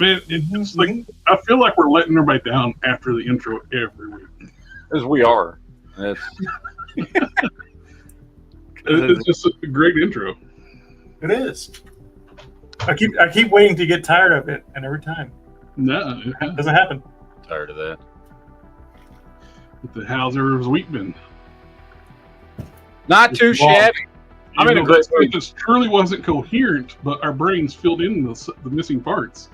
Man, it's just like I feel like we're letting everybody down after the intro every week. As we are. It's just a great intro. It is. I keep waiting to get tired of it, and every time, No, it doesn't happen. Tired of that. How's everyone's week been? Not too shabby. I'm in a great mood. It just truly wasn't coherent, but our brains filled in the missing parts.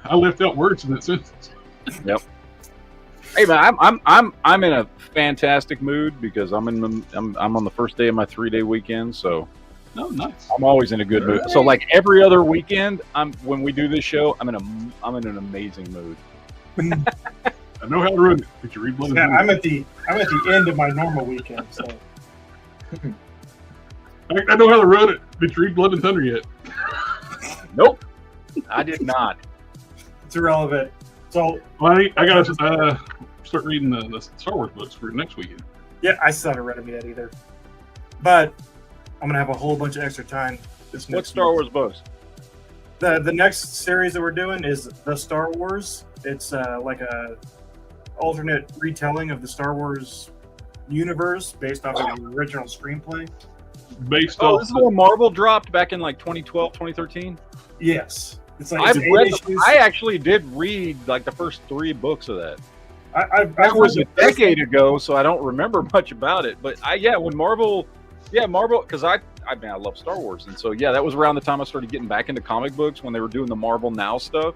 I left out words in that sentence. Yep. Hey man, I'm in a fantastic mood because I'm on the first day of my 3-day weekend, so oh nice. I'm always in a good mood. So like every other weekend, when we do this show, I'm in an amazing mood. I know how to run it. Did you read Blood? Yeah, I'm at the end of my normal weekend, so I know how to run it. Did you read Blood and Thunder yet? Nope, I did not. It's irrelevant. So I gotta start reading the Star Wars books for next weekend. yeah, I still haven't read them yet either. But I'm gonna have a whole bunch of extra time. What Star Wars books? The next series that we're doing is the Star Wars. It's like a alternate retelling of the Star Wars universe based off of the original screenplay. Based off. This is when Marvel dropped back in like 2012, 2013. Yes, it's like I actually did read like the first 3 books of that. That was a decade ago, so I don't remember much about it. But when Marvel, because I love Star Wars, and so that was around the time I started getting back into comic books when they were doing the Marvel Now stuff.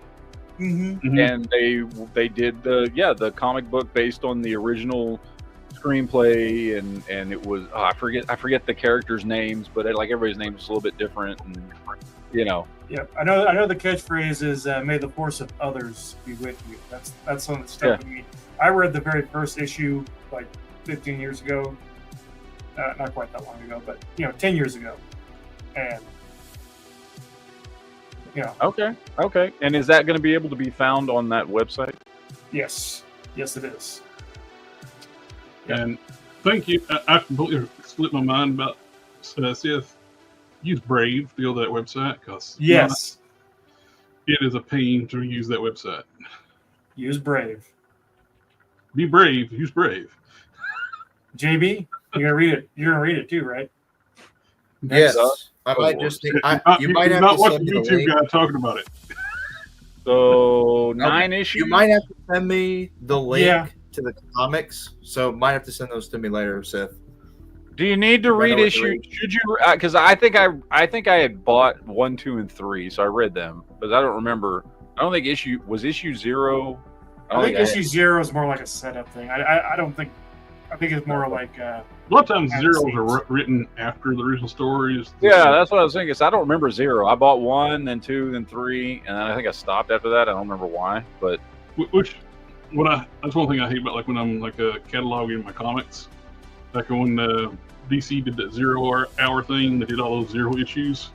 Mm-hmm. And they did the comic book based on the original screenplay, and it was I forget the characters' names, but like everybody's name was a little bit different, and Yeah, I know the catchphrase is "May the force of others be with you." That's something that stuck with me. I read the very first issue like 15 years ago, not quite that long ago, but 10 years ago, and Okay. And is that going to be able to be found on that website? Yes, it is. And thank you. I completely split my mind about Seth. Use Brave to go to that website because yes, it is a pain to use that website. Use Brave. Be brave. Use Brave. JB, you're gonna read it. You're gonna read it too, right? Yes, I might just. You might have not to watch send the me the YouTube link. guy talking about it. So 9 issues. You might have to send me the link to the comics. So might have to send those to me later, Seth. Do you need to read issue? Should you? Because I think I had bought 1, 2, and 3, so I read them, but I don't remember. I don't think issue 0. I think issue 0 is more like a setup thing. I don't think. I think it's more like. A lot of times zeros are written after the original stories. Yeah, that's what I was thinking. So I don't remember 0. I bought 1, then 2, then 3, and then I think I stopped after that. I don't remember why, but that's one thing I hate about when I'm cataloging my comics. Like when DC did that 0 hour thing, they did all those 0 issues.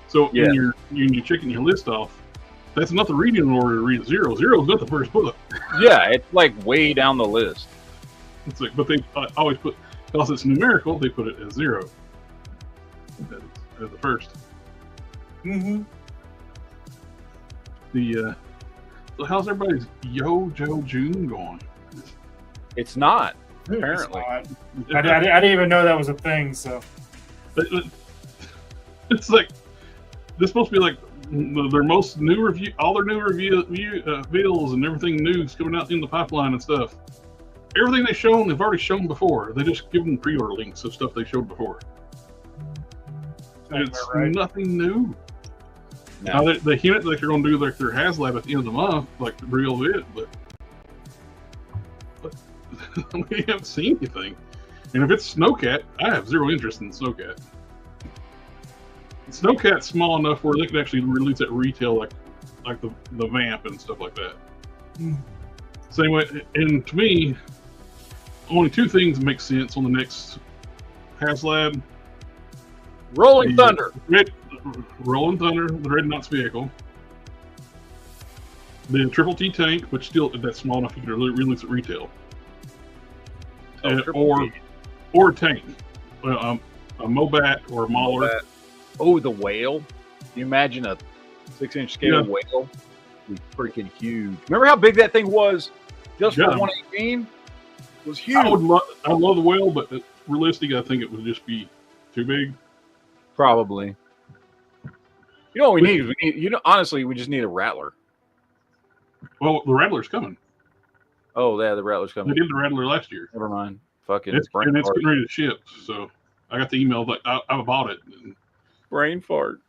So when you're checking your list off, that's not the reading order to read 0. 0 is not the first book. Yeah, it's like way down the list. It's like, but they always put, because it's numerical, they put it as 0 as the first. Mm-hmm. So how's everybody's Joe June going? It's not. Apparently, I didn't even know that was a thing. So it's like this supposed to be like their most new review, all their new reveals and everything new's coming out in the pipeline and stuff. Everything they've already shown before. They just give them pre-order links of stuff they showed before. It's nothing new. No. Now they hint like they're going to do like their HasLab at the end of the month, like the real it, but we haven't seen anything. And if it's Snowcat, I have zero interest in Snowcat. Snowcat's small enough where they could actually release at retail, like the Vamp and stuff like that. Same way, and to me, only 2 things make sense on the next HasLab. Rolling Thunder, Rolling Thunder, the Dreadnought's vehicle. The Triple T tank, which still that's small enough you can release at retail. Or a tank, a Mobat or a Mauler. Oh, the whale! Can you imagine a 6-inch scale whale? be freaking huge. Remember how big that thing was just for Yeah. 118? It was huge. I love the whale, but realistic, I think it would just be too big. Probably. You know what we need? Honestly, we just need a rattler. Well, the Rattler's coming. Oh, yeah, the rattler's They coming. did the Rattler last year. Never mind. Fucking And it's brain fart. getting ready to ship. So I got the email that I bought it. Brain fart.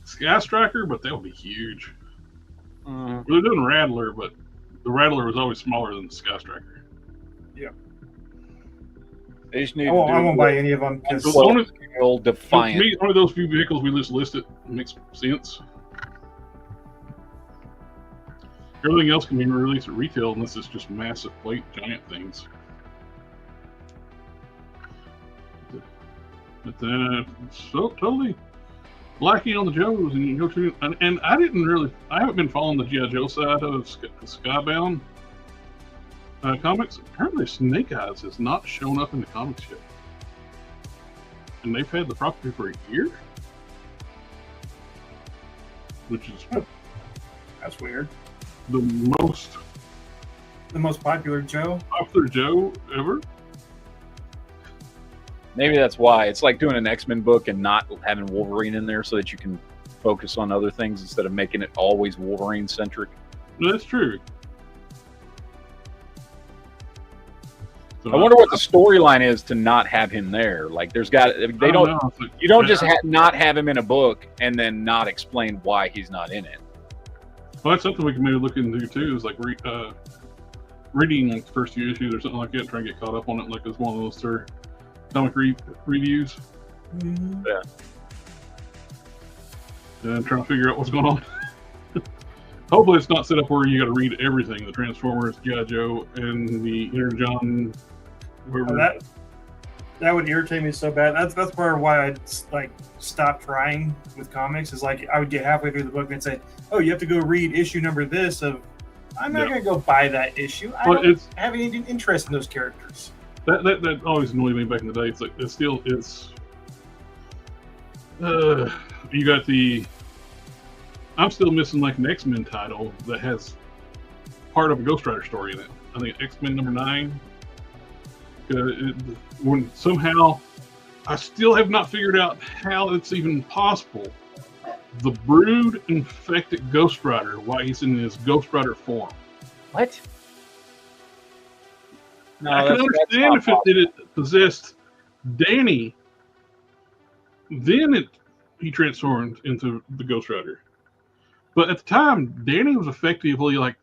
Sky Striker, but that would be huge. Mm. They're doing Rattler, but the Rattler was always smaller than the Sky Striker. They just need I won't buy any of them because Defiant. To me, one of those few vehicles we just listed makes sense. Everything else can be released at retail unless it's just massive plate giant things. But so totally lacking on the Joes, and you go to and I haven't been following the G.I. Joe side of Skybound comics. Apparently, Snake Eyes has not shown up in the comics yet, and they've had the property for a year, which is that's weird. the most popular Joe. popular Joe ever. Maybe that's why. It's like doing an X-Men book and not having Wolverine in there so that you can focus on other things instead of making it always Wolverine-centric. That's true. So I wonder what the storyline is to not have him there. Like, you don't just not have him in a book and then not explain why he's not in it. Well, that's something we can maybe look into too. Is like reading like the first few issues or something like that, try and get caught up on it. Like it's one of those comic reviews. Mm-hmm. Yeah. And trying to figure out what's going on. Hopefully, it's not set up where you got to read everything: the Transformers, G.I. Joe, and the Inner John. That would irritate me so bad. That's part of why I like stopped trying with comics. Is like I would get halfway through the book and say, "Oh, you have to go read issue number this." I'm not going to go buy that issue. I don't have any interest in those characters. That always annoyed me back in the day. It's like you got the. I'm still missing like an X-Men title that has part of a Ghost Rider story in it. I think X-Men number 9. When somehow I still have not figured out how it's even possible. The Brood infected Ghost Rider while he's in his Ghost Rider form. What? No, I can understand if it possessed Danny, then he transformed into the Ghost Rider. But at the time, Danny was effectively like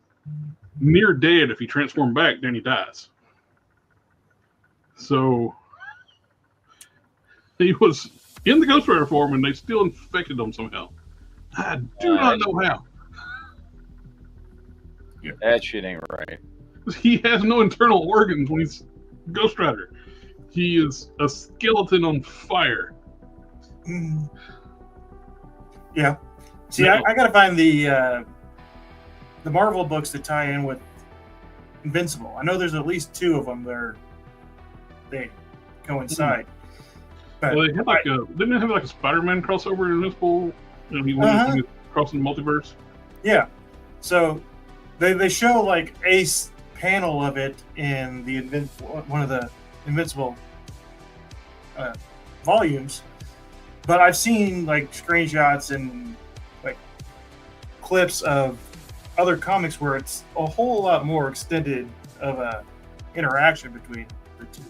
near dead. If he transformed back, Danny dies. So he was in the Ghost Rider form, and they still infected him somehow. I do not know how. That shit ain't right. He has no internal organs when he's Ghost Rider. He is a skeleton on fire. Yeah. See, I got to find the Marvel books that tie in with Invincible. I know there's at least 2 of them that they coincide. But Well, they had didn't it have like a Spider-Man crossover in Invincible? He was crossing the multiverse. Yeah. So they show like a panel of it in the one of the Invincible volumes, but I've seen like screenshots and like clips of other comics where it's a whole lot more extended of a interaction between the two.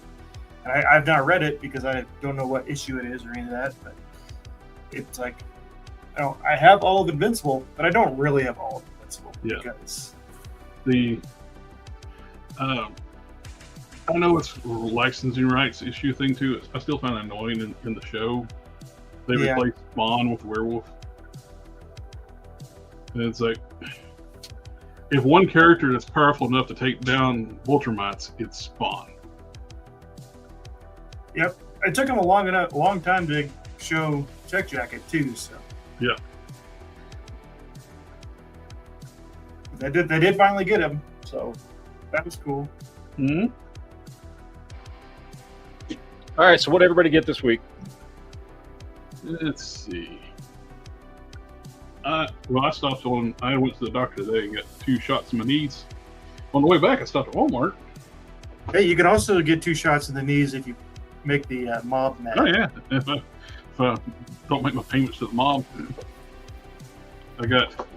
And I've not read it because I don't know what issue it is or any of that, but it's like, I have all of Invincible, but I don't really have all of Invincible because I know it's a licensing rights issue thing too. I still find it annoying in the show. They replaced Spawn with Werewolf. And it's like, if one character that's powerful enough to take down Vulturemites, it's Spawn. Yep. It took him a long time to show Check Jacket too, so. Yeah. They did finally get him, so that was cool. Mm-hmm. All right, so what did everybody get this week? Let's see. Well, I stopped on. I went to the doctor today and got 2 shots in my knees. On the way back, I stopped at Walmart. Hey, you can also get 2 shots in the knees if you make the mob mad. Oh yeah, if I don't make my payments to the mob, I got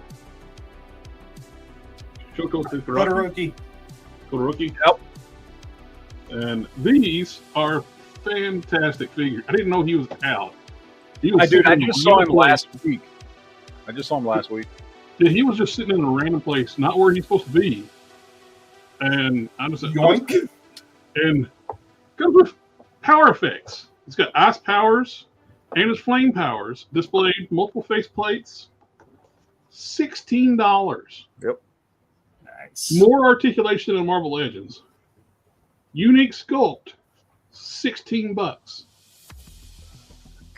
Todoroki. Yep. And these are fantastic figures. I didn't know he was out. I just saw him last week. Yeah, he was just sitting in a random place, not where he's supposed to be. And I just Yoink. And goes with power effects. It's got ice powers and his flame powers displayed, multiple face plates. $16. Yep. Nice. More articulation than Marvel Legends. Unique sculpt. $16.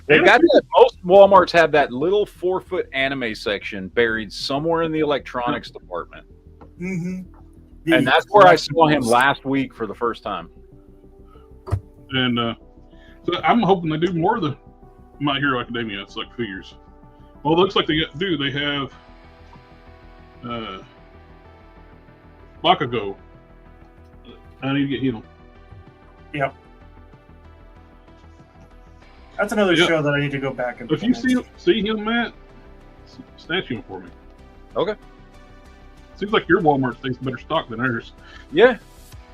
They got that. Most Walmarts have that little 4-foot anime section buried somewhere in the electronics department. Mm-hmm. And that's where I saw him last week for the first time. And so I'm hoping they do more of the My Hero Academia. It's like figures. Well, it looks like they do. They have Bakugo. I need to get him. Yep. That's another show that I need to go back and. If you see him, Matt, snatch him for me. Okay. Seems like your Walmart stays better stock than ours. Yeah.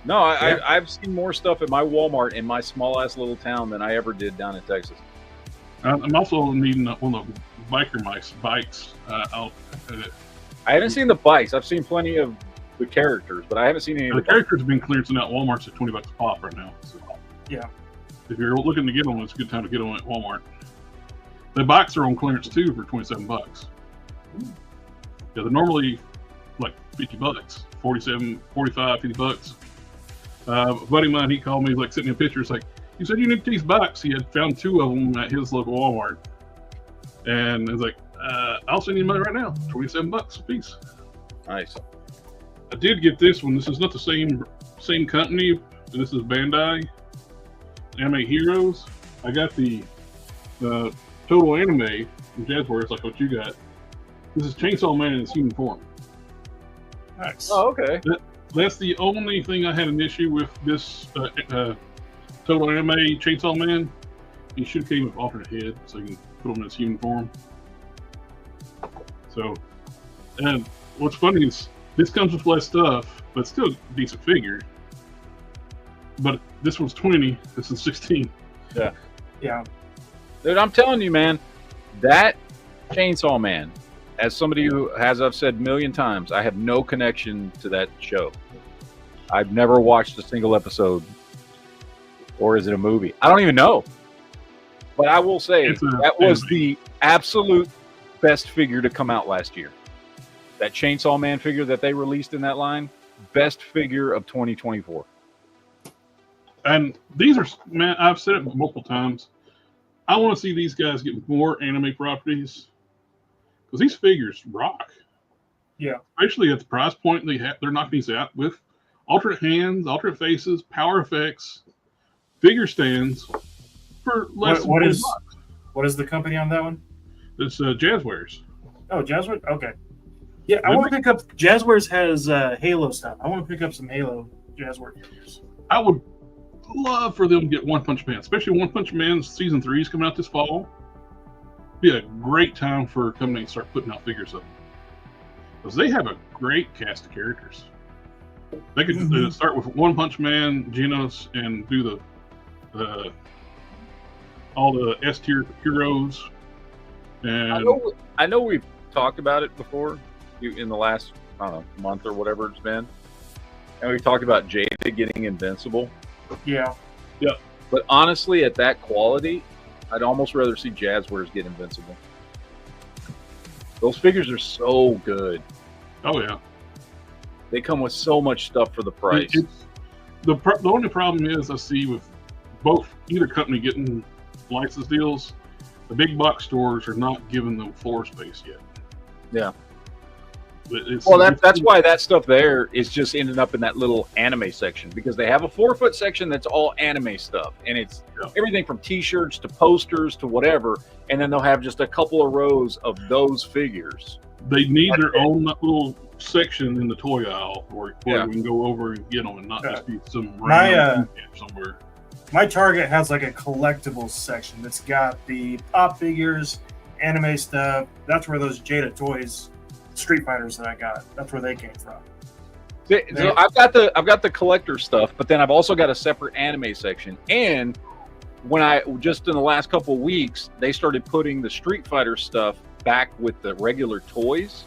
No, I've seen more stuff at my Walmart in my small ass little town than I ever did down in Texas. I'm also needing one of the biker mice bikes. I haven't seen the bikes. I've seen plenty of the characters, but I haven't seen any of the the characters have been clearancing out Walmart's at $20 a pop right now. So, yeah. If you're looking to get them, it's a good time to get them at Walmart. The bikes are on clearance too for $27. Yeah, they're normally like $50, 47, 45, $50. A buddy of mine, he called me, like sent me a picture. It's like, he said, you need these bikes. He had found 2 of them at his local Walmart. And I was like, I'll send you money right now. $27 a piece. Nice. I did get this one. This is not the same company. This is Bandai Anime Heroes. I got the Total Anime from Jazzware. It's like what you got. This is Chainsaw Man in its human form. Nice. Oh, okay. That's the only thing I had an issue with this Total Anime Chainsaw Man. He should have came with alternate head, so you can put him in his human form. So, and what's funny is this comes with less stuff, but still a decent figure. But this one's 20. This is 16. Yeah. Yeah. Dude, I'm telling you, man, that Chainsaw Man, as somebody who has, I've said a million times, I have no connection to that show. I've never watched a single episode. Or is it a movie? I don't even know. But I will say that was the absolute best figure to come out last year. That Chainsaw Man figure that they released in that line, best figure of 2024. And these are, man, I've said it multiple times. I want to see these guys get more anime properties because these figures rock. Yeah. Especially at the price point they're knocking these out with alternate hands, alternate faces, power effects, figure stands for less than $20. What is the company on that one? It's Jazzwares. Oh, Jazzwares? Okay. Yeah, I want to pick up. Jazzwares has Halo stuff. I want to pick up some Halo Jazzwares figures. I would love for them to get One Punch Man, especially One Punch Man season 3 is coming out this fall. Be a great time for a company to start putting out figures of them because they have a great cast of characters. They could start with One Punch Man, Genos, and do the all the S tier heroes. And I know we've talked about it before in the last month or whatever it's been, and we talked about Jada getting invincible. Yeah. But honestly, at that quality, I'd almost rather see Jazzwares get invincible. Those figures are so good. Oh yeah. They come with so much stuff for the price. The only problem is I see with either company getting license deals, the big box stores are not giving them floor space yet. Yeah. That's why that stuff there is just ending up in that little anime section, because they have a 4-foot section that's all anime stuff, and it's everything from T-shirts to posters to whatever, and then they'll have just a couple of rows of those figures. They need their own little section in the toy aisle where we can go over and get them, and not just be some random somewhere. My Target has like a collectibles section that's got the pop figures, anime stuff. That's where those Jada toys, Street Fighters that I got, that's where they came from. So I've got the collector stuff, but then I've also got a separate anime section. And when I just in the last couple of weeks, they started putting the Street Fighter stuff back with the regular toys.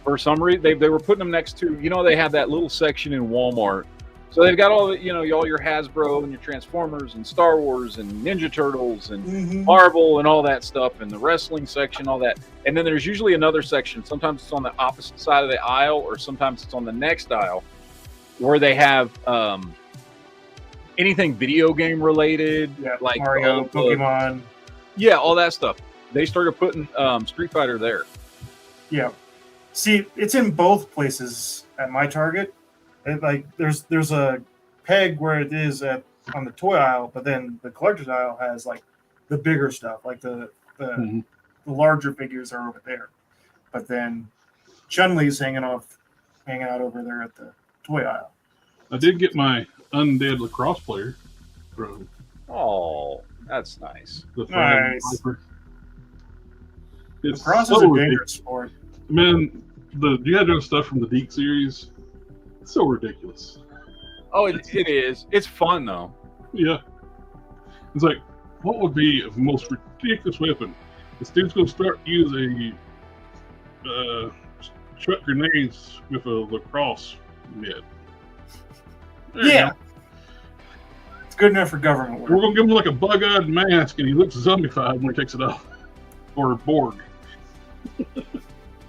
For some reason, they were putting them next to, they have that little section in Walmart. So they've got all the, all your Hasbro and your Transformers and Star Wars and Ninja Turtles and Marvel and all that stuff, and the wrestling section, all that. And then there's usually another section. Sometimes it's on the opposite side of the aisle, or sometimes it's on the next aisle, where they have anything video game related, like Mario, Pokemon. All that stuff. They started putting Street Fighter there. Yeah. See, it's in both places at my Target. There's a peg where it is on the toy aisle, but then the collector's aisle has like the bigger stuff, like the larger figures are over there. But then Chun-Li's hanging out over there at the toy aisle. I did get my undead lacrosse player from. Oh, that's nice. Nice. Lacrosse is a dangerous sport. Man, you had those stuff from the Geek series. It's so ridiculous. Oh, it is. It's fun though. Yeah. It's like, what would be the most ridiculous weapon? This dude's going to start using chuck grenades with a lacrosse net. Yeah. It's good enough for government work. We're going to give him like a bug-eyed mask, and he looks zombified when he takes it off. Or Borg.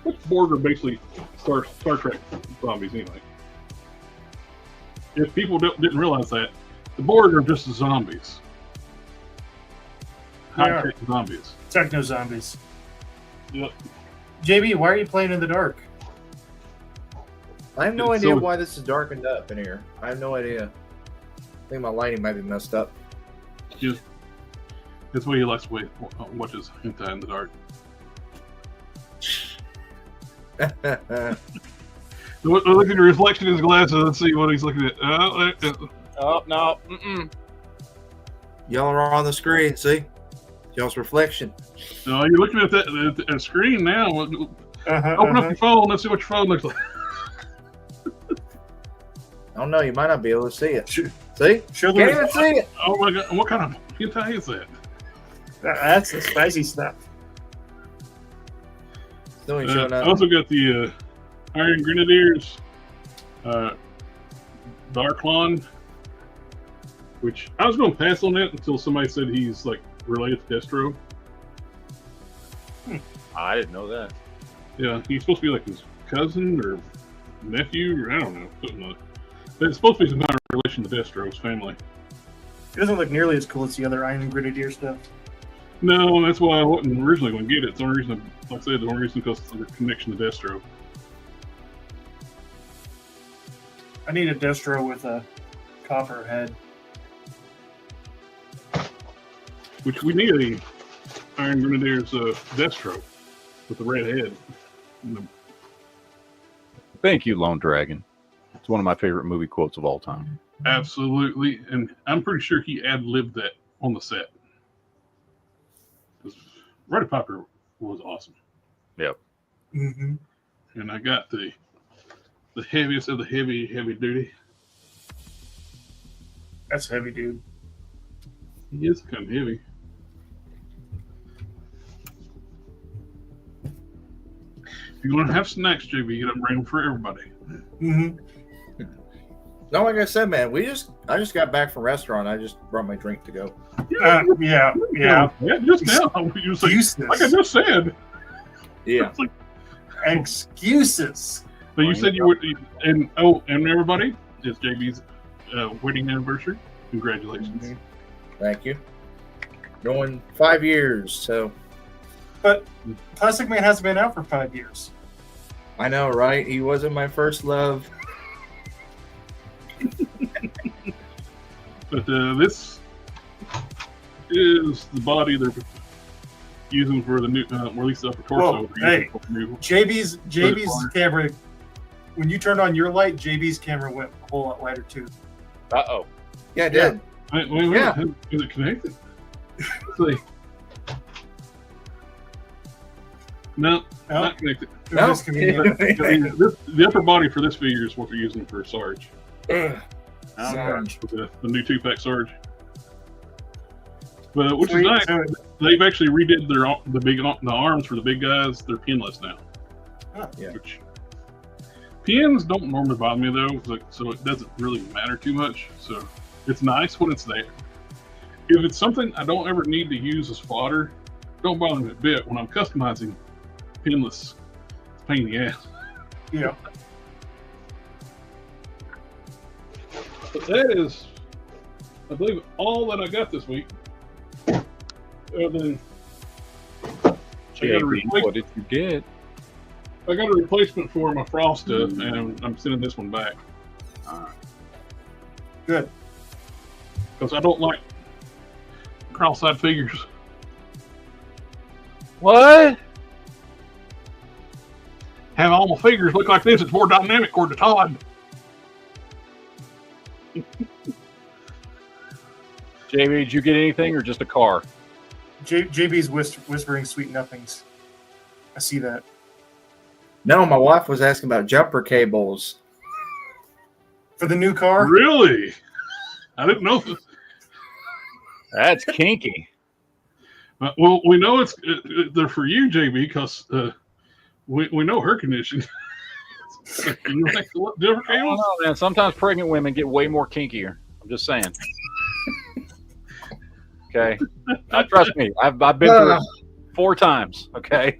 Which Borg are basically Star Trek zombies anyway. If people didn't realize that, the Borg are just zombies. High-tech zombies. Techno zombies. Yep. JB, why are you playing in the dark? I have no idea why this is darkened up in here. I have no idea. I think my lighting might be messed up. Yeah. That's why he likes to watches hentai in the dark. Look at the reflection in his glasses. Let's see what he's looking at. Oh, no. Mm-mm. Y'all are on the screen, see? Y'all's reflection. No, you're looking at that screen now. Open up your phone. Let's see what your phone looks like. I don't know. You might not be able to see it. See? Can't even see it. Oh, my God. What kind of hentai is that? That's the spicy stuff. Still ain't showing I up. also got the Iron Grenadiers Darklon, which I was going to pass on that until somebody said he's like related to Destro. I didn't know that. Yeah, he's supposed to be like his cousin or nephew, or I don't know. Something like that. But it's supposed to be some kind of relation to Destro's family. It doesn't look nearly as cool as the other Iron Grenadier stuff. No, that's why I wasn't originally going to get it. It's the only reason, like I said, the only reason because of the connection to Destro. I need a Destro with a copper head. Which we need a Iron Grenadiers Destro with the red head. Thank you, Lone Dragon. It's one of my favorite movie quotes of all time. Absolutely, and I'm pretty sure he ad-libbed that on the set. Roddy Piper was awesome. Yep. Mm-hmm. And I got the heaviest of the heavy duty. That's heavy, dude. He is kind of heavy. If you want to have snacks, JB, you gotta bring them for everybody. Mm-hmm. No, like I said, man, I just got back from restaurant. I just brought my drink to go. Yeah. Just now, you like I just said. Yeah. Like, excuses. So you said you would, and everybody, it's JB's wedding anniversary. Congratulations. Mm-hmm. Thank you. Going 5 years, so. But Plastic Man hasn't been out for 5 years. I know, right? He wasn't my first love. But this is the body they're using for the new release of the torso. Whoa, hey, JB's camera. When you turned on your light, JB's camera went a whole lot lighter too. Uh-oh. Yeah, it did. Wait, Yeah. Is it connected? Let's see. No, not connected. No. The upper body for this figure is what they're using for Sarge. Sarge. The new 2-pack Sarge. But which is nice. They've actually redid the arms for the big guys. They're pinless now. Yeah. Which, pins don't normally bother me though, so it doesn't really matter too much. So it's nice when it's there. If it's something I don't ever need to use as fodder, don't bother me a bit. When I'm customizing pinless, it's a pain in the ass. Yeah. But that is, I believe, all that I got this week. Other than What did you get? I got a replacement for my Frost stuff, and I'm sending this one back. Good. Because I don't like cross-eyed figures. What? Have all my figures look like this. It's more dynamic, according to Todd. JB, did you get anything or just a car? JB's whispering sweet nothings. I see that. No, my wife was asking about jumper cables. For the new car? Really? I didn't know. That's kinky. Well, we know they're for you, JB, because we know her condition. You like jumper I don't cables? know, man. Sometimes pregnant women get way more kinkier. I'm just saying. Okay. Trust me. I've been through it 4 times. Okay.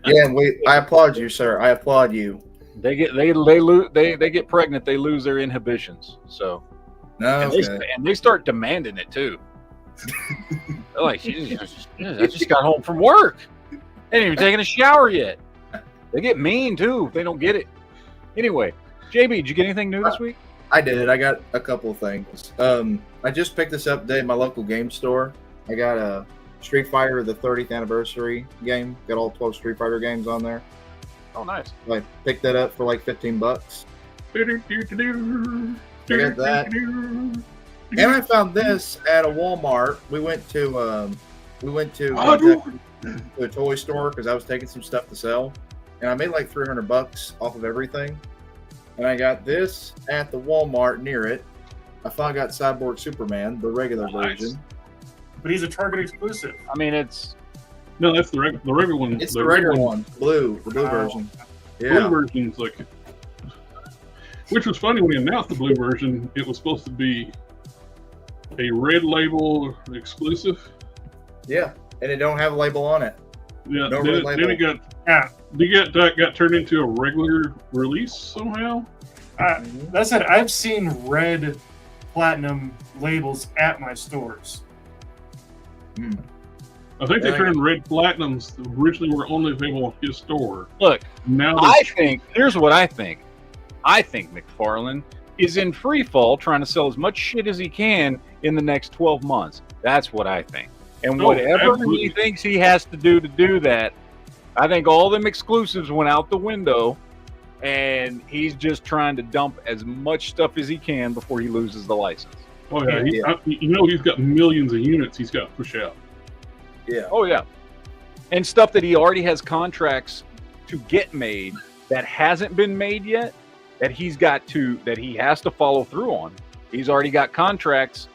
Yeah, I applaud you, sir. I applaud you. They get pregnant. They lose their inhibitions. So. No. And they start demanding it too. They're like, I just got home from work. They ain't even taken a shower yet. They get mean too if they don't get it. Anyway, JB, did you get anything new this week? I did. I got a couple of things. I just picked this up today at my local game store. I got a Street Fighter, the 30th anniversary game. Got all 12 Street Fighter games on there. Oh, nice. I picked that up for like $15. I got that. And I found this at a Walmart. We went to a toy store because I was taking some stuff to sell, and I made like $300 off of everything. And I got this at the Walmart near it. I finally got Cyborg Superman, the regular version. But he's a Target exclusive. I mean, it's No, that's the regular one. It's the regular one, the blue version. Yeah. Blue version's like, which was funny when he announced the blue version. It was supposed to be a red label exclusive. Yeah, and it don't have a label on it. Yeah, No then red it got turned into a regular release somehow. That's it. I've seen red platinum labels at my stores. I think they turned red platinums originally were only available in his store. look. Now Here's what I think. I think McFarlane is in free fall trying to sell as much shit as he can in the next 12 months. That's what I think. And whatever absolutely. he thinks he has to do that, I think all them exclusives went out the window, and he's just trying to dump as much stuff as he can before he loses the license. Oh yeah, he's got millions of units he's got to push out. Yeah. Oh yeah, and stuff that he already has contracts to get made that hasn't been made yet, that he has to follow through on. He's already got contracts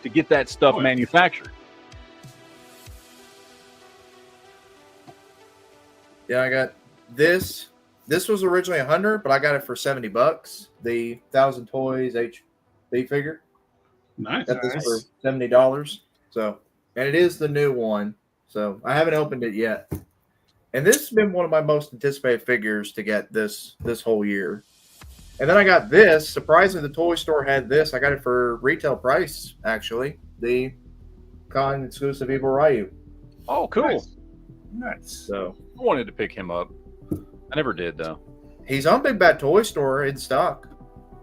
to get that stuff manufactured. Yeah, I got this. This was originally $100, but I got it for $70. The 1,000 Toys HB figure. Nice. Got this for $70. So, and it is the new one. So I haven't opened it yet. And this has been one of my most anticipated figures to get this whole year. And then I got this. Surprisingly, the toy store had this. I got it for retail price, actually. The Con exclusive Evil Ryu. Oh, cool. Nice. So I wanted to pick him up. I never did, though. He's on Big Bad Toy Store in stock.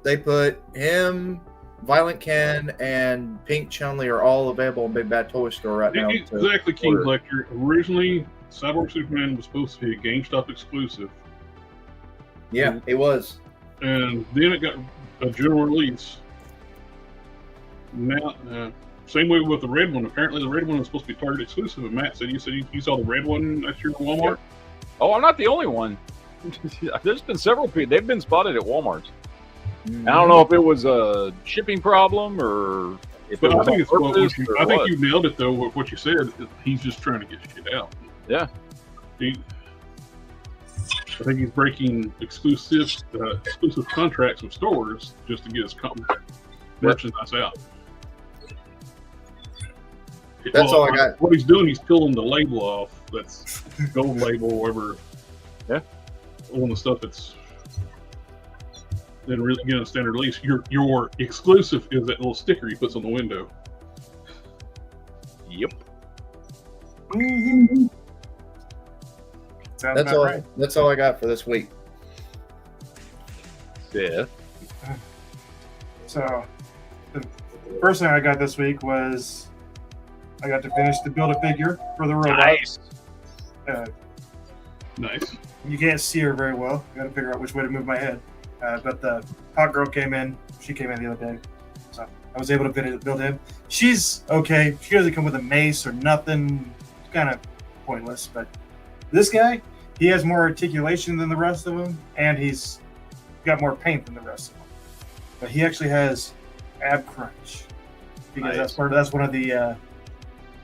They put him, Violent Ken, and Pink Chun-Li are all available in Big Bad Toy Store right now. Exactly, King Collector. Originally, Cyborg Superman was supposed to be a GameStop exclusive. Yeah, it was. And then it got a general release. Now, same way with the red one. Apparently, the red one was supposed to be Target exclusive. And Matt said you saw the red one at your Walmart. Oh, I'm not the only one. There's been several people. They've been spotted at Walmart. I don't know if it was a shipping problem or if but it was I think it's purpose I think what. you nailed it though with what you said. He's just trying to get shit out. Yeah. I think he's breaking exclusive contracts with stores just to get his merchandise out. That's all I got. What he's doing, he's peeling the label off. That's gold label, or whatever. Yeah. All the stuff that's then really getting a standard release. Your exclusive is that little sticker he puts on the window. Yep. Mm-hmm. That's all. Right. That's all I got for this week. Yeah. So, the first thing I got this week was I got to finish the Build-A-Figure for the robot. Nice. Nice. You can't see her very well. I got to figure out which way to move my head. But the hot girl came in. She came in the other day, so I was able to build him. She's okay. She doesn't come with a mace or nothing. It's kind of pointless. But this guy, he has more articulation than the rest of them, and he's got more paint than the rest of them. But he actually has ab crunch because that's one of the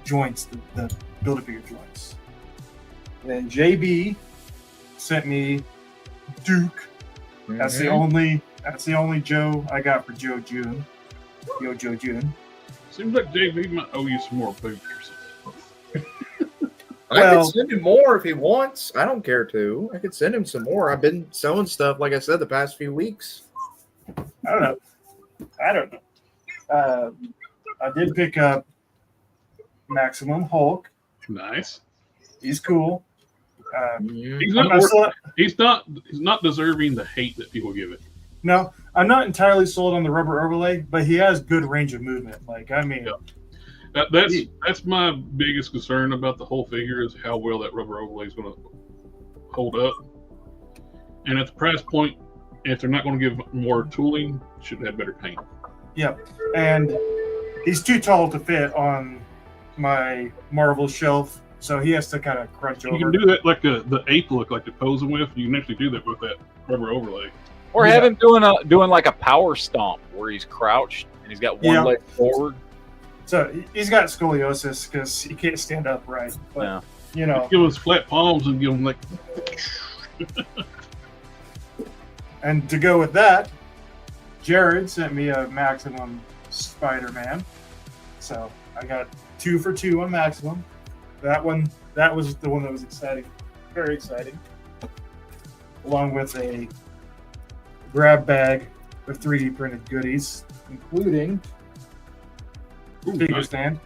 joints, the Build-A-Figure joints. And then JB sent me Duke. Mm-hmm. That's the only Joe I got for Joe June. Yo, Joe June. Seems like JB might owe you some more boots. I can send him more if he wants. I don't care to. I could send him some more. I've been selling stuff, like I said, the past few weeks. I don't know. I did pick up Maximum Hulk. Nice. He's cool. He's not deserving the hate that people give it. No, I'm not entirely sold on the rubber overlay, but he has good range of movement. Like, I mean, that's my biggest concern about the whole figure is how well that rubber overlay is going to hold up. And at the price point, if they're not going to give more tooling, should have better paint. Yep, and he's too tall to fit on my Marvel shelf, so he has to kind of crunch over. You can do that like the ape look, like they're posing with. You can actually do that with that rubber overlay. Or have him doing like a power stomp where he's crouched and he's got one leg forward. So he's got scoliosis because he can't stand upright. But, you know, give his flat palms and give him like. And to go with that, Jared sent me a Maximum Spider-Man. So I got 2 for 2 on Maximum. That was the one that was exciting, very exciting. Along with a grab bag of 3D printed goodies, including figure stand.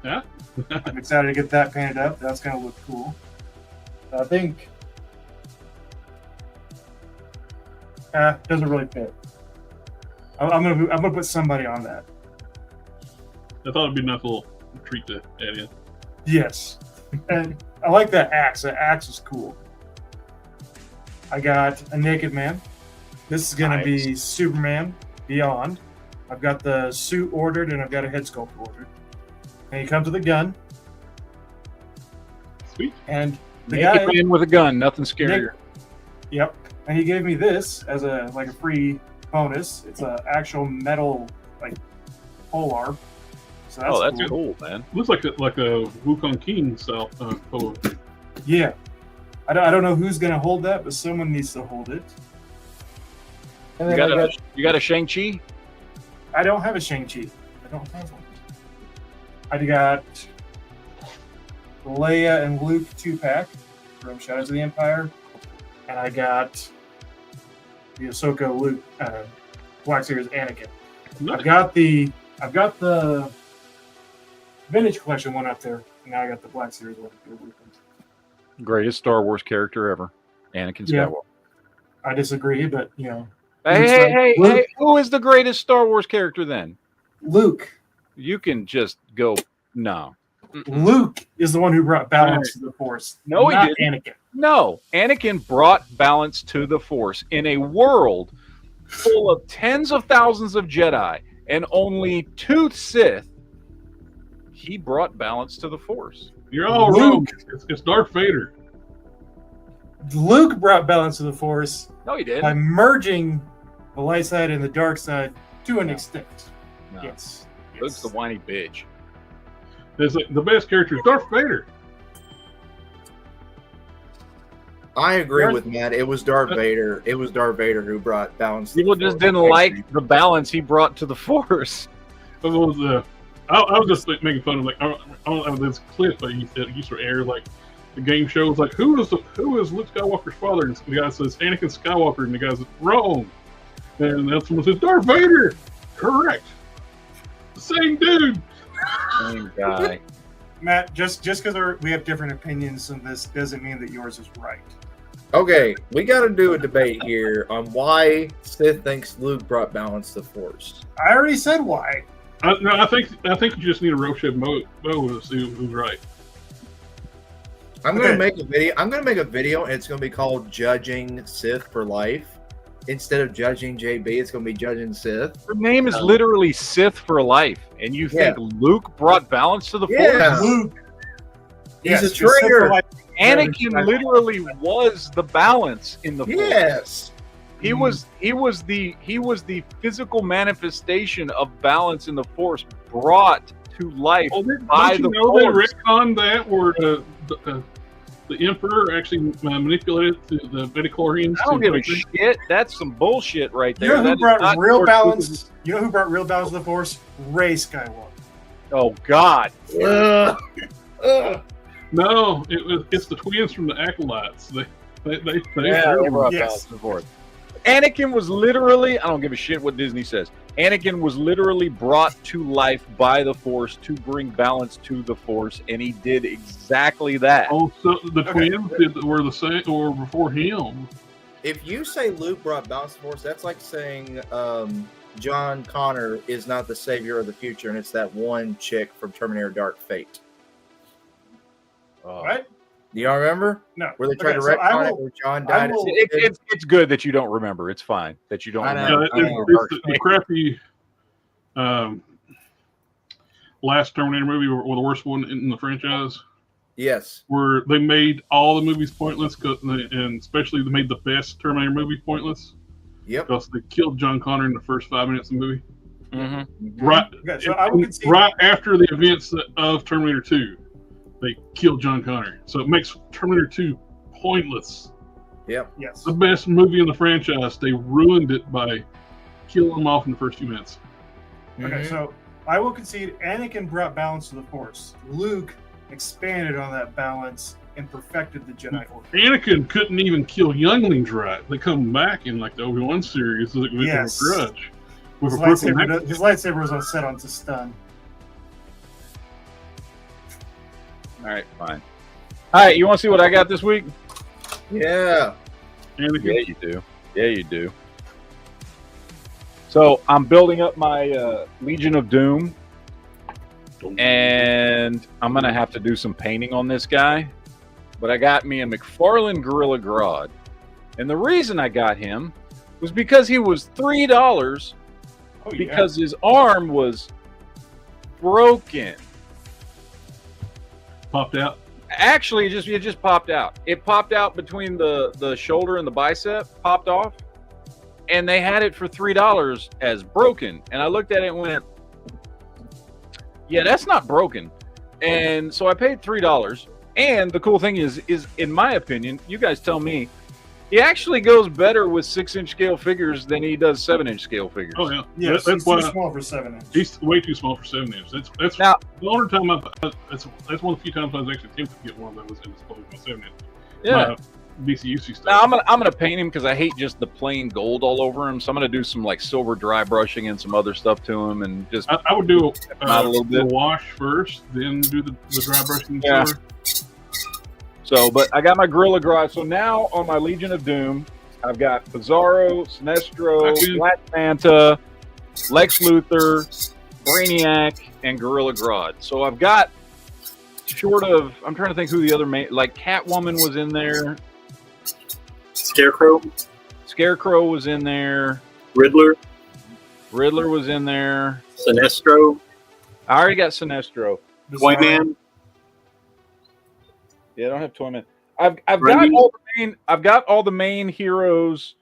Yeah. I'm excited to get that painted up. That's going to look cool. I think doesn't really fit. I'm gonna put somebody on that. I thought it'd be a nice little treat to add in. Yes, and I like that axe. That axe is cool. I got a Naked Man. This is gonna be Superman Beyond. I've got the suit ordered and I've got a head sculpt ordered. And he comes with a gun. Sweet. And the Naked guy man with a gun, nothing scarier. Yep. And he gave me this as a free bonus. It's an actual metal polearm. So that's cool, man. Looks like a Wukong King style polo. Yeah. I don't know who's gonna hold that, but someone needs to hold it. And then you got a Shang-Chi? I don't have a Shang-Chi. I don't have one. I got Leia and Luke 2-pack from Shadows of the Empire, and I got the Ahsoka Luke Black Series Anakin. Nice. I've got the Vintage Collection one up there, and now I got the Black Series one. Greatest Star Wars character ever, Anakin Skywalker. I disagree, but you know. Hey! Who is the greatest Star Wars character then? Luke. You can just go no. Luke is the one who brought balance to the Force. No, not he didn't. Anakin. No, Anakin brought balance to the Force in a world full of tens of thousands of Jedi and only 2 Sith. He brought balance to the Force. You're all wrong. It's Darth Vader. Luke brought balance to the Force. No, he didn't. By merging the light side and the dark side to an extent. No. Yes. Luke's the whiny bitch. It's like the best character is Darth Vader. I agree with Matt. It was Darth Vader. It was Darth Vader who brought balance. People just didn't like the balance he brought to the Force. I was just making fun of like I don't know this clip that used to air like the game show was like who is Luke Skywalker's father, and the guy says Anakin Skywalker, and the guy says wrong, and then someone says Darth Vader, correct, the same dude, same guy. Matt, just because we have different opinions on this doesn't mean that yours is right. Okay, we got to do a debate here on why Sith thinks Luke brought balance to the Force. I already said why. I think you just need a Roshev Mo to see who's right. I'm gonna make a video. I'm gonna make a video, and it's gonna be called "Judging Sith for Life." Instead of judging JB, it's gonna be judging Sith. Her name is literally Sith for life, and you think Luke brought balance to the Force? Yeah, Luke. He's a traitor. Anakin literally was the balance in the Force. Yes. He was the physical manifestation of balance in the Force brought to life by the Force. They retconned that where the Emperor actually manipulated the midichlorians. I don't give a shit. That's some bullshit right there. You know who brought real balance? You know who brought real balance to the Force? Rey Skywalker. Oh God. No, it's the twins from the Acolytes. They brought balance to the Force. Anakin was literally, I don't give a shit what Disney says. Anakin was literally brought to life by the Force to bring balance to the Force, and he did exactly that. Oh, so the twins were the same, or before him. If you say Luke brought balance to the Force, that's like saying John Connor is not the savior of the future, and it's that one chick from Terminator Dark Fate. What? Do y'all remember? No. Where they tried to retcon it, where John died. It's good that you don't remember. It's fine that you don't remember. It's the crappy last Terminator movie, or the worst one in the franchise. Yes. Where they made all the movies pointless, and especially they made the best Terminator movie pointless. Yep. Because they killed John Connor in the first 5 minutes of the movie. Mm-hmm. Right. Okay, so I would right after the events of Terminator 2. They killed John Connor, so it makes Terminator 2 pointless. Yep. Yes. The best movie in the franchise. They ruined it by killing him off in the first few minutes. Okay, so I will concede Anakin brought balance to the Force. Luke expanded on that balance and perfected the Jedi Order. Anakin couldn't even kill younglings right. They come back in like the Obi-Wan series with a grudge. His lightsaber was on set on to stun. All right, fine. All right, you want to see what I got this week? Yeah. Anakin. Yeah, you do. Yeah, you do. So I'm building up my Legion of Doom, and I'm going to have to do some painting on this guy. But I got me a McFarlane Gorilla Grodd. And the reason I got him was because he was $3 because his arm was broken. Popped out. Actually, it just popped out. It popped out between the shoulder and the bicep, popped off, and they had it for $3 as broken. And I looked at it and went, "Yeah, that's not broken." And so I paid $3. And the cool thing is in my opinion, you guys tell me, he actually goes better with 6-inch scale figures than he does 7-inch scale figures. Oh yeah, yes, that's too small for 7-inch. He's way too small for 7-inch. That's now, the only time that's one of the few times I was actually tempted to get one that was in disposable 7-inch. Yeah. DCUC stuff. Now I'm gonna paint him because I hate just the plain gold all over him. So I'm gonna do some like silver dry brushing and some other stuff to him, and just I would do a little bit. The wash first, then do the dry brushing. Yeah. So, but I got my Gorilla Grodd. So now on my Legion of Doom, I've got Bizarro, Sinestro, Raccoon. Black Manta, Lex Luthor, Brainiac, and Gorilla Grodd. So I've got short of, I'm trying to think who the other main, like Catwoman was in there. Scarecrow. Scarecrow was in there. Riddler. Riddler was in there. Sinestro. I already got Sinestro. Toyman. Yeah, I don't have Toyman. I've got Randy? all the main heroes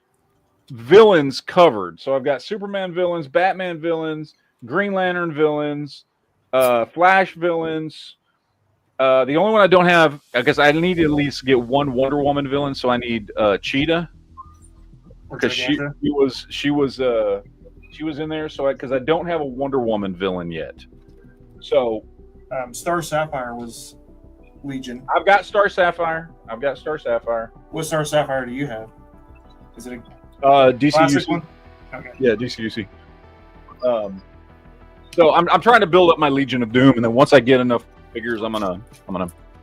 villains covered. So I've got Superman villains, Batman villains, Green Lantern villains, Flash villains. The only one I don't have, because I need to at least get one Wonder Woman villain, so I need Cheetah, because she was in there. So because I don't have a Wonder Woman villain yet. So Star Sapphire was Legion. I've got Star Sapphire. What Star Sapphire do you have? Is it a classic DCUC one? Okay. Yeah, DCUC. So I'm trying to build up my Legion of Doom, and then once I get enough figures, I'm gonna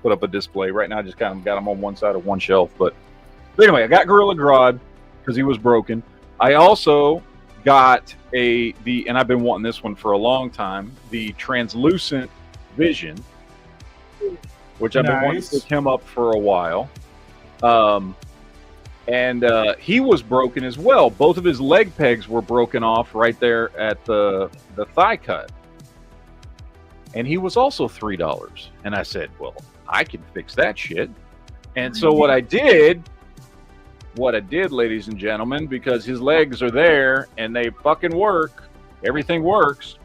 put up a display. Right now, I just kind of got them on one side of one shelf. But anyway, I got Gorilla Grodd because he was broken. I also got and I've been wanting this one for a long time, the translucent Vision, which I've been wanting to pick him up for a while. And he was broken as well. Both of his leg pegs were broken off right there at the thigh cut. And he was also $3. And I said, well, I can fix that shit. And so what I did, ladies and gentlemen, because his legs are there and they fucking work, everything works.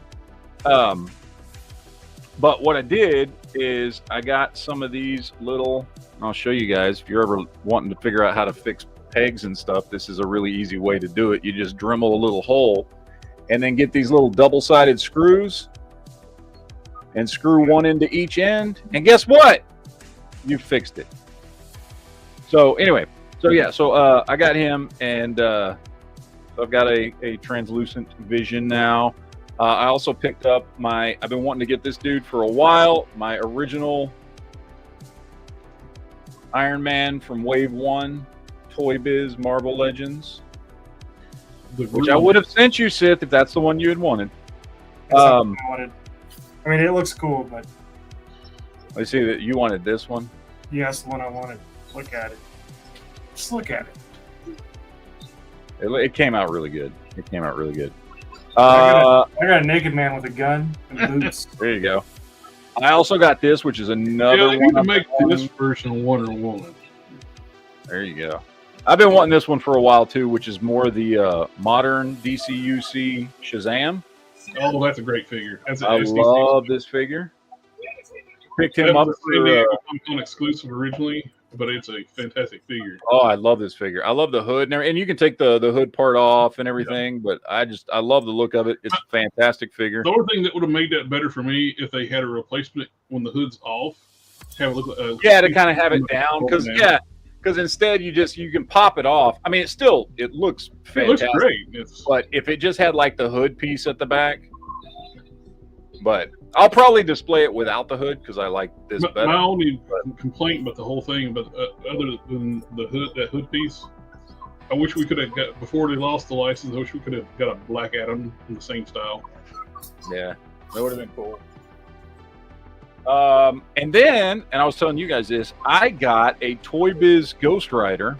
But what I did is I got some of these little, I'll show you guys, if you're ever wanting to figure out how to fix pegs and stuff, this is a really easy way to do it. You just Dremel a little hole and then get these little double-sided screws and screw one into each end. And guess what? You fixed it. So anyway, so I got him, and I've got a translucent Vision now. I also picked up I've been wanting to get this dude for a while, my original Iron Man from Wave 1, Toy Biz Marvel Legends, which I would have sent you, Sith, if that's the one you had wanted. I mean, it looks cool, but I see that you wanted this one. yeah, that's the one I wanted. Look at it. Just look at it. It came out really good. I got a naked man with a gun and boots. There you go. I also got this, which is another Yeah, they need one. to make this version of Wonder Woman. There you go. I've been wanting this one for a while too, which is more the modern DCUC Shazam. Oh, that's a great figure. I love this figure. Picked him up for Comic-Con exclusive originally, but it's a fantastic figure. Oh, I love this figure. I love the hood and you can take the hood part off and everything, but I love the look of it. It's a fantastic figure. The only thing that would have made that better for me if they had a replacement when the hood's off. Have a look. To kind of have it down because instead you can pop it off. I mean, it looks fantastic. It looks great. But if it just had like the hood piece at the back, but I'll probably display it without the hood because I like this better. My only complaint about the whole thing, but other than that hood piece, I wish we could have got, before they lost the license, I wish we could have got a Black Adam in the same style. Yeah, that would have been cool. And I was telling you guys this, I got a Toy Biz Ghost Rider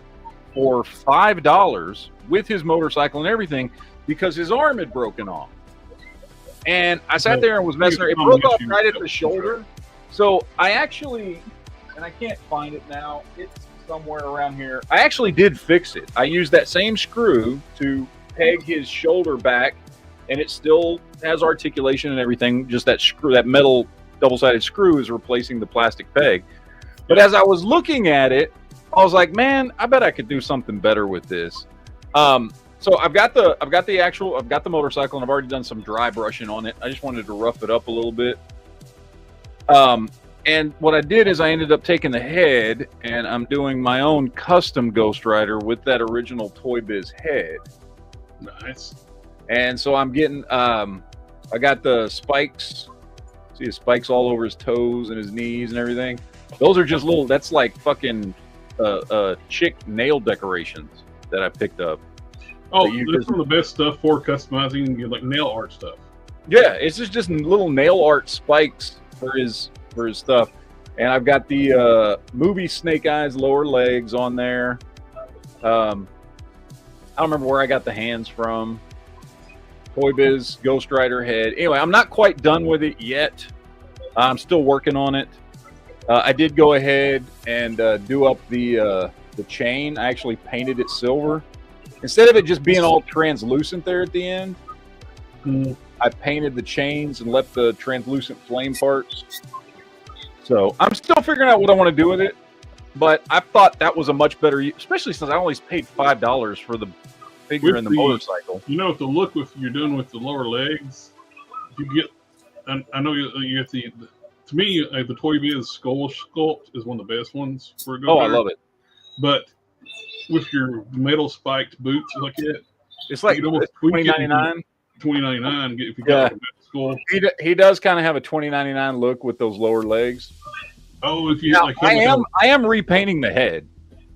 for $5 with his motorcycle and everything because his arm had broken off. And I sat there and was messing around. It broke off right at the shoulder. So I actually, and I can't find it now, it's somewhere around here. I actually did fix it. I used that same screw to peg his shoulder back, and it still has articulation and everything. Just that screw, that metal double-sided screw is replacing the plastic peg. But as I was looking at it, I was like, man, I bet I could do something better with this. So I've got the motorcycle, and I've already done some dry brushing on it. I just wanted to rough it up a little bit. And what I did is I ended up taking the head, and I'm doing my own custom Ghost Rider with that original Toy Biz head. Nice. And so I'm getting, I got the spikes. See his spikes all over his toes and his knees and everything. Those are just that's like fucking chick nail decorations. that I picked up. Oh, you that's just- some of the best stuff for customizing, like nail art stuff. Yeah, it's just little nail art spikes for his stuff. And I've got the movie Snake Eyes lower legs on there. I don't remember where I got the hands from. Toy Biz Ghost Rider head. Anyway, I'm not quite done with it yet. I'm still working on it. I did go ahead and do up the chain. I actually painted it silver. Instead of it just being all translucent there at the end, I painted the chains and left the translucent flame parts. So I'm still figuring out what I want to do with it. But I thought that was a much better, especially since I only paid $5 for the figure and the motorcycle. You know, with the look you're doing with the lower legs, you get. I know you get the. To me, the Toy Biz skull sculpt is one of the best ones for a Oh, I love it. But with your metal spiked boots like that, It's like $20.99. $20.99 if you got like a metal skull. He does kind of have a $20.99 look with those lower legs. Oh, if you Now, like, I am repainting the head.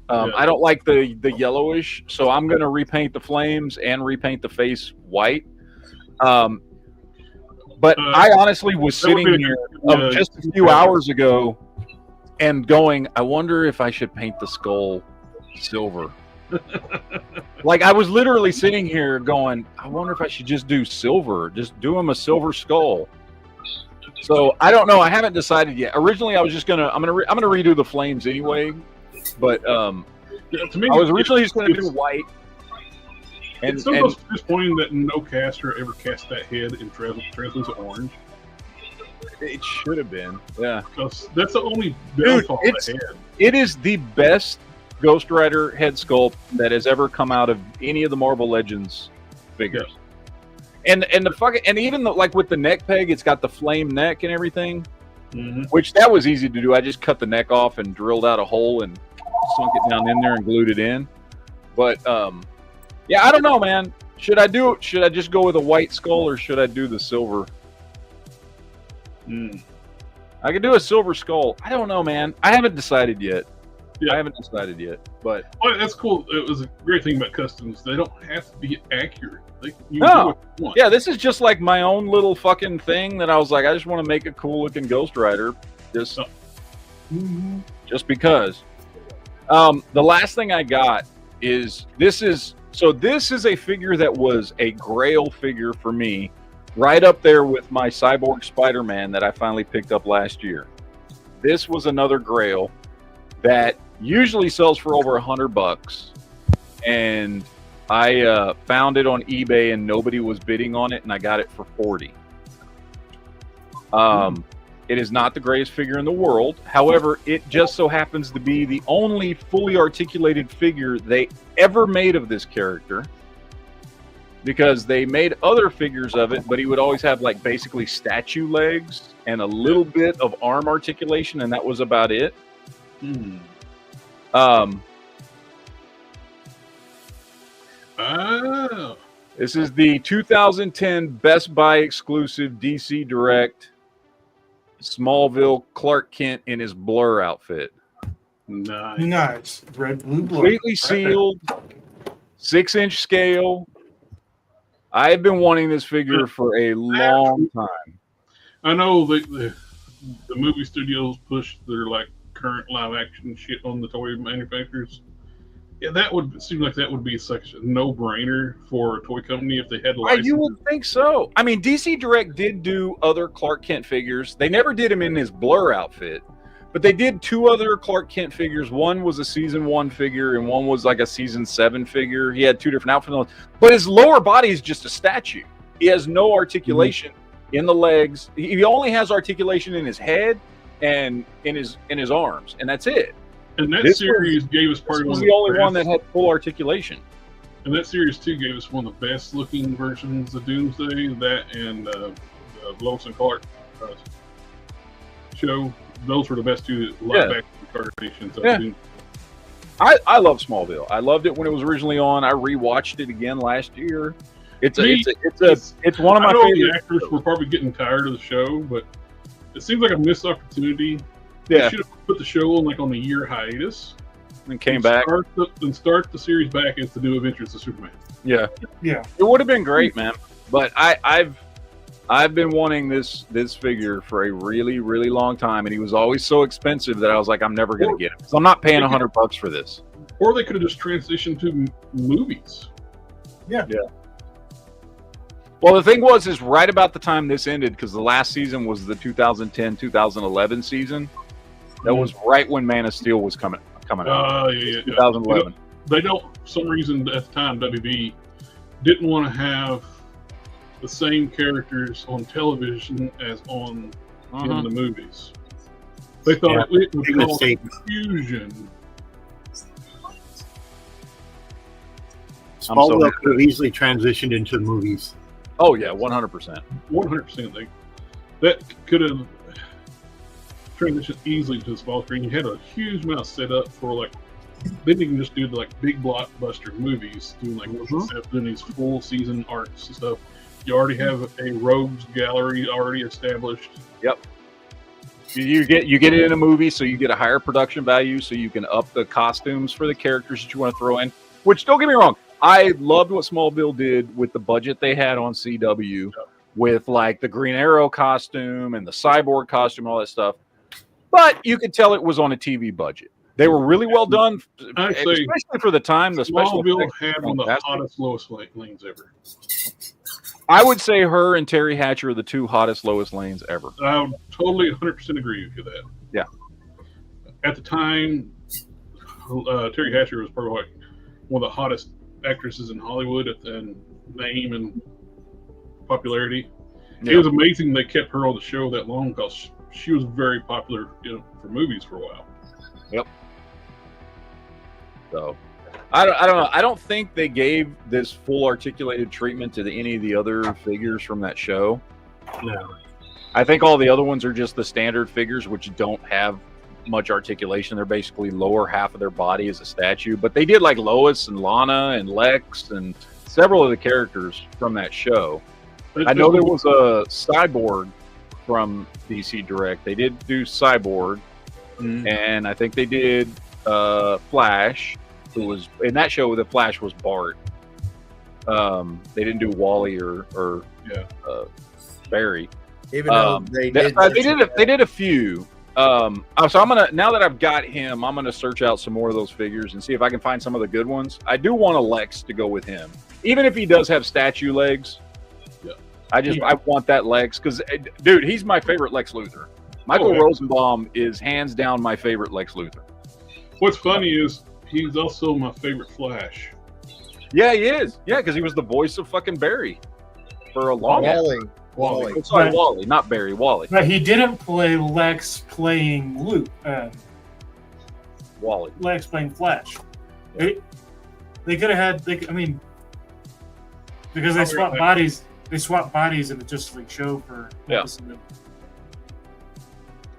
I don't like the yellowish, so I'm going to repaint the flames and repaint the face white. But I honestly was sitting here just a few hours ago and going, I wonder if I should paint the skull silver. Like, I was literally sitting here going, I wonder if I should just do silver, just do him a silver skull. So I don't know. I haven't decided yet. Originally, I was just gonna I'm gonna redo the flames anyway, but to me, I was originally just gonna do white. And it's almost disappointing that no caster ever cast that head in translucent orange. It should have been, yeah. Because that's the only downfall of the head. It is the best Ghost Rider head sculpt that has ever come out of any of the Marvel Legends figures. Yeah. And the fucking, and even like with the neck peg, it's got the flame neck and everything, which that was easy to do. I just cut the neck off and drilled out a hole and sunk it down in there and glued it in. But yeah, I don't know, man. Should I just go with a white skull or should I do the silver? I could do a silver skull. I don't know, man. I haven't decided yet. Yeah. I haven't decided yet, but well, that's cool. It was a great thing about customs. They don't have to be accurate. Yeah, this is just like my own little fucking thing that I was like, I just want to make a cool looking Ghost Rider, just because. The last thing I got is this is a figure that was a Grail figure for me, right up there with my Cyborg Spider-Man that I finally picked up last year. This was another Grail that usually sells for over $100, and I found it on eBay and nobody was bidding on it, and I got it for $40. It is not the greatest figure in the world. However, it just so happens to be the only fully articulated figure they ever made of this character, because they made other figures of it, but he would always have like basically statue legs and a little bit of arm articulation, and that was about it. This is the 2010 Best Buy exclusive DC Direct Smallville Clark Kent in his Blur outfit. Nice. Red, blue, blue. Completely sealed, 6-inch scale. I've been wanting this figure for a long time. I know the movie studios push their like current live action shit on the toy manufacturers. Yeah, that would seem like that would be such a no-brainer for a toy company if they had licenses. You would think so. I mean, DC Direct did do other Clark Kent figures. They never did him in his Blur outfit, but they did 2 other Clark Kent figures. One was a season 1 figure, and one was like a season 7 figure. He had 2 different outfits, but his lower body is just a statue. He has no articulation in the legs. He only has articulation in his head and in his arms, and that's it. And that series gave us probably one of the only one that had full articulation. And that series too gave us one of the best looking versions of Doomsday. That and Lois and Clark show. Those were the best 2 live action incarnations of Doomsday. I love Smallville. I loved it when it was originally on. I rewatched it again last year. It's one of my favorite. The actors were probably getting tired of the show, but it seems like a missed opportunity. Yeah. They should have put the show on like on a year hiatus and came back. Start the series back as the New Adventures of Superman. Yeah, Yeah. it would have been great, man. But I've been wanting this figure for a really, really long time, and he was always so expensive that I was like, I'm never going to get him. So I'm not paying $100 for this. Or they could have just transitioned to movies. Yeah. Well, the thing is right about the time this ended, because the last season was the 2010-2011 season. That was right when Man of Steel was coming out. Yeah. 2011. They don't, for some reason at the time, WB didn't want to have the same characters on television as in the movies. They thought it would cause confusion. Smallville could have easily transitioned into the movies. Oh yeah, 100%. 100%. That could have transitioned easily to the small screen. You had a huge amount set up for like. They didn't just do like big blockbuster movies, doing these full season arcs and stuff. You already have a rogues gallery already established. Yep. You get it in a movie, so you get a higher production value, so you can up the costumes for the characters that you want to throw in. Which, don't get me wrong, I loved what Smallville did with the budget they had on CW, with like the Green Arrow costume and the Cyborg costume, and all that stuff. But you could tell it was on a TV budget. They were really well done, especially for the time. The special Smallville had one of the hottest Lois Lanes ever. I would say her and Terry Hatcher are the two hottest Lois Lanes ever. I would totally 100% agree with you that. Yeah. At the time, Terry Hatcher was probably like one of the hottest actresses in Hollywood in name and popularity. Yeah. It was amazing they kept her on the show that long because she was very popular for movies for a while. Yep. So, I don't know. I don't think they gave this full articulated treatment to any of the other figures from that show. No. I think all the other ones are just the standard figures, which don't have much articulation. They're basically lower half of their body as a statue. But they did like Lois and Lana and Lex and several of the characters from that show. I know there was a Cyborg from DC Direct. They did do Cyborg. And I think they did Flash, who was in that show. The Flash was Bart. They didn't do Wally or Barry. Even though they did a few. So I'm gonna, now that I've got him, I'm gonna search out some more of those figures and see if I can find some of the good ones. I do want a Lex to go with him, even if he does have statue legs. Yeah, I want that Lex because, dude, he's my favorite Lex Luthor. Michael Rosenbaum is hands down my favorite Lex Luthor. What's funny is he's also my favorite Flash. Yeah, he is. Yeah, because he was the voice of fucking Barry for a long time. Wally. Oh, sorry, Wally, not Barry. Wally. But he didn't play Lex playing Luke. Wally. Lex playing Flash. They could have had. Because they swapped bodies. They swapped bodies in the Justice League show for. Yeah.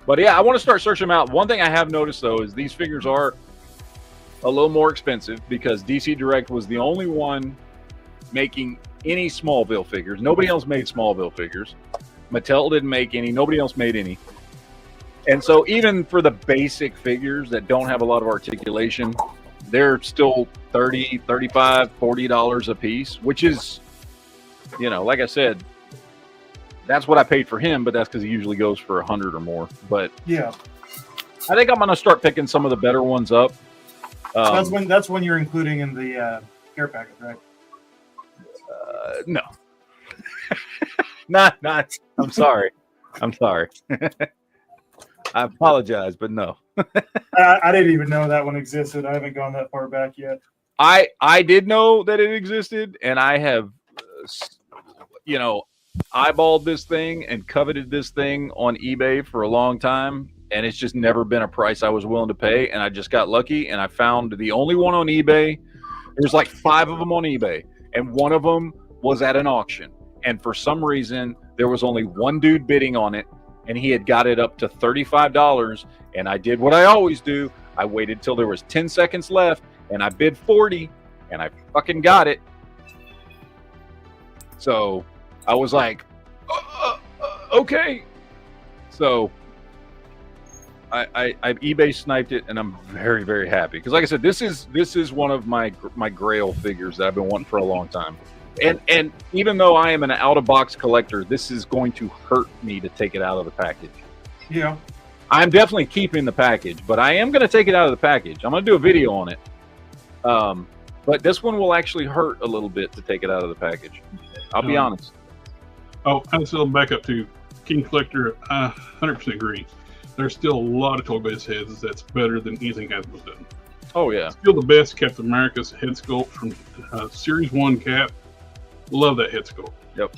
But yeah, I want to start searching them out. One thing I have noticed, though, is these figures are a little more expensive because DC Direct was the only one making any Smallville figures. Nobody else made Smallville figures. Mattel didn't make any. Nobody else made any. And so even for the basic figures that don't have a lot of articulation, they're still $30, $35, $40 a piece, which is, like I said, that's what I paid for him, but that's because he usually goes for 100 or more. But yeah, I think I'm going to start picking some of the better ones up. That's when you're including in the care package, right? No, not. I'm sorry. I apologize, but no. I didn't even know that one existed. I haven't gone that far back yet. I did know that it existed, and I have, eyeballed this thing and coveted this thing on eBay for a long time, and it's just never been a price I was willing to pay. And I just got lucky, and I found the only one on eBay. There's like 5 of them on eBay, and one of them was at an auction. And for some reason, there was only one dude bidding on it, and he had got it up to $35. And I did what I always do. I waited till there was 10 seconds left, and I bid 40, and I fucking got it. So I was like, okay. So I've eBay sniped it, and I'm very, very happy because, like I said, this is one of my Grail figures that I've been wanting for a long time. And even though I am an out of box collector, this is going to hurt me to take it out of the package. Yeah. I'm definitely keeping the package, but I am going to take it out of the package. I'm going to do a video on it. But this one will actually hurt a little bit to take it out of the package. I'll be honest. Oh, I'm still back up to King Collector. 100% agree. There's still a lot of Toy Biz heads that's better than anything Hasbro's done. Oh yeah, still the best Captain America's head sculpt from Series 1 Cap. Love that head sculpt. Yep.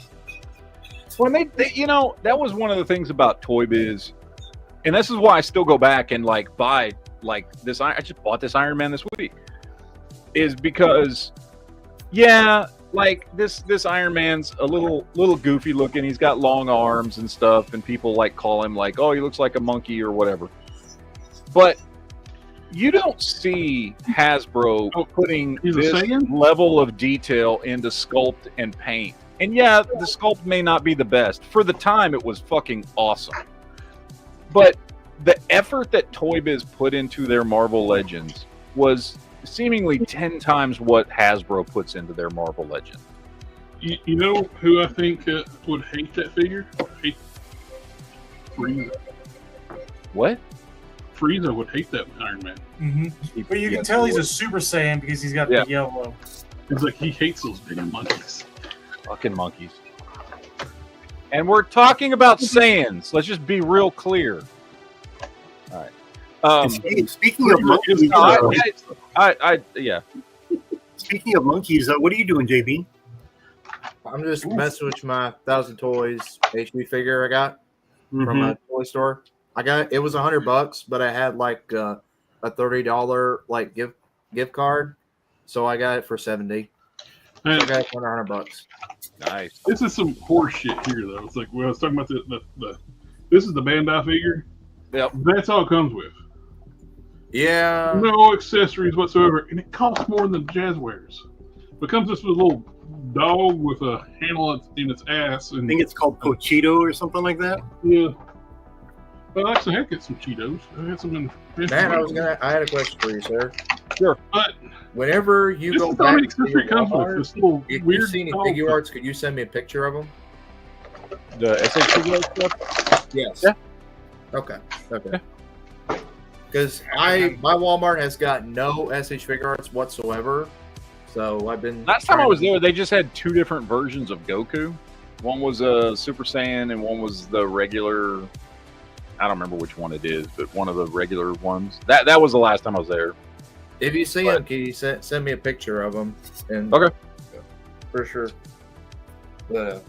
When they you know, that was one of the things about Toy Biz, and this is why I still go back and like buy like this. I just bought this Iron Man this week, is because yeah, like this Iron Man's a little goofy looking. He's got long arms and stuff, and people like call him like, oh, he looks like a monkey or whatever. But you don't see Hasbro putting this level of detail into sculpt and paint. And yeah, the sculpt may not be the best. For the time, it was fucking awesome. But the effort that Toy Biz put into their Marvel Legends was seemingly 10 times what Hasbro puts into their Marvel Legends. You know who I think would hate that figure? Frieza. What? Frieza would hate that Iron Man. Mm-hmm. But you can tell he's a Super Saiyan because he's got the yellow. It's like he hates those big monkeys. Fucking monkeys. And we're talking about Saiyans. Let's just be real clear. All right. Speaking of monkeys, yeah. Speaking of monkeys, what are you doing, JB? I'm just messing with my 1,000 Toys HB figure I got from a toy store. It was $100, but I had like a $30 like gift card, so I got it for $70. So I got it for $100. Nice. This is some horse shit here, though. It's like when I was talking about the this is the Bandai figure. Yep. That's all it comes with. Yeah. No accessories whatsoever, and it costs more than Jazzwares. It comes just with a little dog with a handle in its ass, and I think it's called Pochito or something like that. Yeah. But I actually had some Cheetos. I had some in. Matt, I had a question for you, sir. Sure. But whenever you go back to your Walmart, if you see any figure arts, could you send me a picture of them? The SH stuff? Yes. Yeah. Okay. Because my Walmart has got no SH figure arts whatsoever. So I've been. Last time I was there, they just had 2 different versions of Goku. One was a Super Saiyan, and one was the regular. I don't remember which one it is, but one of the regular ones. That was the last time I was there. If you see them, can you send me a picture of them? And okay. For sure. No,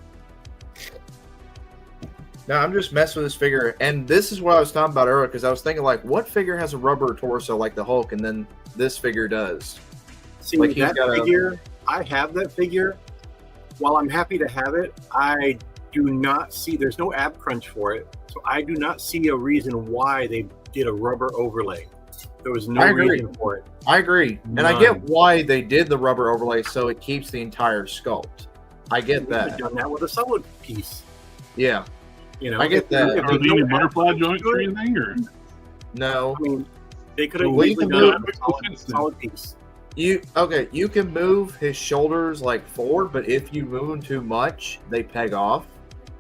I'm just messing with this figure, and this is what I was talking about earlier, because I was thinking, like, what figure has a rubber torso like the Hulk, and then this figure does? See, like that figure, I have that figure. While I'm happy to have it, I do not see, there's no ab crunch for it, so I do not see a reason why they did a rubber overlay. There was no reason for it. I agree. None. And I get why they did the rubber overlay, so it keeps the entire sculpt. I get that. They've done that with a solid piece. Yeah. You know, I get that. Are there any butterfly joints or anything? Or? No. I mean, they could have easily done a solid piece. You can move his shoulders like forward, but if you move them too much, they peg off.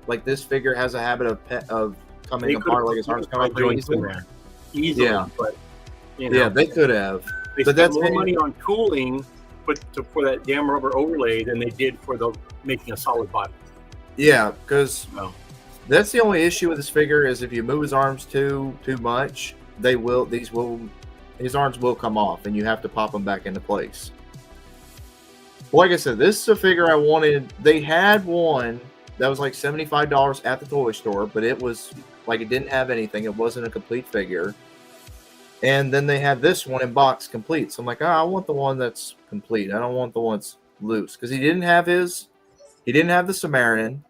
Like this figure has a habit of coming apart, like his arms come up easily. Yeah, but you know, yeah, they could have. They spent more money on tooling, for that damn rubber overlay than they did for the making a solid body. Yeah, because that's the only issue with this figure is if you move his arms too much, his arms will come off, and you have to pop them back into place. Like I said, this is a figure I wanted. They had one that was like $75 at the toy store, but it was like it didn't have anything. It wasn't a complete figure. And then they had this one in box complete. So I'm like, I want the one that's complete. I don't want the one that's loose, because he didn't have the Samaritan,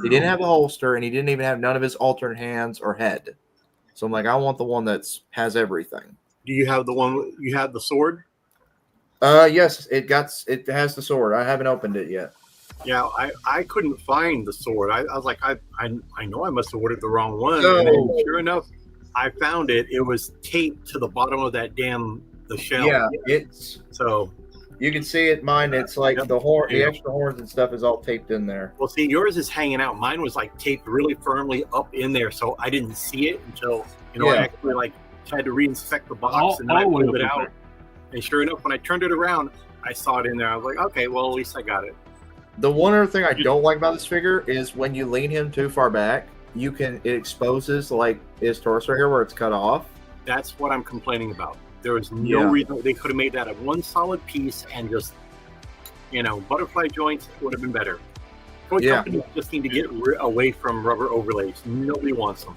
he didn't have the holster, and he didn't even have none of his alternate hands or head. So I'm like, I want the one that's has everything. Do you have the one? You have the sword? Yes, it has the sword. I haven't opened it yet. Yeah, I couldn't find the sword. I was like, I know I must have ordered the wrong one. So, and then sure enough, I found it. It was taped to the bottom of that the shell. Yeah, it's So you can see it. Mine, it's like Yep. the extra horns and stuff is all taped in there. well, see, yours is hanging out. Mine was like taped really firmly up in there, so I didn't see it until I Yeah. actually like tried to reinspect the box, All- and then I all the way pulled it up in out. And sure enough, when I turned it around, I saw it in there. I was like, okay, well, at least I got it. The one other thing I don't like about this figure is when you lean him too far back, it exposes like his torso here where it's cut off. That's what I'm complaining about. There was no Yeah. reason they could have made that a one solid piece and just, butterfly joints would have been better. Toy Yeah. companies just need to get away from rubber overlays. Nobody wants them.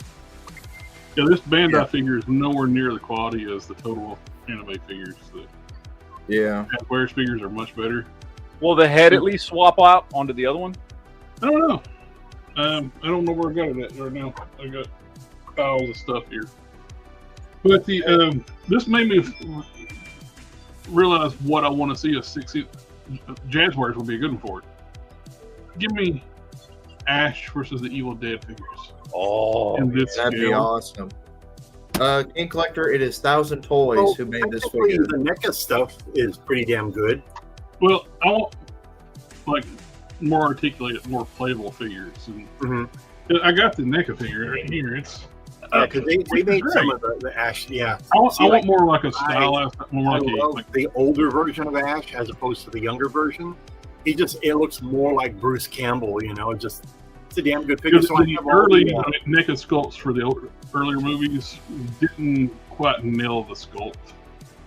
Yeah, this Bandai Yeah. figure is nowhere near the quality as the total anime figures. The Yeah. Squares figures are much better. Will the head at least swap out onto the other one? I don't know. I don't know where I got it at right now. I got piles of stuff here. But the this made me realize what I want to see. A 6 Jazzwares would be a good one for it. Give me Ash versus the Evil Dead figures. Oh, In this That'd be scale. awesome. King Collector, it is 1,000 Toys Well, who made this technically, figure. the NECA stuff is pretty damn good. Well, I want like more articulated, more playable figures. And Mm-hmm. I got the NECA figure right here. It's Because they made great. some of the Ash. Yeah, I want, See, I like, want more like a stylized, more I like a love like the older version of Ash as opposed to the younger version. It looks more like Bruce Campbell. It's a damn good figure. because So I the have all early the, NECA sculpts for the earlier movies didn't quite nail the sculpt.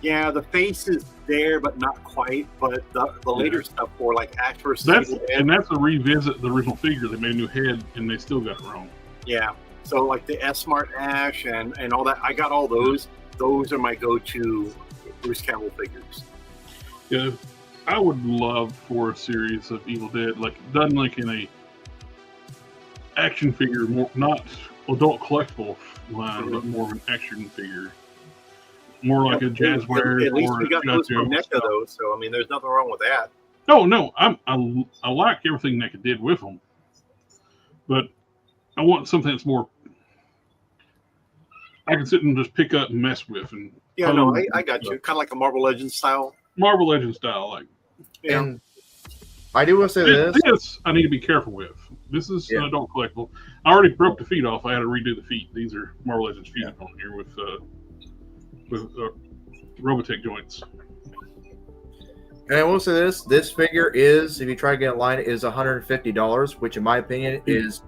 yeah, the face is there, but not quite. But the later stuff for like Ash versus That's Evil Dead, and that's a revisit the original figure. They made a new head and they still got it wrong. yeah. So like the S-Smart Ash and all that, I got all those. Those are my go-to Bruce Campbell figures. Yeah, I would love for a series of Evil Dead, like done like in a action figure, more not adult collectible line, but more of an action figure, more like a Jazzware At least or we got a those from Jojo NECA stuff. though, so I mean, there's nothing wrong with that. No, I like everything NECA did with them, but I want something that's more I can sit and just pick up and mess with. And Yeah, no, I got you. Kind of like a Marvel Legends style. Marvel Legends style, like Yeah. And I do want to say this. this I need to be careful with. This is Yeah. an adult collectible. I already broke the feet off. I had to redo the feet. These are Marvel Legends feet on here with Robotech joints. And I will say this. This figure is, if you try to get in line, is $150, which in my opinion is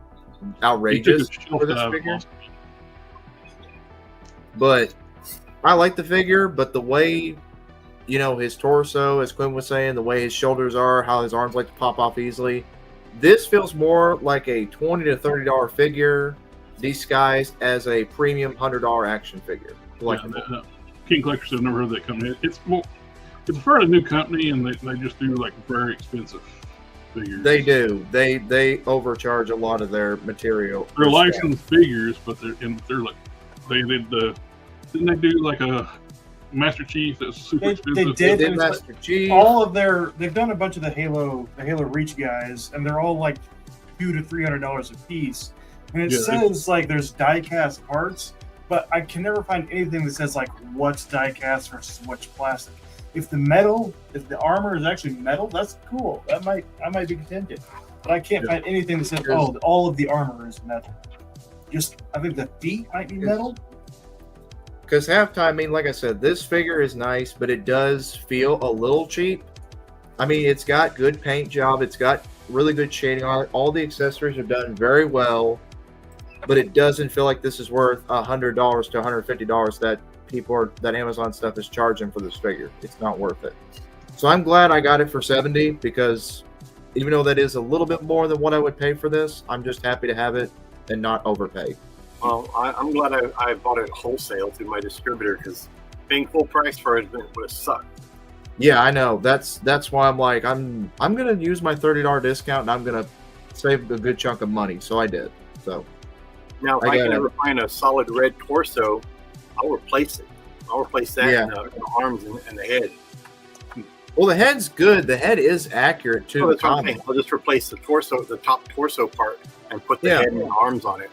outrageous He took a for this shelf dive figure. off. But I like the figure, but the way, his torso, as Quinn was saying, the way his shoulders are, how his arms like to pop off easily, this feels more like a $20 to $30 figure disguised as a premium $100 action figure. King Collectors have never heard of that company. It's a fairly new company, and they just do like very expensive figures. They do. They overcharge a lot of their material. They're licensed figures, but they're like they did didn't they do like a Master Chief that's super expensive? They did. They did Master Chief. They've done a bunch of the Halo Reach guys, and they're all like $200 to $300 a piece. And it says like there's die-cast parts, but I can never find anything that says like what's die-cast versus what's plastic. If the armor is actually metal, that's cool. I might be contented. But I can't find anything that says, all of the armor is metal. I think the feet might be metal. Because halftime, like I said, this figure is nice, but it does feel a little cheap. I mean, it's got good paint job. It's got really good shading on it. All the accessories are done very well, but it doesn't feel like this is worth $100 to $150 that Amazon stuff is charging for this figure. It's not worth it. So I'm glad I got it for $70, because even though that is a little bit more than what I would pay for this, I'm just happy to have it and not overpay. Well, I'm glad I bought it wholesale through my distributor, because paying full price for it would have sucked. Yeah, I know. That's why I'm like, I'm gonna use my $30 discount and I'm gonna save a good chunk of money. So I did. So now, if I can ever find a solid red torso, I'll replace it. I'll replace that in the arms and the head. Well, the head's good. The head is accurate to the comic. I'll just replace the torso, the top torso part, and put the head and the arms on it.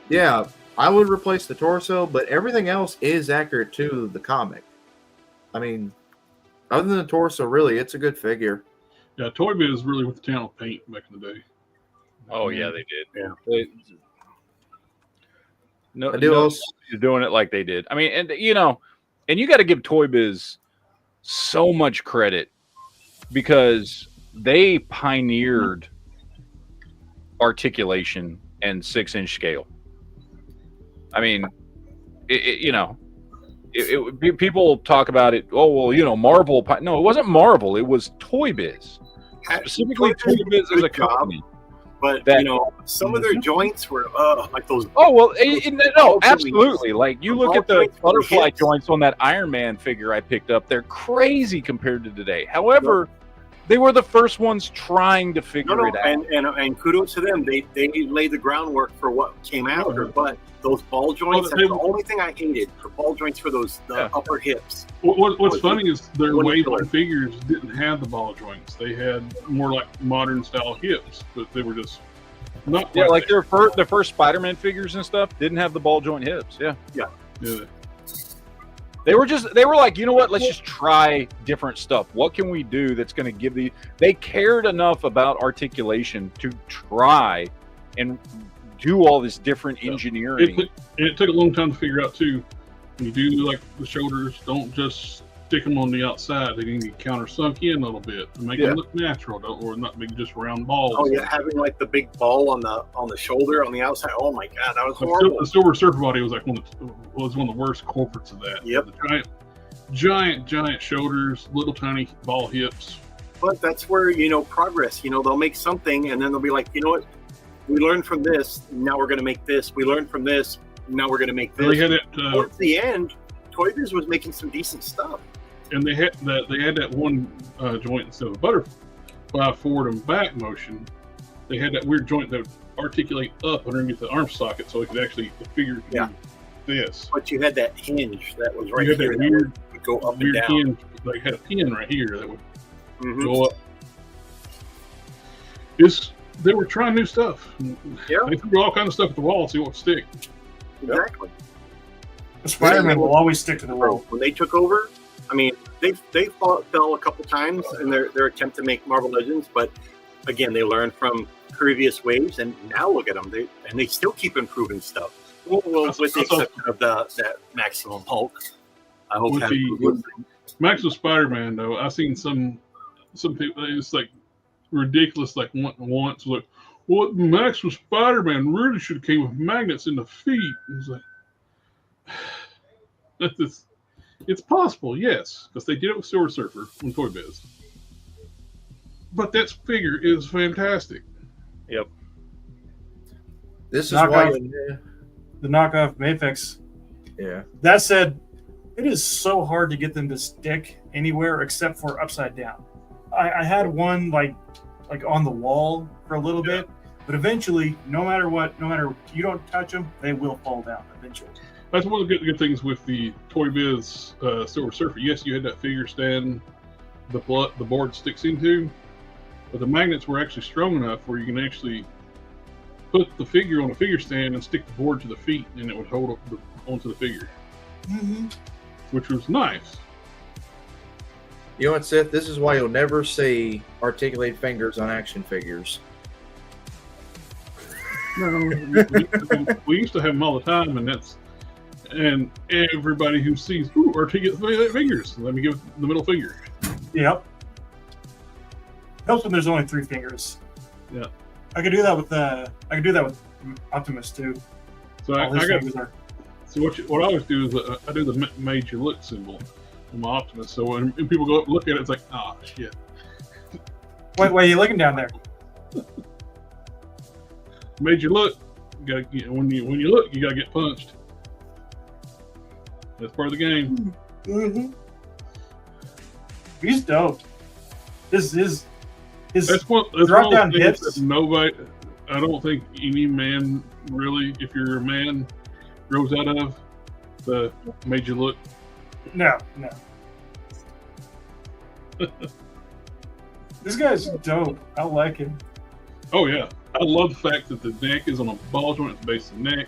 Yeah, I would replace the torso, but everything else is accurate to the comic. I mean, other than the torso, really, it's a good figure. Yeah, Toy Biz really with the town of paint back in the day. Oh yeah, they did. Yeah. No, I do also, you're doing it like they did. I mean, and you know, and you got to give Toy Biz so much credit because they pioneered articulation and 6-inch scale. I mean, you know, people talk about it. Oh well, you know, Marvel. No, it wasn't Marvel. It was Toy Biz. Specifically, Toy Biz as a company. But you know, some of their joints were like those. Oh well, no, absolutely. Like you look at the butterfly hits. joints on that Iron Man figure I picked up; they're crazy compared to today. However, they were the first ones trying to figure it out. And kudos to them. They laid the groundwork for what came after. But those ball joints, that's the only thing I hated. The ball joints for those upper hips. What's funny is their wave one figures didn't have the ball joints. They had more like modern style hips, but they were just not. Yeah, like their first Spider-Man figures and stuff didn't have the ball joint hips. Yeah. They were like, you know what? Let's just try different stuff. What can we do that's going to give the? They cared enough about articulation to try and do all this different engineering. It took a long time to figure out too. When you do like the shoulders, don't just stick them on the outside. They need to counter sunk in a little bit to make them look natural, or not make just round balls. Oh yeah, having like the big ball on the shoulder on the outside. Oh my god, that was horrible. The Silver Surfer body was like one of the worst culprits of that. Yep. The giant shoulders, little tiny ball hips. But that's where, you know, progress. You know, they'll make something and then they'll be like, you know what? We learned from this. Now we're going to make this. We learned from this. Now we're going to make this. They had it. Towards the end, Toy Biz was making some decent stuff. And they had that one joint instead of a butterfly forward and back motion. They had that weird joint that would articulate up underneath the arm socket, so it could actually the figure could do this. But you had that hinge that was right you had here. That weird, would go up weird and down. Hinge, like had a pin right here that would go up. They were trying new stuff. Yeah. They threw all kinds of stuff at the wall to see what would stick. Exactly. Spider-Man will always stick to the wall. When they took over, I mean, they fell a couple times in their attempt to make Marvel Legends, but again, they learned from previous waves, and now look at them. They still keep improving stuff. Well, with the exception of that Maximum Hulk. I hope with that the Maximum Spider-Man, though, I've seen some people. It's like ridiculous. Like once, like, well, Maximum Spider-Man really should have came with magnets in the feet. It's like it's possible, yes, because they did it with Silver Surfer on Toy Biz. But that figure is fantastic. Yep. This is why the knockoff Mafex. Yeah. That said, it is so hard to get them to stick anywhere except for upside down. I had one like on the wall for a little bit, but eventually, no matter you don't touch them, they will fall down eventually. That's one of the good things with the Toy Biz Silver Surfer. Yes, you had that figure stand the board sticks into, but the magnets were actually strong enough where you can actually put the figure on a figure stand and stick the board to the feet, and it would hold up onto the figure, which was nice. You know what, Seth? This is why you'll never see articulated fingers on action figures. No, we used to have them all the time, and everybody who sees articulated fingers, let me give the middle finger. Yep. Helps when there's only 3 fingers. Yeah. I could do that with Optimus too. So what I always do is I do the major look symbol on my Optimus. So when people go up and look at it, it's like, ah, shit. Wait, are you looking down there? Major look. You gotta when you look, you gotta get punched. That's part of the game. He's dope. His that's drop down hips. Nobody, I don't think any man really, if you're a man, grows out of the major look. No. This guy's dope. I like him. Oh yeah, I love the fact that the neck is on a ball joint at the base of the neck.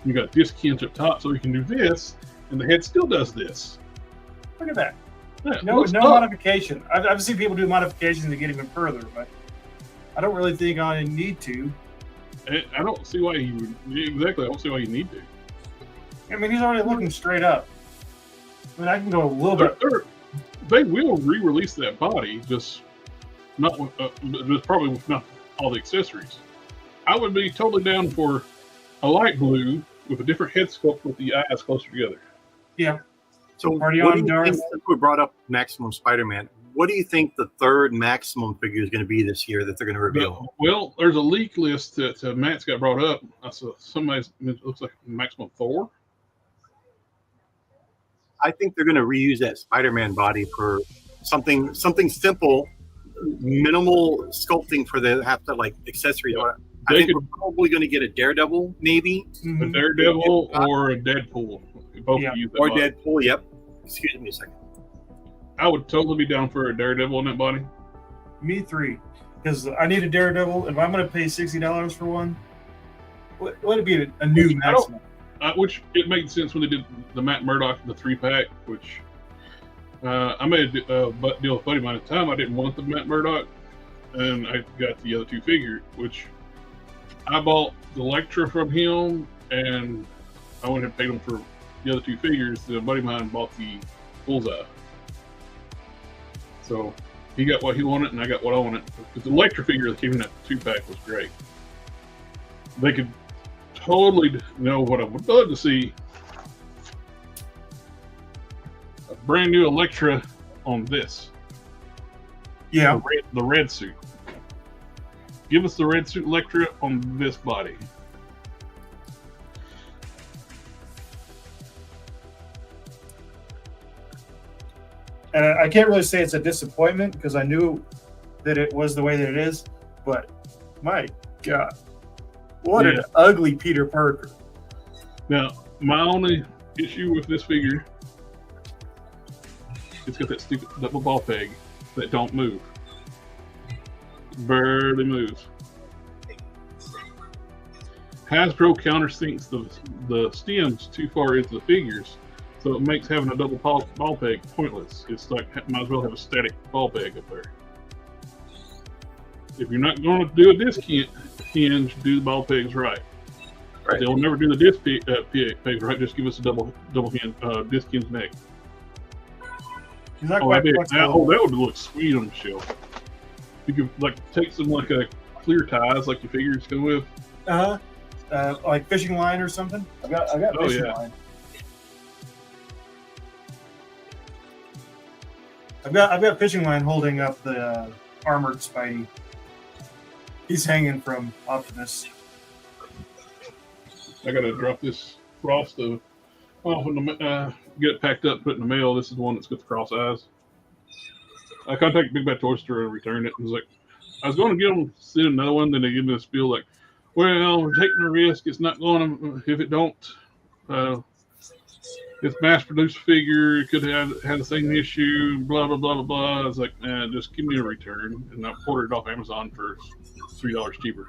You got this hinge up top, so you can do this, and the head still does this. Look at that. Yeah, No modification. I've seen people do modifications to get even further, but I don't really think I need to. I don't see why you would. Exactly, I don't see why you need to. I mean, he's already looking straight up. I mean, I can go a little bit. They will re-release that body, just not with, just probably with not all the accessories. I would be totally down for a light blue with a different head sculpt with the eyes closer together. Yeah. So, Party what on, do you Darth. think, since we brought up Maximum Spider-Man, what do you think the third Maximum figure is going to be this year that they're going to reveal? Well, there's a leak list that Matt's got brought up. I saw somebody's, it looks like Maximum Thor. I think they're going to reuse that Spider-Man body for something simple, minimal sculpting for the have to like accessories. I think we're probably going to get a Daredevil, maybe A Daredevil or a Deadpool. Both use that or body. Deadpool. Yep. Excuse me a second. I would totally be down for a Daredevil in that body. Me 3, because I need a Daredevil. If I'm going to pay $60 for one, let it be a new Maximum. Which it made sense when they did the Matt Murdock, the 3-pack, which I made a deal with a buddy of mine at the time. I didn't want the Matt Murdock, and I got the other 2 figures, which I bought the Electra from him, and I went and paid him for the other 2 figures. The buddy of mine bought the Bullseye. So he got what he wanted, and I got what I wanted. But the Electra figure that came in that 2-pack was great. They could totally know what I would love to see. A brand new Electra on this. Yeah. The red suit. Give us the red suit Electra on this body. And I can't really say it's a disappointment because I knew that it was the way that it is, but my God, what an ugly Peter Parker. Now, my only issue with this figure, it's got that stupid double ball peg that don't move. Barely moves. Hasbro countersinks the stems too far into the figures, so it makes having a double ball peg pointless. It's like, might as well have a static ball peg up there. If you're not going to do a disc hinge, do the ball pegs right. They'll never do the disc pegs right. Just give us a double hinge, disc hinge neck. He's not quite flexible. That would look sweet on the shelf. You could like take some like a clear ties, like your figures go with. Like fishing line or something. I've got fishing line. I've got fishing line holding up the armored Spidey. He's hanging from Optimus. I gotta drop this frost off and get it packed up, put it in the mail. This is the one that's got the cross eyes. I contacted Big Bad Toy Store and returned it. And was like, I was going to get them to send another one, then they give me a spiel like, well, we're taking a risk. It's not going to, if it don't, it's mass-produced figure. It could have had the same issue, blah, blah, blah, blah, blah. I was like, just give me a return. And I ordered it off Amazon for $3 cheaper.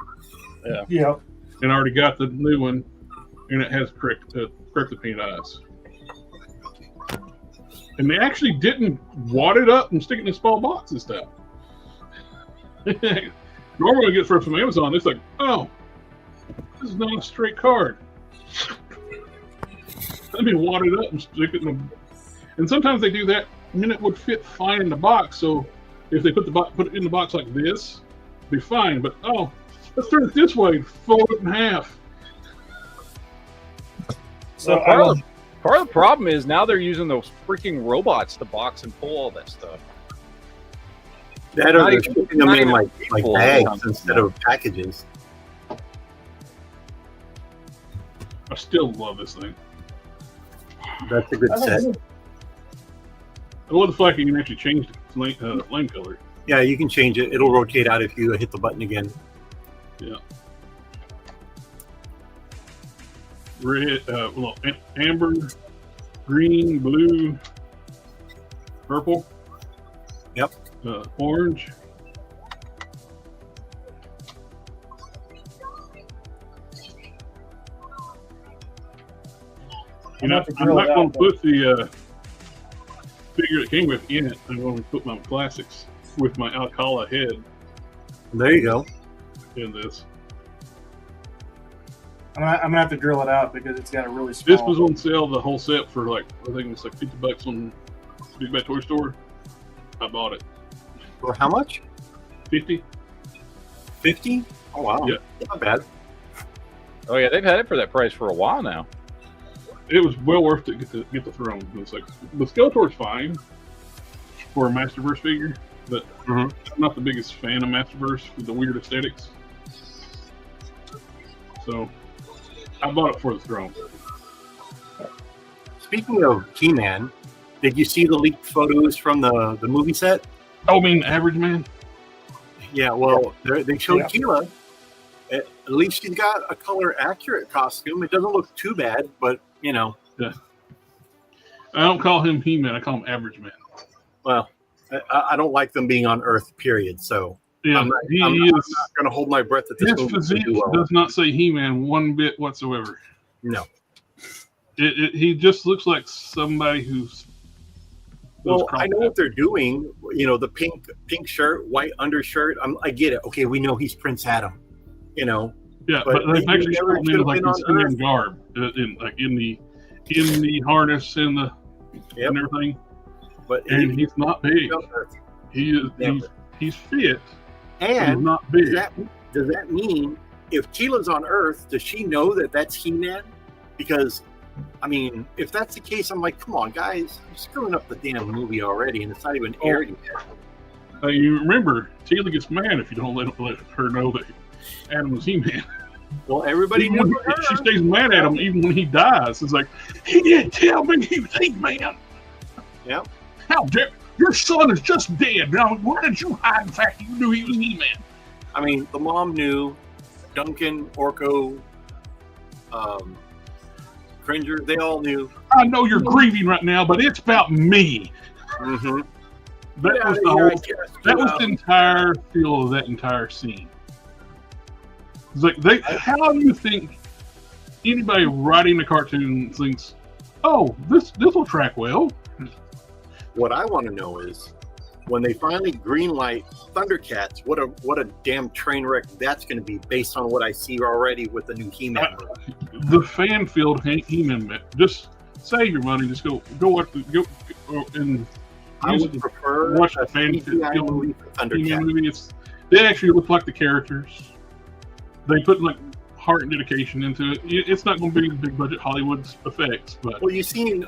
Yeah. And I already got the new one, and it has correctly painted eyes. And they actually didn't wad it up and stick it in a small box this time. Normally I get stuff from Amazon, it's like, oh, this is not a straight card. Let me wad it up and stick it in the... And sometimes they do that, and it would fit fine in the box, so if they put it in the box like this, it'd be fine. But, oh, let's turn it this way, fold it in half. So part of the problem is now they're using those freaking robots to box and pull all that stuff. That or they're shipping them in like bags instead of packages. I still love this thing. That's a good set. I love the fact you can actually change the flame color. Yeah, you can change it. It'll rotate out if you hit the button again. Yeah. Red, amber, green, blue, purple. Yep. Orange. You know, I'm not going to put the figure that came with in it. I'm going to put my classics with my Alcala head. There you go. In this. I'm gonna have to drill it out because it's got a really small. This was on sale, the whole set, for like, I think it was like $50 on Big Bad Toy Store. I bought it. For how much? 50. 50? Oh wow. Yeah. Not bad. Oh yeah, they've had it for that price for a while now. It was well worth it to get the throne. It's like the Skeletor's fine for a Masterverse figure, but I'm not the biggest fan of Masterverse with the weird aesthetics. So I bought it for the throne. Speaking of He-Man, did you see the leaked photos from the movie set? Oh, I mean, Average Man? Yeah, well, they showed Keela. At least she's got a color-accurate costume. It doesn't look too bad, but, you know. Yeah. I don't call him He-Man. I call him Average Man. Well, I don't like them being on Earth, period. So yeah, I'm not going to hold my breath at this his physique does not say He-Man one bit whatsoever. No. He just looks like somebody who's... Well, I know what they're doing. You know, the pink shirt, white undershirt. I get it. Okay, we know he's Prince Adam. You know. Yeah, but they've actually showed him like his Indian garb, in the harness and the and everything. And he's not big. He's fit. And he's not big. Does that mean if Keela's on Earth, does she know that that's He-Man? Because, I mean, if that's the case, I'm like, come on, guys, you're screwing up the damn movie already, and it's not even aired yet. You remember, Teela gets mad if you don't let her know that Adam was He-Man. Well, everybody knew. She stays mad at him even when he dies. It's like, he didn't tell me he was He-Man. Yeah. How dare your son is just dead. Now, why did you hide the fact you knew he was He-Man? I mean, the mom knew. Duncan, Orko, Cringer, they all knew. I know you're grieving right now, but it's about me. Mm-hmm. That was the whole. That was the entire feel of that entire scene. It's like how do you think anybody writing the cartoon thinks, oh, this will track well? What I want to know is, when they finally greenlight Thundercats, what a damn train wreck that's going to be based on what I see already with the new He-Man. The fan field He-Man, just save your money. Just go and I would prefer watch the fan field movie for Thundercats. movie. They actually look like the characters. They put like heart and dedication into it. It's not going to be big budget Hollywood effects, but well, you've seen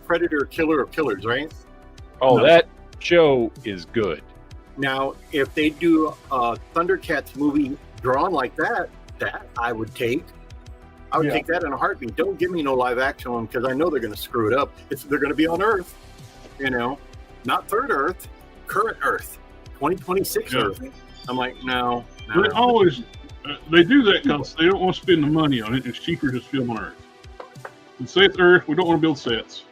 Predator, Killer of Killers, right? Oh, no. That show is good. Now, if they do a Thundercats movie drawn like that I would take. I would take that in a heartbeat. Don't give me no live action one because I know they're going to screw it up. They're going to be on Earth, you know, not third Earth, current Earth, 2026 Earth. I'm like, no. They always they do that because they don't want to spend the money on it. It's cheaper to film on Earth. And say it's Earth, we don't want to build sets.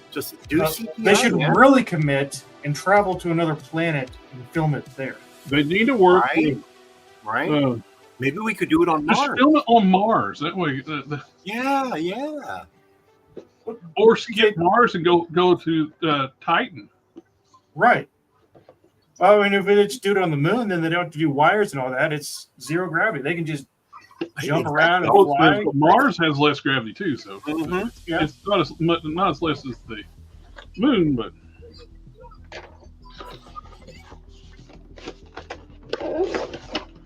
Just do CGI, they should really commit and travel to another planet and film it there. They need to work right. Maybe we could do it on Mars. Just film it on Mars. That way. Yeah. Or skip Mars and go to Titan. Right. I mean, if they just do it on the moon, then they don't have to do wires and all that. It's zero gravity. They can just jump around and fly. Mars has less gravity too, so it's not as less as the moon, but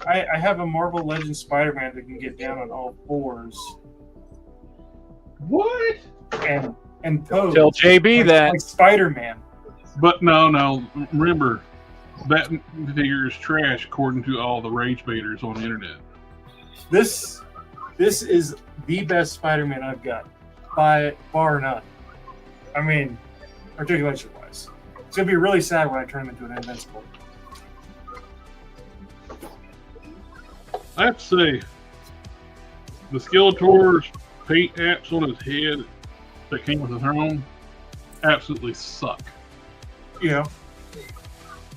I have a Marvel Legends Spider-Man that can get down on all fours. What? And pose. Tell JB that like Spider-Man. But no. Remember, that figure is trash according to all the rage baiters on the internet. This is the best Spider-Man I've got, by bar none. I mean, articulation-wise. It's gonna be really sad when I turn him into an Invincible. I have to say, the Skeletor's paint apps on his head that came with the throne absolutely suck. Yeah.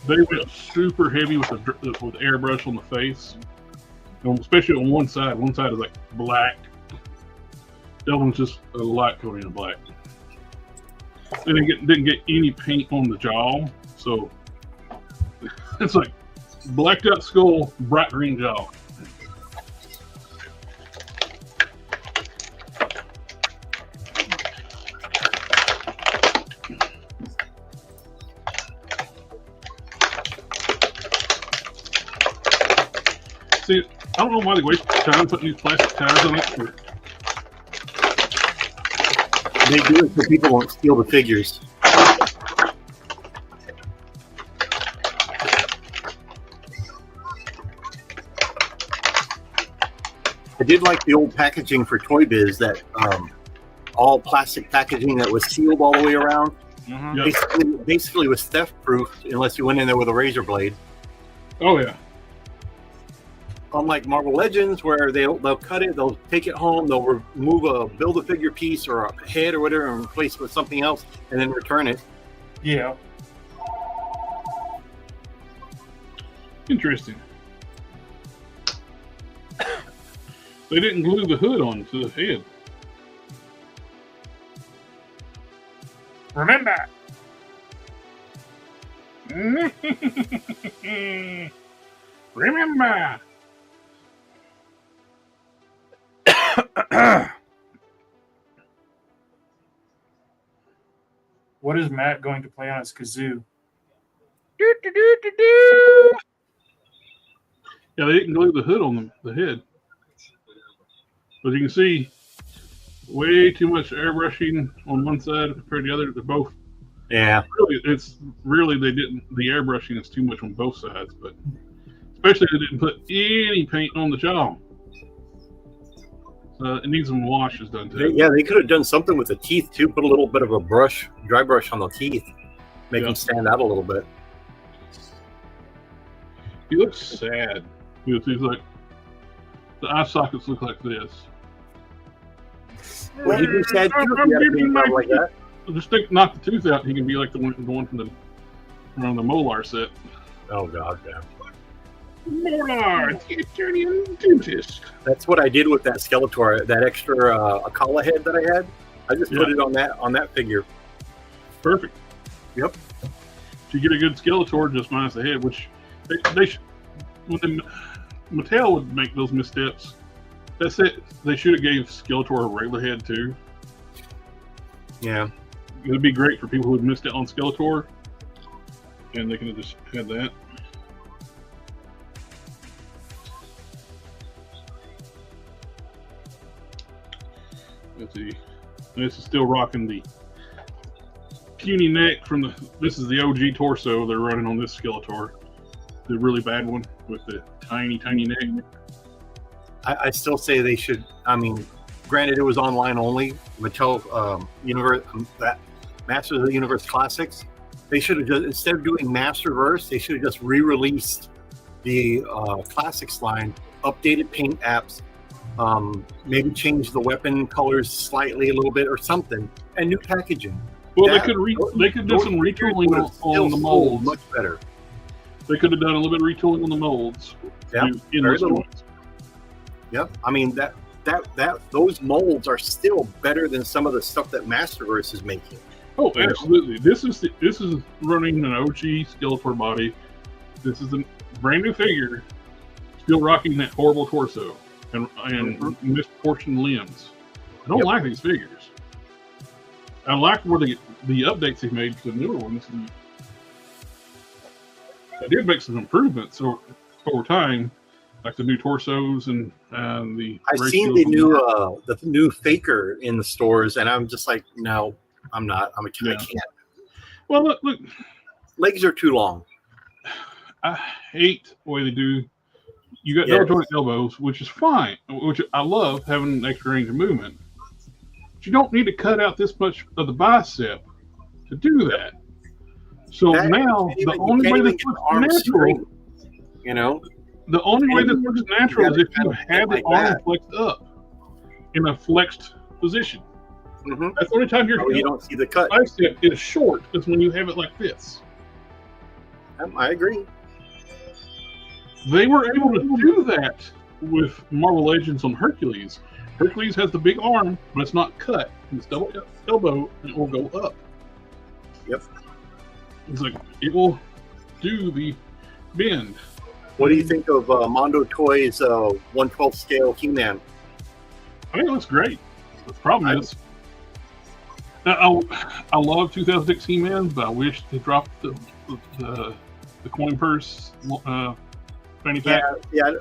They went super heavy with airbrush on the face, especially on one side. One side is like black. That one's just a light coating of black. They didn't get any paint on the jaw, so it's like blacked out skull, bright green jaw. See, I don't know why they waste time putting these plastic tires on it. They do it so people won't steal the figures. I did like the old packaging for Toy Biz, that all plastic packaging that was sealed all the way around. Yep. Basically was theft proof unless you went in there with a razor blade. Oh yeah. Unlike Marvel Legends, where they'll cut it, they'll take it home, they'll remove build a figure piece or a head or whatever and replace it with something else and then return it. Yeah. Interesting. They didn't glue the hood onto the head. Remember. Remember. What is Matt going to play on his kazoo? Yeah, they didn't glue the hood on the head. But you can see way too much airbrushing on one side compared to the other. They're both. Yeah. Really they didn't. The airbrushing is too much on both sides, but especially they didn't put any paint on the jaw. It needs some washes done to it. Yeah, they could have done something with the teeth too. Put a little bit of a dry brush on the teeth, make them stand out a little bit. He looks sad. He's like, the eye sockets look like this. Well, you just said like that. Just knock the tooth out. He can be like the one from the Molar set. Oh God, yeah. Molar, the Eternian dentist. That's what I did with that Skeletor. That extra Akala head that I had, I just put it on that figure. Perfect. Yep. To get a good Skeletor, just minus the head, which they should. When Mattel would make those missteps, that's it. They should have gave Skeletor a regular head too. Yeah. It would be great for people who had missed it on Skeletor, and they could have just had that. Let's see. This is still rocking the puny neck from the. This is the OG torso they're running on this Skeletor, the really bad one with the tiny neck. I still say they should. I mean, granted, it was online only. Mattel Universe, that Masters of the Universe Classics. They should have just, instead of doing Masterverse, they should have just re-released the Classics line, updated paint apps, maybe change the weapon colors slightly a little bit or something, and new packaging. Well, they could do some retooling on the molds. Much better. They could have done a little bit of retooling on the molds. Yeah, very little. Yep. I mean that those molds are still better than some of the stuff that Masterverse is making. Oh, absolutely. This is running an OG Skeletor body. This is a brand new figure, still rocking that horrible torso and misproportioned limbs. I don't like these figures. I like where the updates they made to the newer ones. They did make some improvements over time, like the new torsos and the. I've seen the new Faker in the stores, and I'm just like, no, I'm not. I can't. Well, look, legs are too long. I hate the way they do. You got double jointed elbows, which is fine. Which I love having an extra range of movement. But you don't need to cut out this much of the bicep to do that. So now the only way this looks natural, the only way this looks natural is if you have the arm flexed up in a flexed position. Mm-hmm. That's the only time you don't see the cut. Bicep is short is when you have it like this. I agree. They were able to do that with Marvel Legends on Hercules. Hercules has the big arm, but it's not cut. It's double elbow, and it will go up. Yep. It's like it will do the bend. What do you think of Mondo Toys 1/12 scale He-Man? I think it looks great. The problem is, I love 2006 He-Man, but I wish they dropped the coin purse fanny pack. Yeah.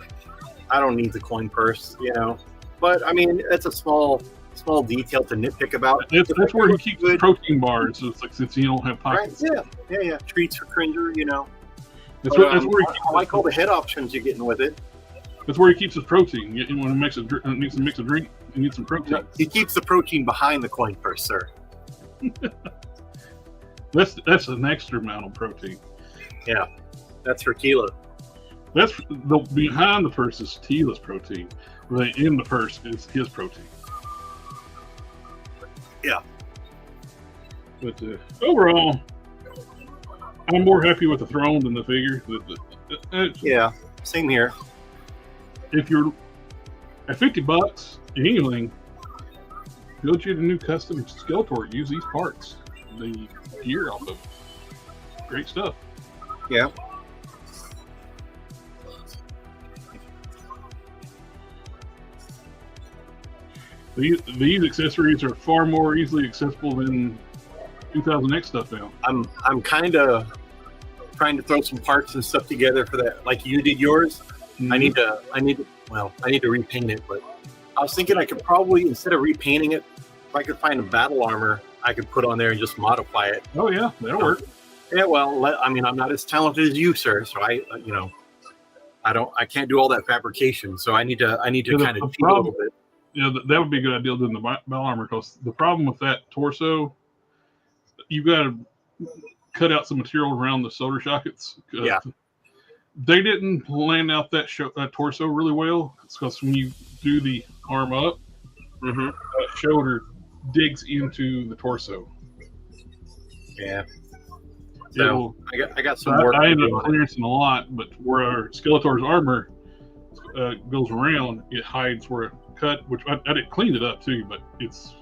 I don't need the coin purse, you know. But I mean, it's a small detail to nitpick about. That's where he keeps the protein bars. So it's like since you don't have pockets. Right? Yeah. Treats for Cringer, you know. That's But, where he keeps I like all the head options you're getting with it. That's where he keeps his protein. You want to mix a drink, you need some protein. He keeps the protein behind the coin purse, sir. That's an extra amount of protein. Yeah, that's for Tila. That's the behind the purse is Tila's protein. The in the purse is his protein. Yeah. But overall, I'm more happy with the throne than the figure. Yeah, same here. If you're at $50, anything, build you a new custom Skeletor. Use these parts, the gear off of it. Great stuff. Yeah. These accessories are far more easily accessible than 2000X stuff now. I'm kind of trying to throw some parts and stuff together for that, like you did yours. Mm-hmm. I need to repaint it, but I was thinking I could probably, instead of repainting it, if I could find a battle armor I could put on there and just modify it. Oh yeah, that'll work. Yeah, well, I mean, I'm not as talented as you, sir, so I can't do all that fabrication, so I need to kind of cheat a little bit. Yeah, that would be a good idea doing the battle armor, because the problem with that torso, you got to cut out some material around the solder sockets. Yeah. They didn't plan out that torso really well. It's because when you do the arm up, Mm-hmm. shoulder digs into the torso. Yeah. So I got some I work. ended up clearancing a lot, but where Skeletor's armor goes around, it hides where it cut, which I did clean it up too, but it's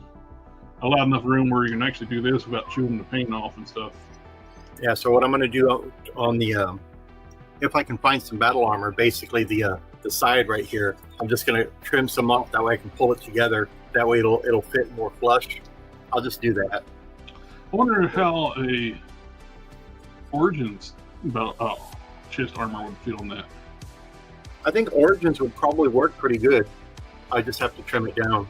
allowed enough room where you can actually do this without chewing the paint off and stuff. Yeah, so what I'm going to do on the, if I can find some battle armor, basically the side right here, I'm just going to trim some off. That way I can pull it together. That way it'll fit more flush. I'll just do that. I wonder how a Origins chest armor would fit on that. I think Origins would probably work pretty good. I just have to trim it down.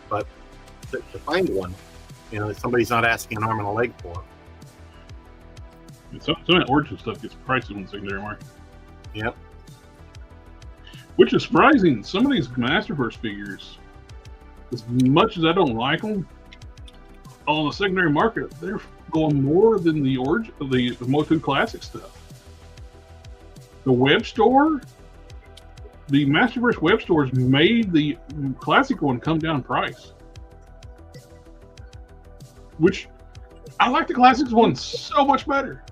But to find one, somebody's not asking an arm and a leg for. Some of that Origin stuff gets pricey on the secondary market. Yep. Which is surprising. Some of these Masterverse figures, as much as I don't like them, on the secondary market, they're going more than the Motu Classic stuff. The web store, the Masterverse web stores made the classic one come down in price. Which I like the classics one so much better.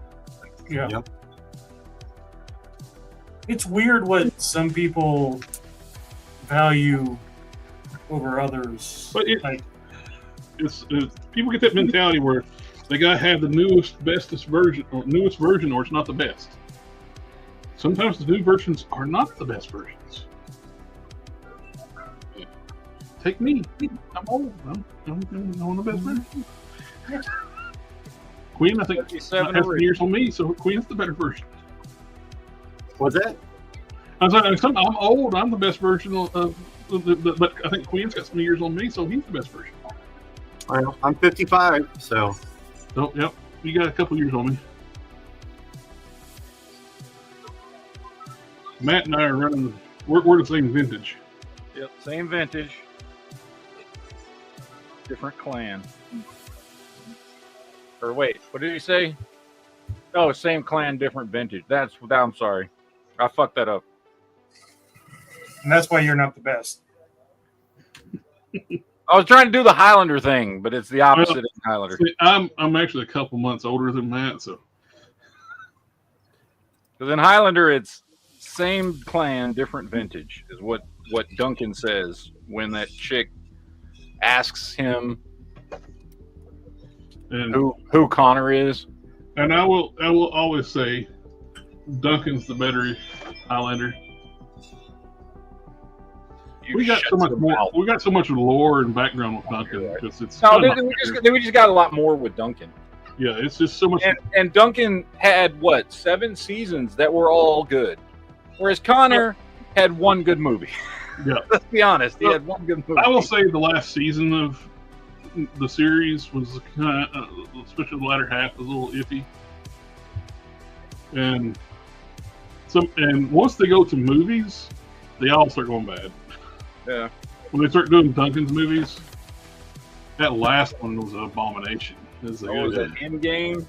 Yeah. Yep. It's weird what some people value over others. But it's people get that mentality where they gotta have the newest version, or it's not the best. Sometimes the new versions are not the best versions. Take me. I'm old. I'm the best version. Queen, I think, has 10 years on me, so Queen's the better version. What's that? I'm old. I'm the best version of, but I think Queen's got some years on me, so he's the best version. Well, I'm 55, so. Oh, yep. You got a couple years on me. Matt and I are running. We're the same vintage. Yep, same vintage. Different clan. Or wait, what did he say? Oh, same clan, different vintage. I'm sorry. I fucked that up. And that's why you're not the best. I was trying to do the Highlander thing, but it's the opposite of Highlander. See, I'm actually a couple months older than Matt, so. Because in Highlander, it's same clan, different vintage is what what Duncan says when that chick asks him And who Connor is. And I will always say Duncan's the better Highlander. We got so much more. We got so much lore and background with Duncan because it's. No, we just got a lot more with Duncan. Yeah, it's just so much. And Duncan had what 7 seasons that were all good, whereas Connor had one good movie. Yeah, let's be honest, he had one good movie. I will say the last season of the series was kind of, especially the latter half, was a little iffy. And once they go to movies, they all start going bad. Yeah. When they start doing Duncan's movies, that last one was an abomination. Was that Endgame?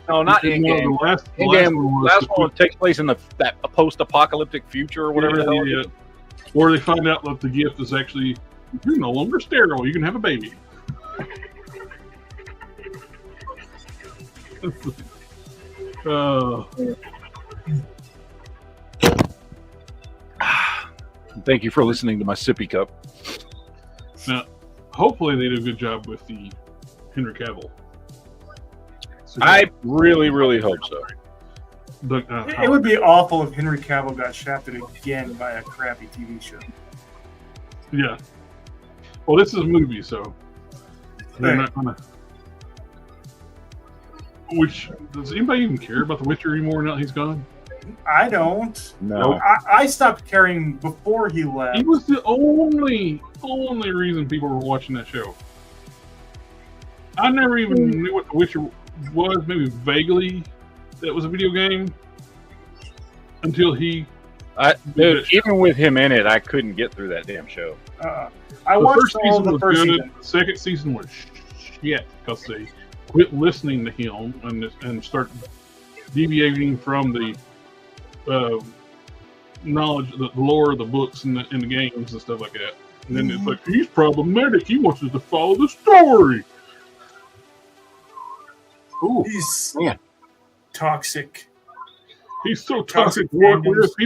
No, not Endgame. No, the last one takes place in that post-apocalyptic future or whatever the hell it is. Or they find out that the gift is actually, you're no longer sterile, you can have a baby. Thank you for listening to my sippy cup. Now, hopefully they do a good job with the Henry Cavill. I really, really hope so. It would be awful if Henry Cavill got shafted again by a crappy TV show. Yeah. Well, this is a movie, so they're not gonna. Which does anybody even care about The Witcher anymore now he's gone? I don't. No. I stopped caring before he left. He was the only reason people were watching that show. I never even knew what The Witcher was, maybe vaguely that was a video game, until he... Dude, even with him in it, I couldn't get through that damn show. I watched all the first season. The second season was shit, because they quit listening to him and start deviating from the knowledge, the lore of the books and the games and stuff like that. And then it's like, he's problematic. He wants us to follow the story. Ooh, he's toxic. He's so toxic. He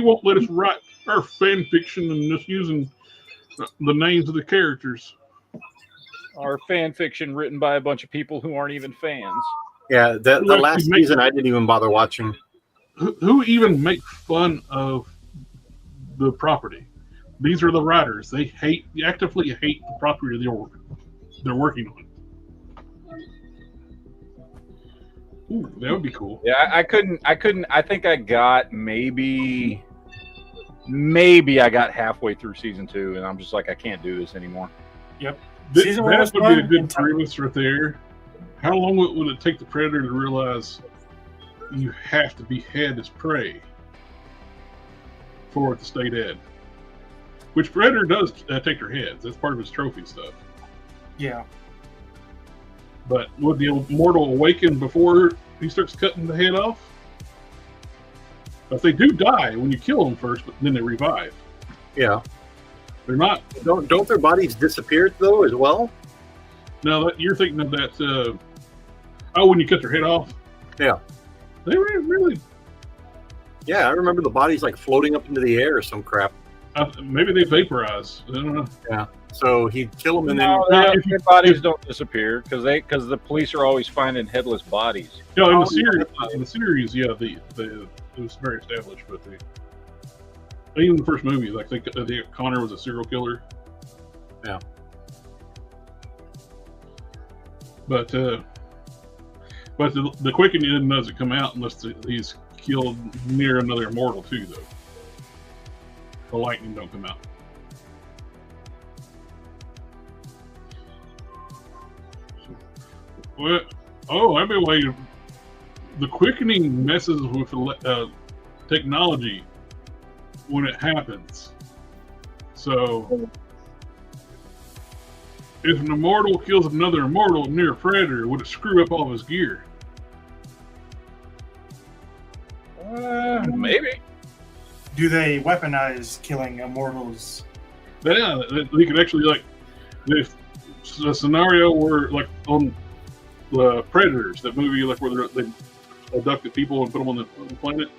won't let us write our fan fiction and just using the names of the characters. Our fan fiction written by a bunch of people who aren't even fans. Yeah, the last season I didn't even bother watching. Who even make fun of the property? These are the writers. They actively hate the property they're working on. Ooh, that would be cool. Yeah, I couldn't. I think I got maybe I got halfway through season 2, and I'm just like, I can't do this anymore. Yep. That would be a good premise right there. How long would it take the predator to realize you have to behead his prey for it to stay dead? Which predator does take their heads. That's part of his trophy stuff. Yeah. But would the immortal awaken before he starts cutting the head off? If they do die when you kill them first, but then they revive. Yeah. They're not. Don't their bodies disappear though as well? No, you're thinking of that. When you cut their head off. Yeah. They were really. Yeah, I remember the bodies like floating up into the air or some crap. Maybe they vaporize. I don't know. Yeah. So he'd kill them and their bodies don't disappear because the police are always finding headless bodies. No, in the series, yeah, it was very established, but even the first movie, like they Connor was a serial killer. Yeah. But the quickening doesn't come out unless he's killed near another immortal too, though. The lightning don't come out. Well, anyway, the quickening messes with technology when it happens. So, if an immortal kills another immortal near a predator, would it screw up all of his gear? Maybe. Do they weaponize killing immortals? Yeah, they could actually, like, if a scenario where, like, on the Predators, that movie, like, where they abducted people and put them on the planet.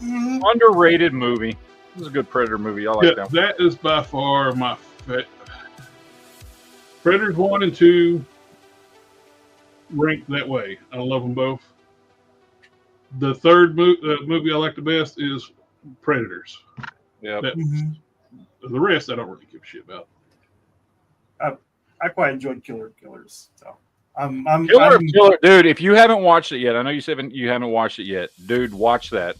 Underrated movie. This is a good Predator movie. I like that. That is by far my Predators 1 and 2 ranked that way. I love them both. The third movie I like the best is Predators. Yeah. The rest I don't really give a shit about. I quite enjoyed Killers. So Killer, dude. If you haven't watched it yet, I know you haven't watched it yet, dude. Watch that.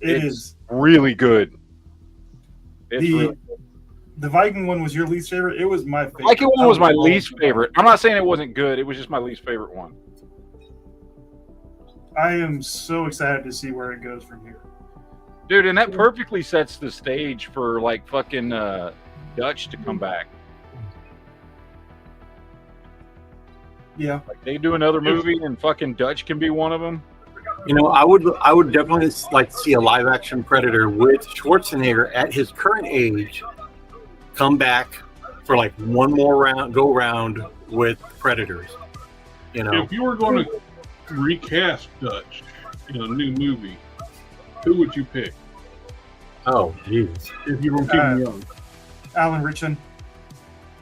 It's really good. Really the Viking one was your least favorite. It was my favorite. Viking one was my least favorite. I'm not saying it wasn't good. It was just my least favorite one. I am so excited to see where it goes from here, dude. And that perfectly sets the stage for like fucking Dutch to come back. Yeah, like they do another movie and fucking Dutch can be one of them. You know, I would definitely like to see a live action Predator with Schwarzenegger at his current age come back for like one more go round with Predators. You know, if you were going to recast Dutch in a new movie, who would you pick? Oh, jeez. If you were keeping young, Alan Richardson.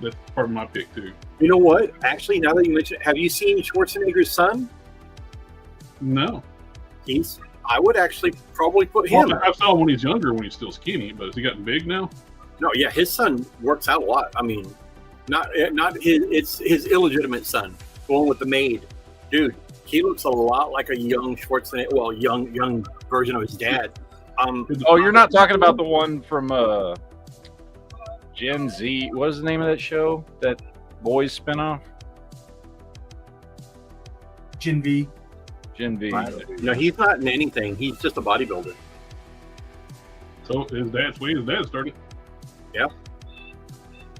That's part of my pick too. You know what? Actually, now that you mention, have you seen Schwarzenegger's son? No. I would actually probably put him. I saw him when he's younger, when he's still skinny, but has he gotten big now? No, yeah, his son works out a lot. I mean, not it's his illegitimate son, the one with the maid. Dude, he looks a lot like a young Schwarzenegger, well, young version of his dad. Oh, you're not talking about the one from Gen Z. What is the name of that show? That boys spinoff? Gen V. No, he's not in anything. He's just a bodybuilder. So his dad started. Yeah.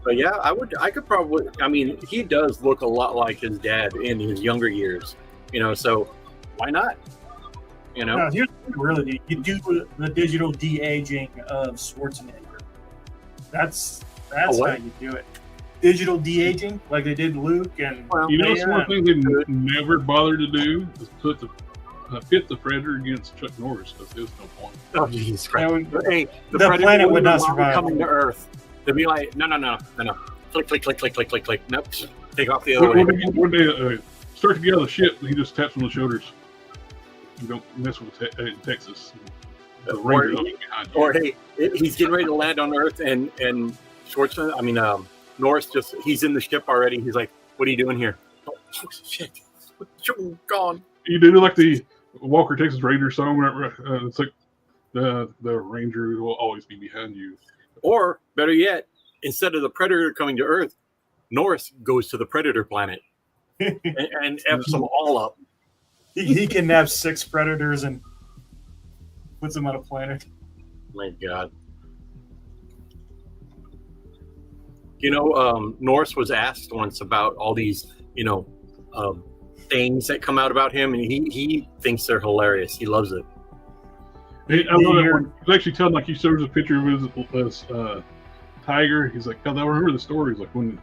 But yeah, I could probably, I mean, he does look a lot like his dad in his younger years, you know, so why not? You know? No, here's really, you do the digital de-aging of Schwarzenegger. That's how you do it. Digital de-aging, like they did Luke and... Well, you know, it's one thing they never bothered to do is pit the Predator against Chuck Norris, because there's no point. Oh, Jesus Christ. Hey, the planet would not survive. Coming to Earth. They'd be like, no. Click. Nope. Take off the other way. When they start to get out of the ship, he just taps on the shoulders. You don't mess with Texas. Or hey, he's getting ready to land on Earth, and Norris he's in the ship already. He's like, "What are you doing here?" Oh shit! Gone. You do like the Walker Texas Ranger song. It's like the Ranger will always be behind you. Or better yet, instead of the Predator coming to Earth, Norris goes to the Predator planet and F's them all up. He kidnaps 6 Predators and puts them on a planet. My God. You know, Norris was asked once about all these, things that come out about him, and he thinks they're hilarious. He loves it. I love that one. He's actually telling, like, he shows a picture of his tiger. He's like, "God, I remember the stories. Like when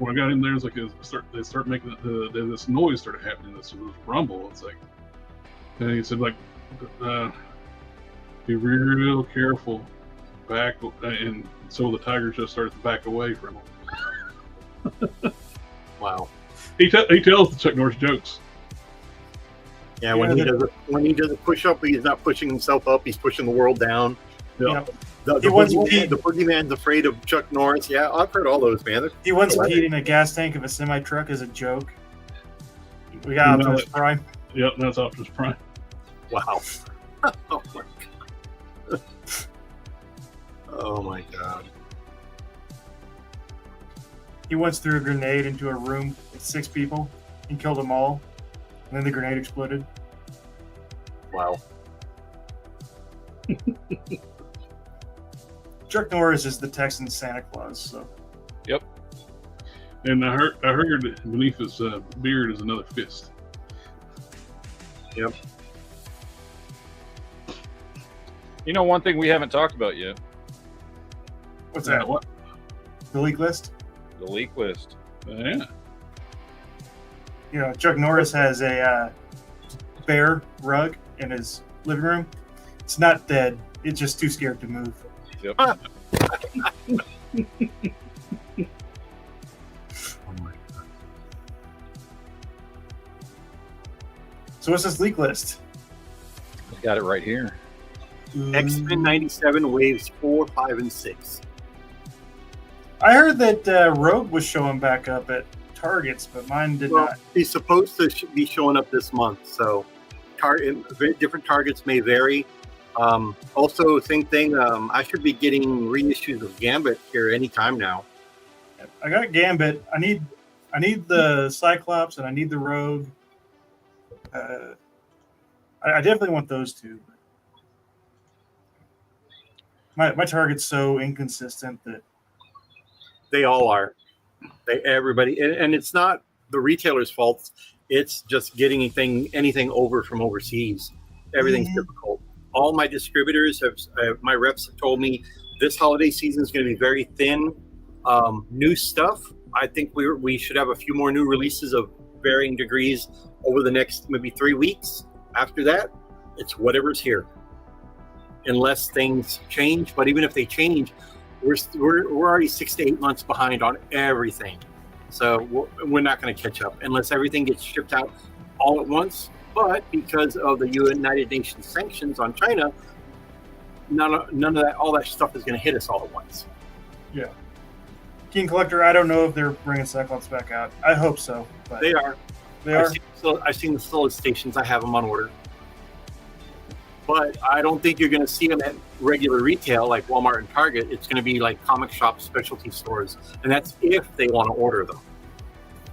I got in there, it's like they start making this noise started happening. This rumble. It's like, and he said, like, be real careful, back, and so the tiger just started to back away from him." Wow. He tells the Chuck Norris jokes. Yeah, when he does a push up, he's not pushing himself up; he's pushing the world down. Yeah. The boogeyman's afraid of Chuck Norris. Yeah, I've heard all those, man. He once peed in a gas tank of a semi truck as a joke. We got Optimus Prime. Yep, that's Optimus Prime. Wow. Oh my God. Oh my God. He once threw a grenade into a room with 6 people and killed them all. And then the grenade exploded. Wow. Chuck Norris is the Texan Santa Claus, so. Yep. And I heard beneath his beard is another fist. Yep. You know, one thing we haven't talked about yet. What's that? What? The leak list? The leak list. Yeah. You know, Chuck Norris has a bear rug in his living room. It's not dead. It's just too scared to move. Yep. So what's this leak list? I got it right here. X-Men 97 waves 4, 5, and 6. I heard that Rogue was showing back up at Targets, but mine did not. He's supposed to be showing up this month, so different Targets may vary. Also, same thing. I should be getting reissues of Gambit here anytime now. I got Gambit. I need the Cyclops and I need the Rogue. I definitely want those two. My Target's so inconsistent that they all are. Everybody, and it's not the retailer's fault. It's just getting anything over from overseas. Everything's difficult. All my distributors my reps have told me this holiday season is going to be very thin. New stuff. I think we should have a few more new releases of varying degrees over the next maybe 3 weeks. After that, it's whatever's here, unless things change. But even if they change, we're already 6 to 8 months behind on everything. So we're not going to catch up unless everything gets shipped out all at once. But because of the United Nations sanctions on China, none of that, all that stuff is going to hit us all at once. Yeah. King Collector, I don't know if they're bringing Cyclops back out. I hope so. But They are. They are. I've seen the solicitations. I have them on order. But I don't think you're going to see them at regular retail like Walmart and Target. It's going to be like comic shop specialty stores. And that's if they want to order them.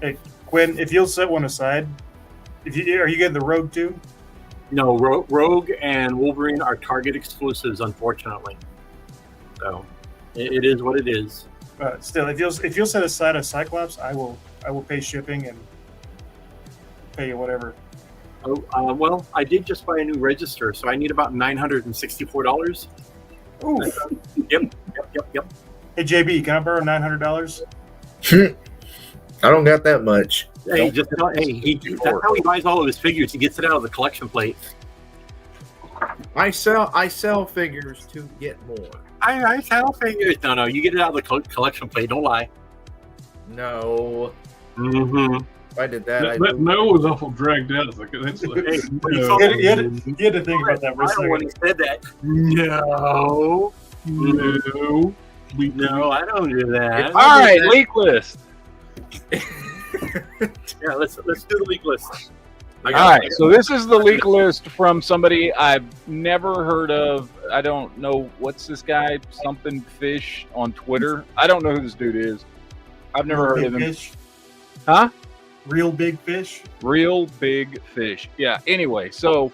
Hey, Quinn, if you'll set one aside, are you getting the Rogue too? No, Rogue and Wolverine are Target exclusives, unfortunately. So it is what it is. But still, if you'll set aside a Cyclops, I will pay shipping and pay you whatever. Oh, well, I did just buy a new register, so I need about $964. Ooh. Yep. Hey, JB, can I borrow $900? I don't got that much. Hey, that's how he buys all of his figures. He gets it out of the collection plate. I sell figures to get more. I sell figures. No, you get it out of the collection plate. Don't lie. No. Mm-hmm. If I did that, that no was awful dragged out. It's like, that's like, Hey, You had to think about that for a second. When he said that, no, I don't do that. All right, leak list. Yeah, let's do the leak list. All right, so this is the leak list from somebody I've never heard of. I don't know what's this guy, something fish on Twitter. I don't know who this dude is. I've never heard of him. Fish? Huh? Real big fish? Real big fish. Yeah. Anyway, so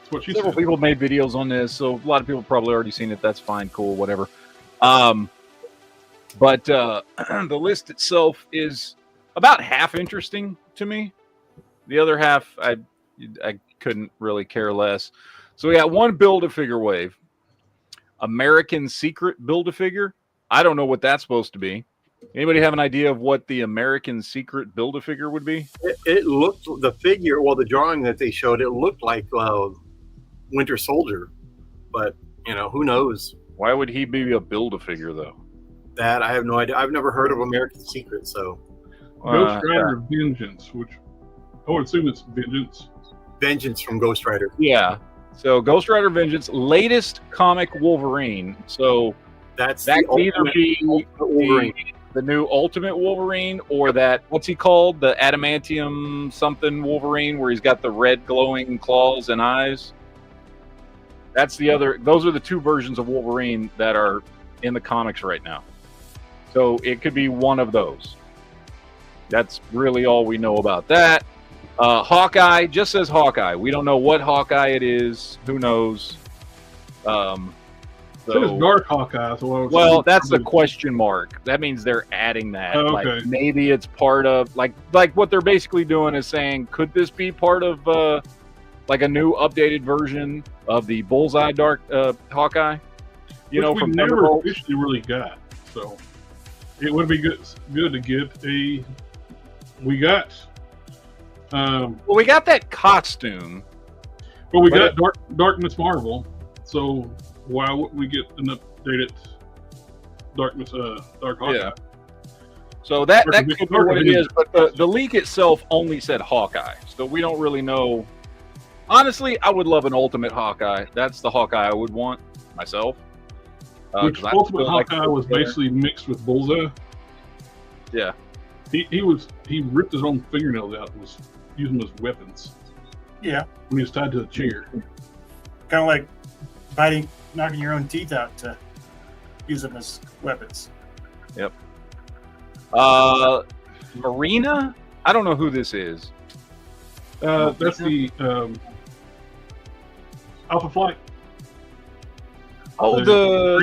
that's what she several said. people made videos on this, so a lot of people probably already seen it. That's fine, cool, whatever. But the list itself is about half interesting to me. The other half, I couldn't really care less. So we got one Build-A-Figure wave. American Secret Build-A-Figure. I don't know what that's supposed to be. Anybody have an idea of what the American Secret Build-A-Figure would be? It looked, the figure, well, the drawing that they showed, it looked like Winter Soldier. But, who knows? Why would he be a Build-A-Figure, though? That, I have no idea. I've never heard of American Secret, so. Ghost Rider Vengeance, which I would assume it's Vengeance. Vengeance from Ghost Rider. Yeah. So Ghost Rider Vengeance, latest comic Wolverine. So that could either be Wolverine. The new Ultimate Wolverine, or that, what's he called? The Adamantium something Wolverine, where he's got the red glowing claws and eyes. That's the other. Those are the two versions of Wolverine that are in the comics right now. So it could be one of those. That's really all we know about that. Hawkeye just says Hawkeye. We don't know what Hawkeye it is. Who knows? So it's Dark Hawkeye. Well, that's the question mark. That means they're adding that. Oh, okay. Like maybe it's part of like what they're basically doing is saying, could this be part of like a new updated version of the Bullseye Dark Hawkeye? Which we from never Thunderbolt? officially really got. So it would be good to get a. We got. Well, we got that costume. Well, we got Dark Miss Marvel. So why wouldn't we get an updated Dark Hawkeye? Yeah. So that could be what it is, but the leak itself only said Hawkeye, so we don't really know. Honestly, I would love an Ultimate Hawkeye. That's the Hawkeye I would want myself. Which Ultimate Hawkeye was basically mixed with Bullseye. Yeah. He ripped his own fingernails out and was using them as weapons. Yeah. When he was tied to a chair. Kind of like knocking your own teeth out to use them as weapons. Yep. Marina? I don't know who this is. That's the Alpha Flight. Oh,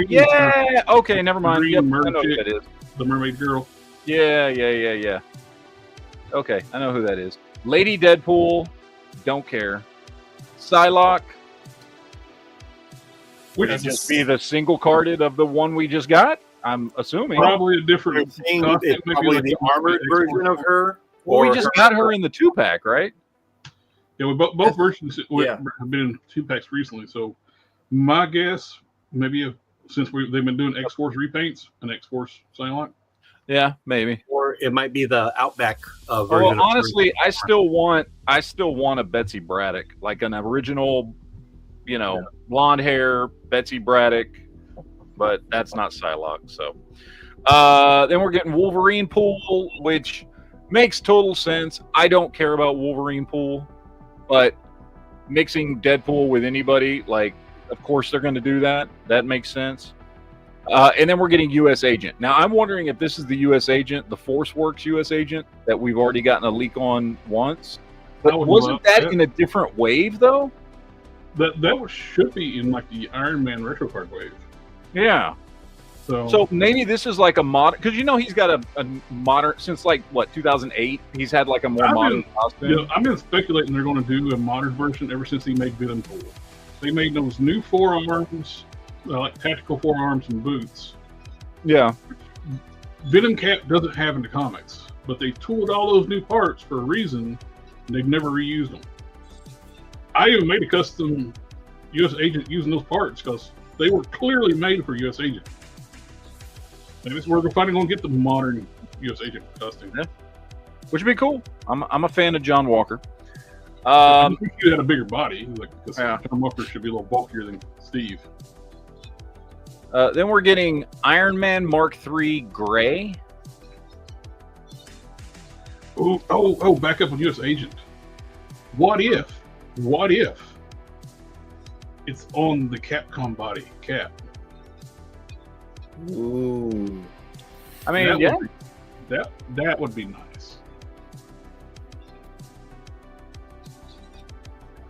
okay, never mind. Yep, I know who that is. The mermaid girl. Yeah. Okay, I know who that is. Lady Deadpool, don't care. Psylocke, would it just be the single carded of the one we just got? I'm assuming. Probably a different. It's probably the armored version of her. Well, we just got her in the 2-pack, right? Yeah, both versions have been in 2-packs recently. So my guess, maybe since they've been doing X-Force repaints, an X-Force Psylocke. Yeah, maybe. Or it might be the Outback version. Well, honestly, I still want a Betsy Braddock, like an original, blonde hair Betsy Braddock, but that's not Psylocke. So then we're getting Wolverine Pool, which makes total sense. I don't care about Wolverine Pool, but mixing Deadpool with anybody, of course they're going to do that. That makes sense. And then we're getting U.S. Agent. Now, I'm wondering if this is the U.S. Agent, the ForceWorks U.S. Agent that we've already gotten a leak on once. But wasn't that in a different wave, though? That should be in the Iron Man retro card wave. Yeah. So maybe this is like a modern, because he's got a modern since 2008. He's had a more modern costume. I've been speculating they're going to do a modern version ever since he made Venom Pool. They made those new forearms. Tactical forearms and boots. Yeah. Venom Cap doesn't have in the comics, but they tooled all those new parts for a reason, and they've never reused them. I even made a custom U.S. Agent using those parts because they were clearly made for U.S. Agent. And we're finally going to get the modern U.S. Agent costume. Yeah. Which would be cool. I'm a fan of John Walker. I think he had a bigger body, because John Walker should be a little bulkier than Steve. Then we're getting Iron Man Mark III Gray. Oh, back up with U.S. Agent. What if it's on the Capcom body, Cap? Ooh. I mean, that would be nice.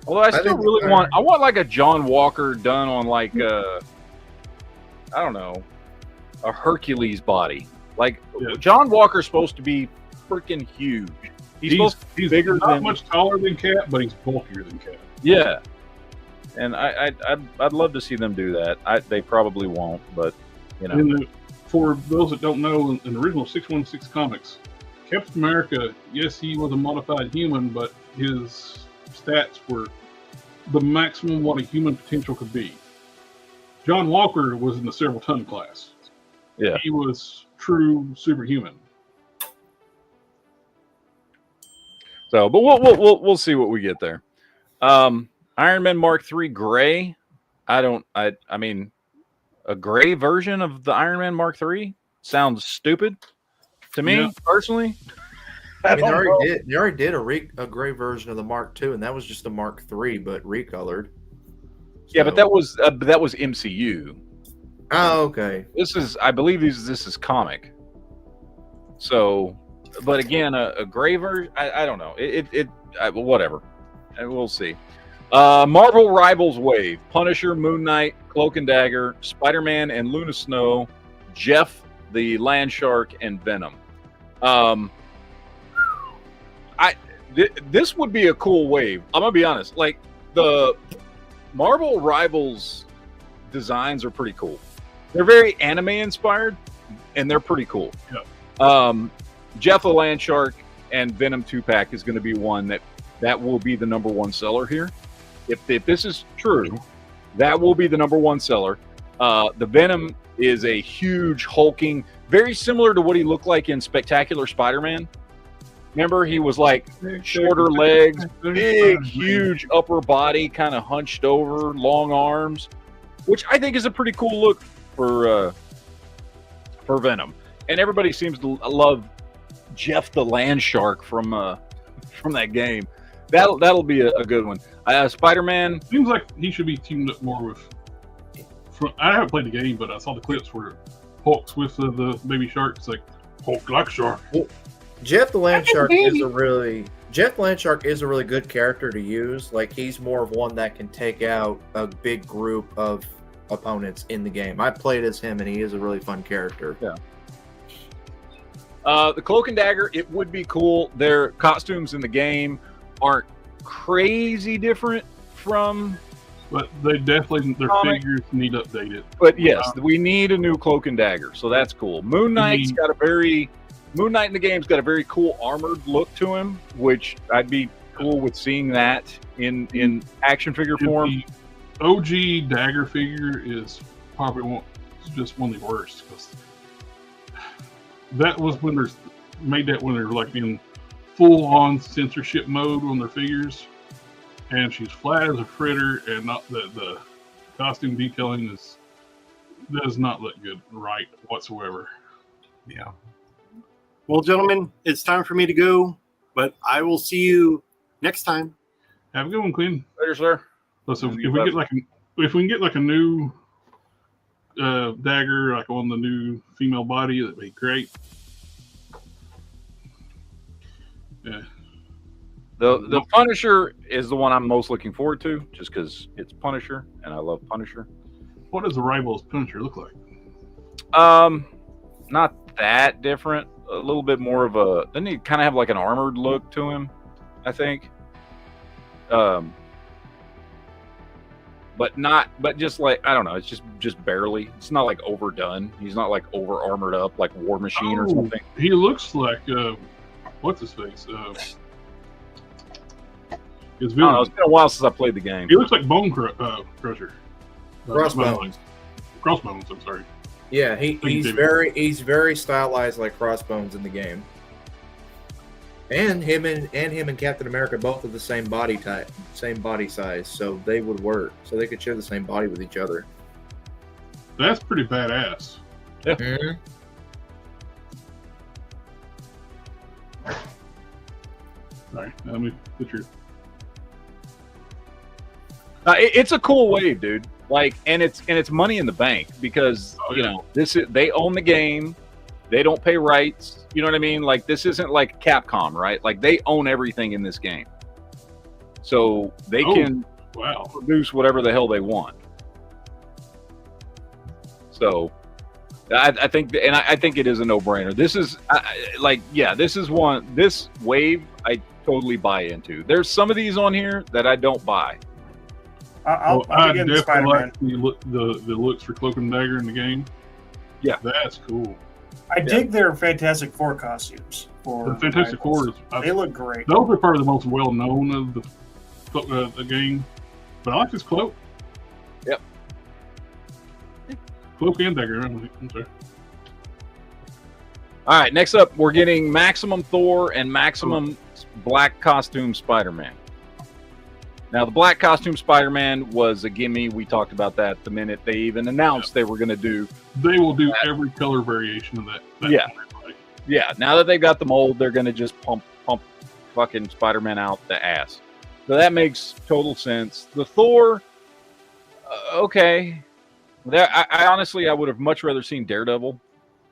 Although I still really want a John Walker done on I don't know, a Hercules body. John Walker's supposed to be freaking huge. He's supposed to be bigger not much taller than Cap, but he's bulkier than Cap. Yeah. And I'd love to see them do that. They probably won't, but for those that don't know, in the original 616 comics, Captain America, yes, he was a modified human, but his stats were the maximum what a human potential could be. John Walker was in the several ton class. Yeah, he was true superhuman. So, but we'll see what we get there. Iron Man Mark III Gray. I mean, a gray version of the Iron Man Mark III sounds stupid to me personally. I mean, they already did a gray version of the Mark II, and that was just the Mark III, but recolored. Yeah, but that was MCU. Oh, okay. I believe this is comic. So, but again, a gray version. I don't know. Whatever. We'll see. Marvel Rivals Wave: Punisher, Moon Knight, Cloak and Dagger, Spider-Man, and Luna Snow, Jeff the Land Shark, and Venom. This would be a cool wave. I'm gonna be honest. The Marvel Rivals designs are pretty cool. They're very anime inspired, and they're pretty cool. Yeah. Jeff the Land Shark and Venom 2-pack is going to be one that will be the #1 seller here. If this is true, That will be the #1 seller. The Venom is a huge hulking, very similar to what he looked like in Spectacular Spider-Man. Remember, he was like shorter legs, big, huge upper body, kind of hunched over, long arms, which I think is a pretty cool look for Venom. And everybody seems to love Jeff the Land Shark from that game. That'll be a good one. Spider-Man seems like he should be teamed up more with. I haven't played the game, but I saw the clips where Hulk's with the baby shark. It's like Hulk like shark. Jeff the Land Shark is a really good character to use. Like, he's more of one that can take out a big group of opponents in the game. I played as him, and he is a really fun character. Yeah. The Cloak and Dagger, it would be cool. Their costumes in the game aren't crazy different from. But they definitely, their comic figures need updated. But yes, we need a new Cloak and Dagger, so that's cool. Moon Knight in the game's got a very cool armored look to him, which I'd be cool with seeing that in action figure form. The OG Dagger figure is probably just one of the worst, because that was when they're like in full on censorship mode on their figures. And she's flat as a fritter, and not the costume detailing does not look good right whatsoever. Yeah. Well, gentlemen, it's time for me to go, but I will see you next time. Have a good one, Quinn. Later, sir. Listen, if we can get like a new dagger, like on the new female body, that'd be great. Yeah. The Punisher is the one I'm most looking forward to, just because it's Punisher, and I love Punisher. What does the Rival's Punisher look like? Not that different. A little bit more of a. Doesn't he kind of have like an armored look to him? I think. But just like, I don't know. It's just barely. It's not like overdone. He's not like over armored up like War Machine or something. He looks like what's his face? It's been a while since I played the game. He looks like Bone Crusher. Crossbones. Crossbones. I'm sorry. Yeah, he's very stylized like Crossbones in the game. And him and Captain America both are the same body type, same body size, so they would work. So they could share the same body with each other. That's pretty badass. Yeah. Mm-hmm. Sorry, let me put your. It's a cool wave, dude. Like, and it's money in the bank because they own the game. They don't pay rights. You know what I mean? Like, this isn't like Capcom, right? Like, they own everything in this game, so they can produce whatever the hell they want. So, I think, and I think it is a no-brainer. This is this wave I totally buy into. There's some of these on here that I don't buy. I'll begin the Spider-Man. Like the looks for Cloak and Dagger in the game. Yeah, that's cool. I dig their Fantastic Four costumes. The Fantastic Four, they look great. Those are probably the most well-known of the game. But I like this cloak. Yep. Cloak and Dagger. I'm sorry. All right, next up, we're getting Maximum Thor and Maximum Black Costume Spider-Man. Now, the Black Costume Spider-Man was a gimme. We talked about that the minute they even announced they were going to do. They will do every color variation of that. Yeah. Now that they've got the mold, they're going to just pump fucking Spider-Man out the ass. So that makes total sense. The Thor, okay. I honestly, I would have much rather seen Daredevil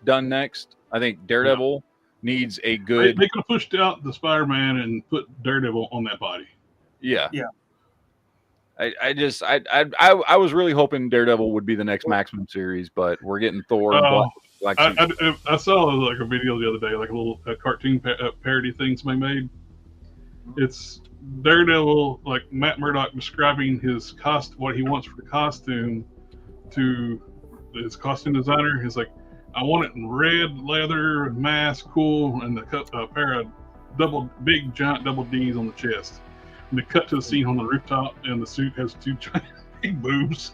done next. I think Daredevil needs a good. They could have pushed out the Spider-Man and put Daredevil on that body. Yeah. Yeah. I was really hoping Daredevil would be the next Maximum series, but we're getting Thor. And Black I saw like a video the other day, like a little cartoon parody thing somebody made. It's Daredevil, like Matt Murdock describing his what he wants for the costume to his costume designer. He's like, I want it in red leather, mask, cool, and a pair of giant double D's on the chest. And they cut to the scene on the rooftop, and the suit has two giant big boobs.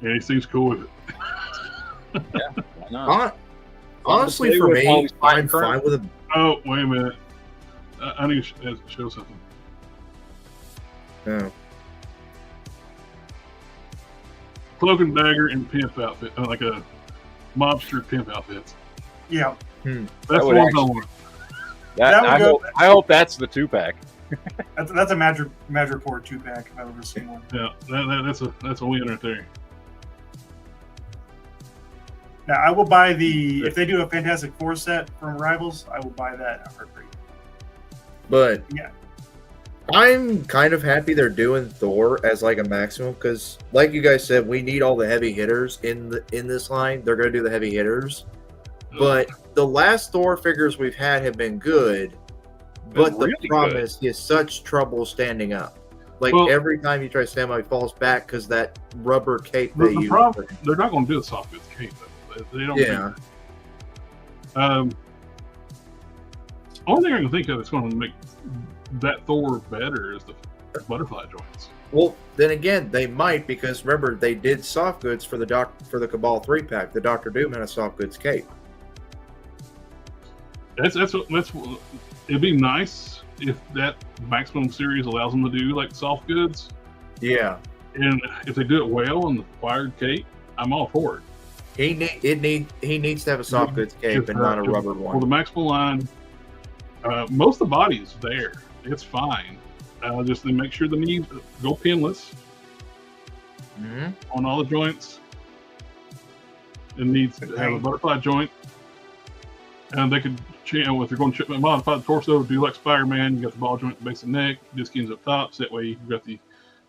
And he seems cool with it. Why not? Honestly, for me, I'm fine with it. Oh, wait a minute. I need to show something. Oh. Cloak and dagger and pimp outfit, like a mobster pimp outfits. Yeah. That's That the would one I actually- want. That would I hope that's the 2-pack. That's a Magic Report 2-pack if I've ever seen one. Yeah, that's a win right there. Now I will buy if they do a Fantastic Four set from Rivals, I will buy that in a heartbeat. But Yeah. I'm kind of happy they're doing Thor as like a maximum because, like you guys said, we need all the heavy hitters in this line. They're going to do the heavy hitters, but the last Thor figures we've had have been good. But Really the problem is he has such trouble standing up. Like every time you try to stand up, he falls back because that rubber cape they use. Problem, they're not going to do a soft goods cape. They don't. Yeah. Only thing I can think of that's going to make that Thor better is the butterfly joints. Well, then again, they might because remember they did soft goods for the Cabal 3-pack. The Doctor Doom had a soft goods cape. That's it'd be nice if that maximum series allows them to do like soft goods. Yeah. And if they do it well on the wired cape, I'm all for it. He needs to have a soft goods cape and not a rubber one. For the Maximum line, most of the body's there. It's fine. Just to make sure the knees go pinless on all the joints. It needs to have a butterfly joint. And they could, if they're going to modify the torso, do like Spider-Man, you got the ball joint at the base of the neck, disc ends up top. So that way you've got the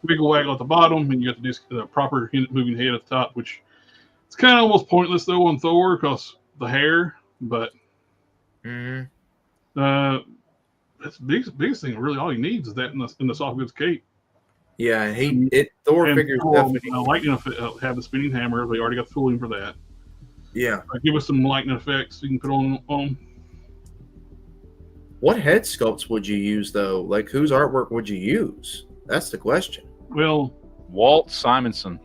wiggle waggle at the bottom, and you got the proper moving head at the top, which it's kind of almost pointless though on Thor because the hair. But that's the biggest thing. Really, all he needs is that in the soft goods cape. Yeah, Thor figures definitely lightning have the spinning hammer. They already got the tooling for that. Yeah. Give us some lightning effects you can put on. What head sculpts would you use though? Like whose artwork would you use? That's the question. Well, Walt Simonson.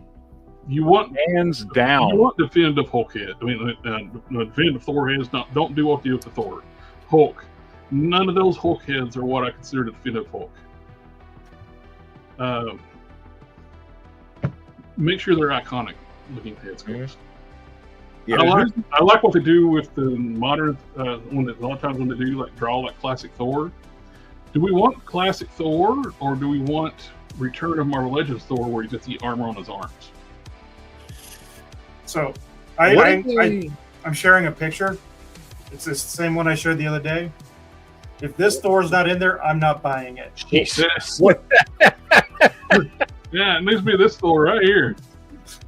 You want hands down. You want definitive Hulk head. I mean, definitive Thor heads. Don't do what they do with the Thor. Hulk. None of those Hulk heads are what I consider the definitive Hulk. Make sure they're iconic looking head sculpts. Yeah, I like what they do with the modern. A lot of times when they do like draw like classic Thor. Do we want classic Thor or do we want Return of Marvel Legends Thor where you get the armor on his arms? So, I'm sharing a picture. It's the same one I shared the other day. If this Thor's not in there, I'm not buying it. Jesus. Yeah, it needs to be this Thor right here.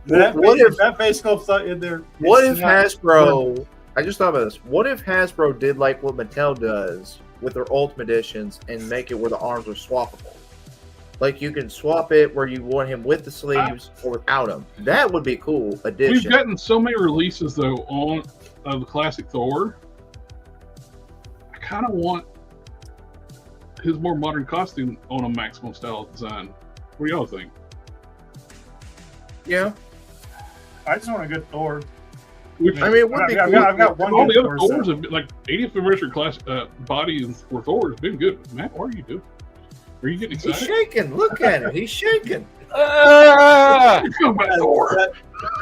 That face sculpt's not in there. What if Hasbro? I just thought about this. What if Hasbro did like what Mattel does with their Ultimate Editions and make it where the arms are swappable? Like you can swap it where you want him with the sleeves or without them. That would be a cool addition. We've gotten so many releases though on the classic Thor. I kind of want his more modern costume on a Maximum style design. What do y'all think? Yeah, I just want a good Thor. Which, I mean, it would be cool. I've got one. All the good other Thor Thors set. have been, like 80th anniversary class bodies for Thor has been good. Matt, what are you doing? Are you getting he's excited? shaking. Look at him. He's shaking. Come back, Thor.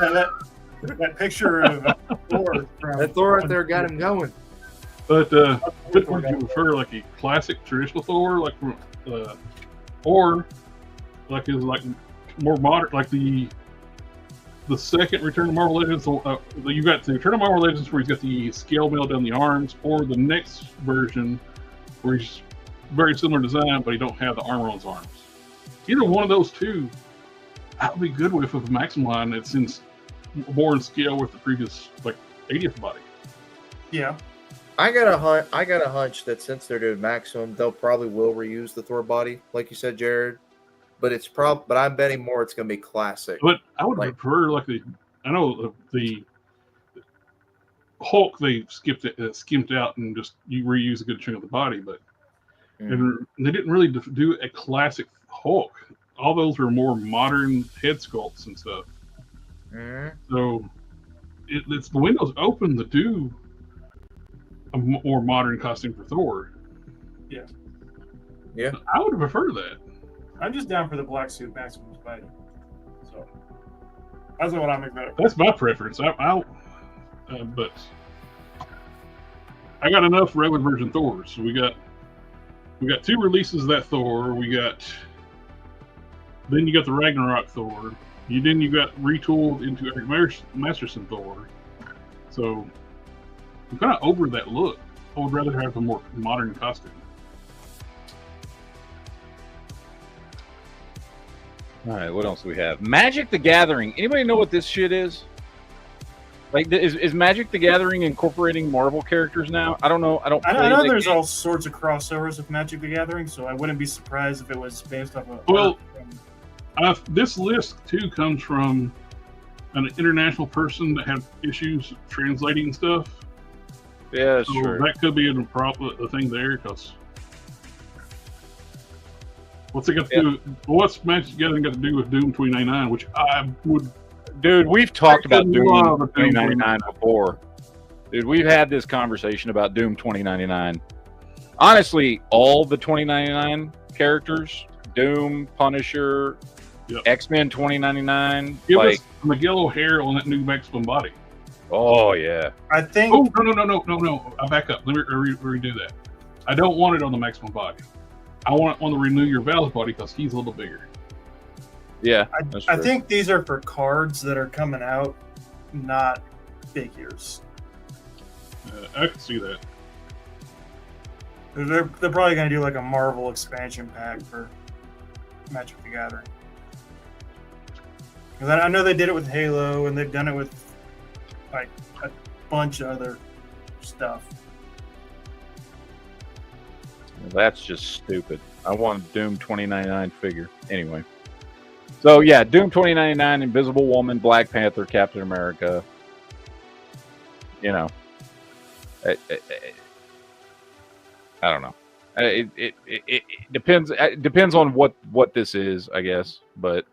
That picture of Thor from That Thor right there got him going. But which one do you prefer, like a classic traditional Thor, like or like his like more modern, like the second Return of Marvel Legends? You got the Return of Marvel Legends where he's got the scale mail down the arms, or the next version where he's very similar design, but he don't have the armor on his arms. Either one of those two, I would be good with a Maximum line that's more in scale with the previous like 80th body. Yeah. I got a hunch that since they're doing Maximum, they'll probably will reuse the Thor body, like you said, Jared. But but I'm betting more it's going to be classic. But I would prefer like I know the Hulk they skimmed out and just you reuse a good chunk of the body, but And they didn't really do a classic Hulk. All those were more modern head sculpts and stuff. So it's the window's open to do a more modern costume for Thor. Yeah. Yeah. I would prefer that. I'm just down for the black suit Maximus fighting. So that's what I'm excited for. That's my preference. But I got enough regular version Thors. So we got 2 releases of that Thor. Then you got the Ragnarok Thor. Then you got retooled into Eric Masterson Thor. So I'm kind of over that look. I would rather have a more modern costume. All right, what else do we have? Magic the Gathering. Anybody know what this shit is? Like, is Magic the Gathering incorporating Marvel characters now? I don't know. I know there's all sorts of crossovers with Magic the Gathering, so I wouldn't be surprised if it was based off of. Well, this list too comes from an international person that had issues translating stuff. Yeah, that's so true. That could be a thing there, because what's it got to do? What's Magic the Gathering got to do with Doom 2099? Which I would. Dude, we've talked about Doom 2099 before. Dude, we've had this conversation about Doom 2099. Honestly, all the 2099 characters, Doom, Punisher, X-Men 2099. Give us Miguel O'Hare on that new Maximum body. Oh, yeah. I think. Oh, no. I back up. Let me redo that. I don't want it on the Maximum body. I want it on the Renew Your Vows body because he's a little bigger. Yeah, I think these are for cards that are coming out, not figures. I can see that. They're probably going to do like a Marvel expansion pack for Magic the Gathering. Because I know they did it with Halo, and they've done it with like a bunch of other stuff. Well, that's just stupid. I want a Doom 2099 figure. Anyway. So, yeah, Doom 2099, Invisible Woman, Black Panther, Captain America. You know. I don't know. It depends. It depends on what this is, I guess. But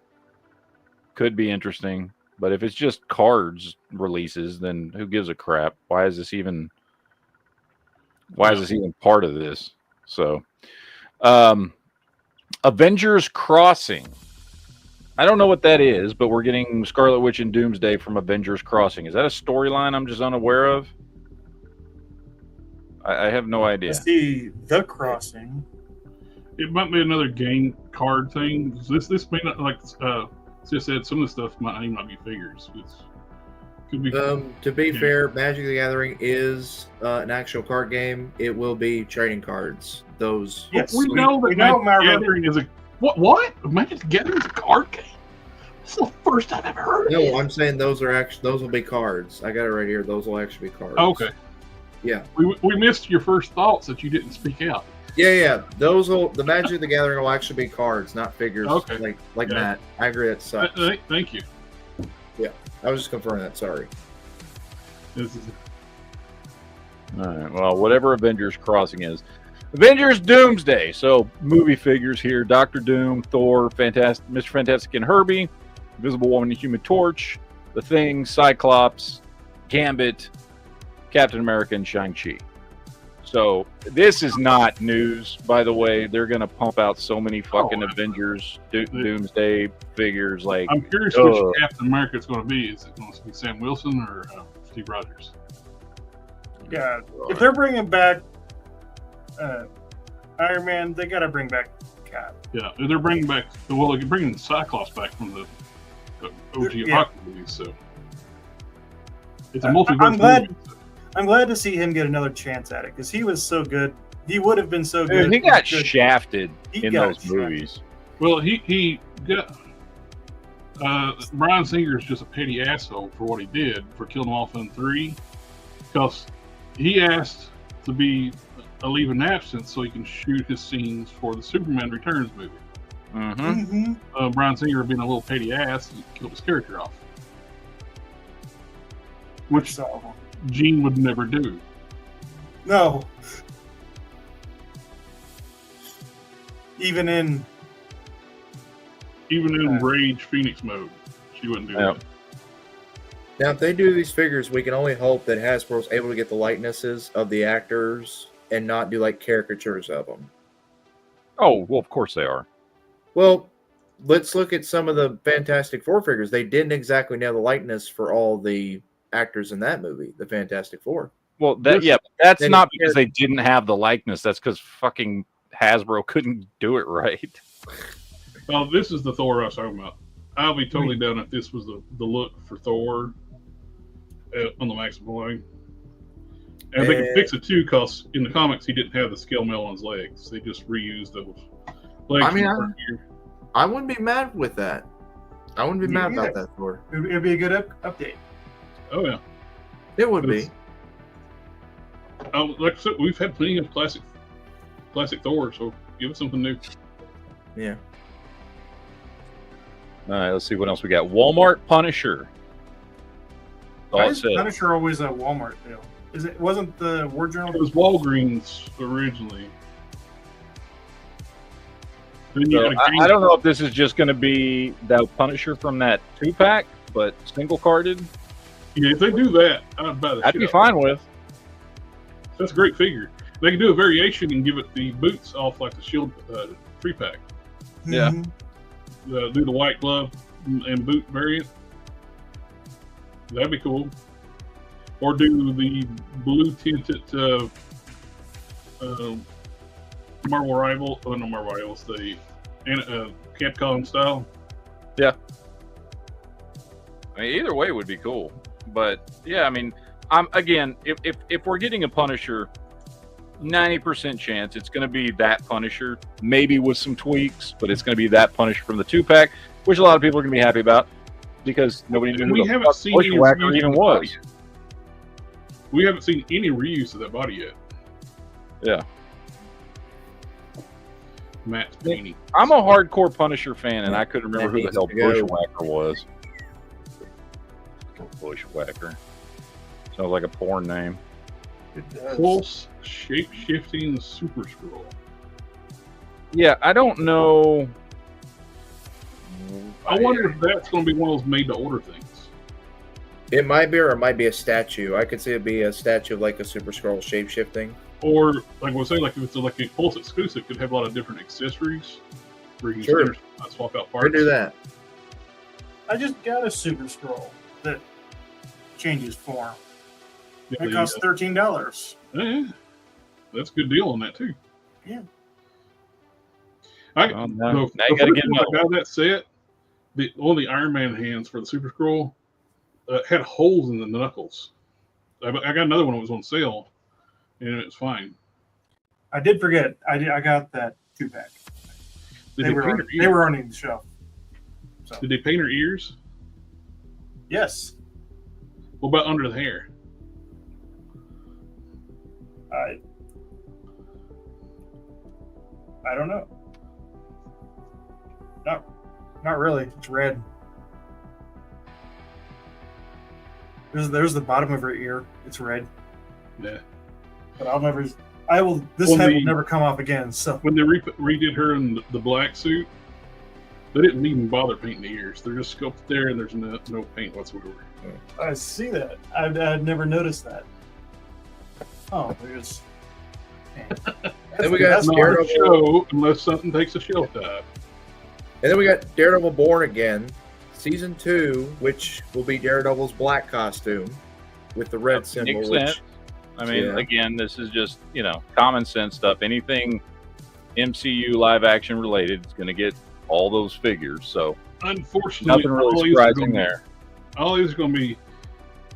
could be interesting. But if it's just cards releases, then who gives a crap? Why is this even part of this? So, Avengers Crossing. I don't know what that is, but we're getting Scarlet Witch and Doomsday from Avengers Crossing. Is that a storyline I'm just unaware of? I have no idea. I see The Crossing. It might be another game card thing. This may not, like just said, some of the stuff might not be figures. Could be. To be fair, Magic the Gathering is an actual card game. It will be trading cards. Those. Yes, we know that Magic the Gathering is a what? Magic the Gathering is a card game. This is the first time I've ever heard of it. No, I'm saying those will be cards. I got it right here. Those will actually be cards. Okay. Yeah. We missed your first thoughts that you didn't speak out. Yeah. The Magic the Gathering will actually be cards, not figures. Okay. Like that. I agree. That sucks. Thank you. Yeah. I was just confirming that. Sorry. This is. All right. Well, whatever Avengers Crossing is. Avengers Doomsday. So, movie figures here. Doctor Doom, Thor, Mr. Fantastic and Herbie, Invisible Woman and Human Torch, The Thing, Cyclops, Gambit, Captain America, and Shang-Chi. So, this is not news, by the way. They're going to pump out so many fucking Avengers Doomsday figures. Like, I'm curious which Captain America it's going to be. Is it going to be Sam Wilson or Steve Rogers? Yeah. If they're bringing back Iron Man, they got to bring back Cap. Yeah, they're bringing back. Well, they're bringing Cyclops back from the OG Apocalypse movies, so it's a multiverse movie. I'm glad to see him get another chance at it because he was so good. He would have been so good. He got shafted in those movies. Well, he got. Bryan Singer's just a petty asshole for what he did for killing him off in 3, because he asked to be a leave in absence so he can shoot his scenes for the Superman Returns movie. Bryan Singer being a little petty ass and killed his character off, which Gene would never do. No. Even in Rage Phoenix mode, she wouldn't do that. Now, if they do these figures, we can only hope that Hasbro's able to get the likenesses of the actors and not do like caricatures of them. Oh, well, of course they are. Well, let's look at some of the Fantastic Four figures. They didn't exactly nail the likeness for all the actors in that movie, the Fantastic Four. Well, that's not because they didn't have the likeness. That's because fucking Hasbro couldn't do it right. Well, this is the Thor I was talking about. I'll be totally down if this was the look for Thor on the Maximum line. And they could fix it too, because in the comics he didn't have the scale mail on his legs. They just reused those legs. I mean, I wouldn't be mad with that. I wouldn't be mad about that, Thor. It'd be a good update. Oh yeah, it would be. Like I said, we've had plenty of classic Thor, so give us something new. Yeah. All right, let's see what else we got. Walmart Punisher. Why is Punisher always a Walmart deal? Wasn't the War Journal? It was Walgreens originally. So I don't know if this is just going to be the Punisher from that 2-pack, but single carded. Yeah, if they do that, I'd buy that. I'd be fine with. That's a great figure. They can do a variation and give it the boots off like the Shield 3-pack. Yeah. Do the white glove and boot variant. That'd be cool. Or do the blue tinted Marvel Rivals, no Marvel Rivals, the Capcom style. Yeah. I mean, either way would be cool. But yeah, I mean, again, if we're getting a Punisher, 90% chance it's going to be that Punisher, maybe with some tweaks, but it's going to be that Punisher from the 2-pack, which a lot of people are going to be happy about because nobody knew who the fuck Bushwhacker even was. We haven't seen any reuse of that body yet. Yeah. Matt Painting. I'm a hardcore Punisher fan, and I couldn't remember who the hell Bushwhacker was. Bushwhacker. Sounds like a porn name. Pulse shape-shifting Super Scroll. Yeah, I don't know. I wonder if that's going to be one of those made-to-order things. It might be, or it might be a statue. I could see it be a statue of like a Super Scroll shape-shifting. Or, like we'll say, like if it's like a Pulse exclusive, could have a lot of different accessories where you can swap out parts. Could do that. I just got a Super Scroll that changes form. Yeah, it costs $13. Yeah, that's a good deal on that too. Yeah. I got that set. One of the Iron Man hands for the Super Scroll had holes in the knuckles. I got another one that was on sale, and it's fine. I did forget. I got that 2-pack. They were running the show. So. Did they paint her ears? Yes. What about under the hair? I don't know. Not really. It's red. There's the bottom of her ear. It's red. Yeah. But this head will never come off again. So when they redid her in the black suit, they didn't even bother painting the ears. They're just sculpted there, and there's no paint whatsoever. I see that. I'd never noticed that. Oh, there's. Then we got Daredevil show unless something takes a shelf dive. And then we got Daredevil Born Again, Season 2, which will be Daredevil's black costume with the red symbol. I mean, again, this is just, common sense stuff. Anything MCU live action related is going to get all those figures. So, unfortunately, nothing really surprising there. Ollie's is going to be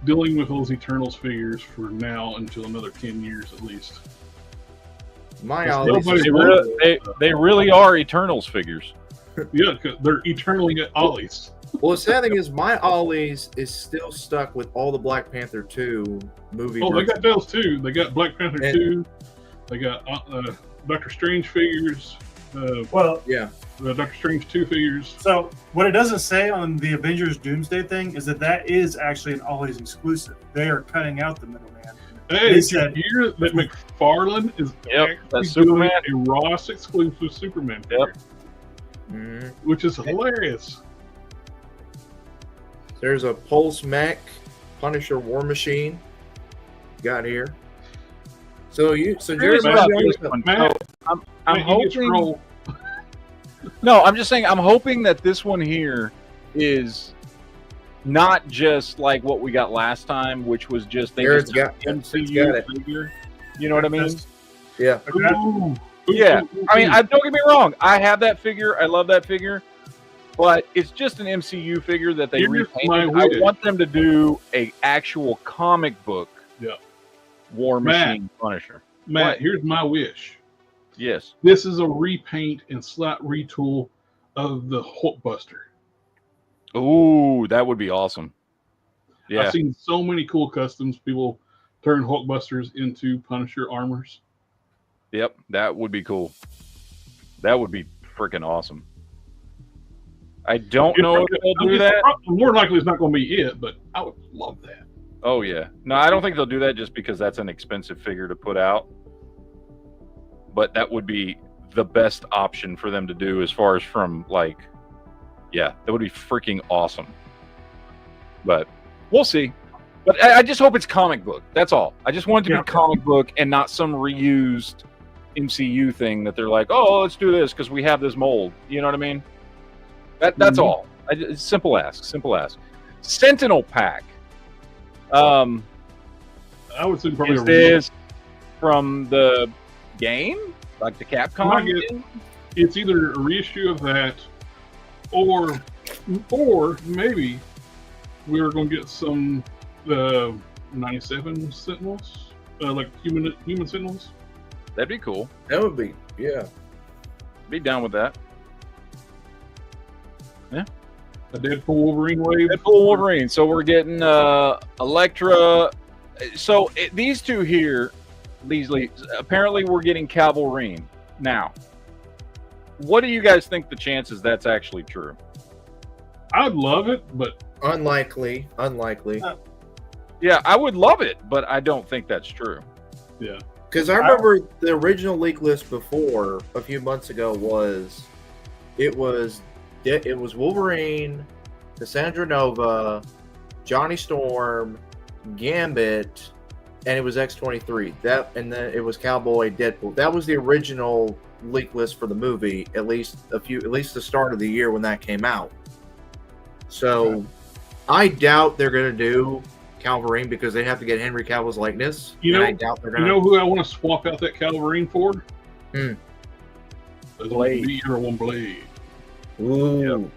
dealing with those Eternals figures for now until another 10 years at least. My Ollie's. They really are Eternals figures. Yeah, because they're eternally Ollie's. Well, the sad thing is, my Ollie's is still stuck with all the Black Panther 2 movie. Oh, they got those too. They got Black Panther 2. They got Doctor Strange figures. Doctor Strange 2 figures. So what it doesn't say on the Avengers Doomsday thing is that is actually an Ollie's exclusive. They are cutting out the middleman. Hey, They said- here that McFarlane is Yep, actually that's doing Superman. a Ross exclusive Superman figure, Mhm. which is hilarious. There's a Pulse Mac Punisher War Machine. Got here. So Curious Jeremiah, about you this always- one. Matt, So, I'm Matt, you get hoping. troll. No, I'm just saying. I'm hoping that this one here is not just like what we got last time, which was just they Jared's just got- MCU it's got it. figure. You know what I mean? Yeah. Ooh. Yeah. Ooh, I mean, ooh. don't get me wrong. I have that figure. I love that figure, but it's just an MCU figure that they Here's my repainted. I wish. want them to do a actual comic book. Yeah. War Matt. Machine Punisher. Matt, What? here's my wish. Yes. This is a repaint and slight retool of the Hulkbuster. Ooh, that would be awesome. Yeah. I've seen so many cool customs. People turn Hulkbusters into Punisher armors. Yep. That would be cool. That would be freaking awesome. I don't know if they'll do that. More likely, it's not going to be it, but I would love that. Oh yeah. No, I don't think they'll do that just because that's an expensive figure to put out. But that would be the best option for them to do as far as from like, yeah, that would be freaking awesome. But we'll see. But I just hope it's comic book. That's all. I just want it to Yeah. be comic book and not some reused MCU thing that they're like, oh, let's do this because we have this mold. You know what I mean? That's Mhm. all. Simple ask. Simple ask. Sentinel pack. I would say probably Is this from the game, like the Capcom? Might get- game? it's either a reissue of that, or maybe we're going to get some 97 Sentinels, like human Sentinels. That'd be cool. That would be, yeah. Be down with that. A Deadpool Wolverine wave. Deadpool Wolverine. So we're getting Elektra. So these two here, these leads, apparently we're getting Calverine. Now, what do you guys think the chances that's actually true? I'd love it, but Unlikely. Yeah, I would love it, but I don't think that's true. yeah. Because I remember the original leak list before a few months ago was Wolverine, Cassandra Nova, Johnny Storm, Gambit, and it was X-23. And then it was Cowboy, Deadpool. That was the original leak list for the movie. At least the start of the year when that came out. So I doubt they're going to do Calverine because they have to get Henry Cavill's likeness. I doubt they're going You know who I want to swap out that Calverine for? Hmm. Blade. The Hero One Blade. Ooh.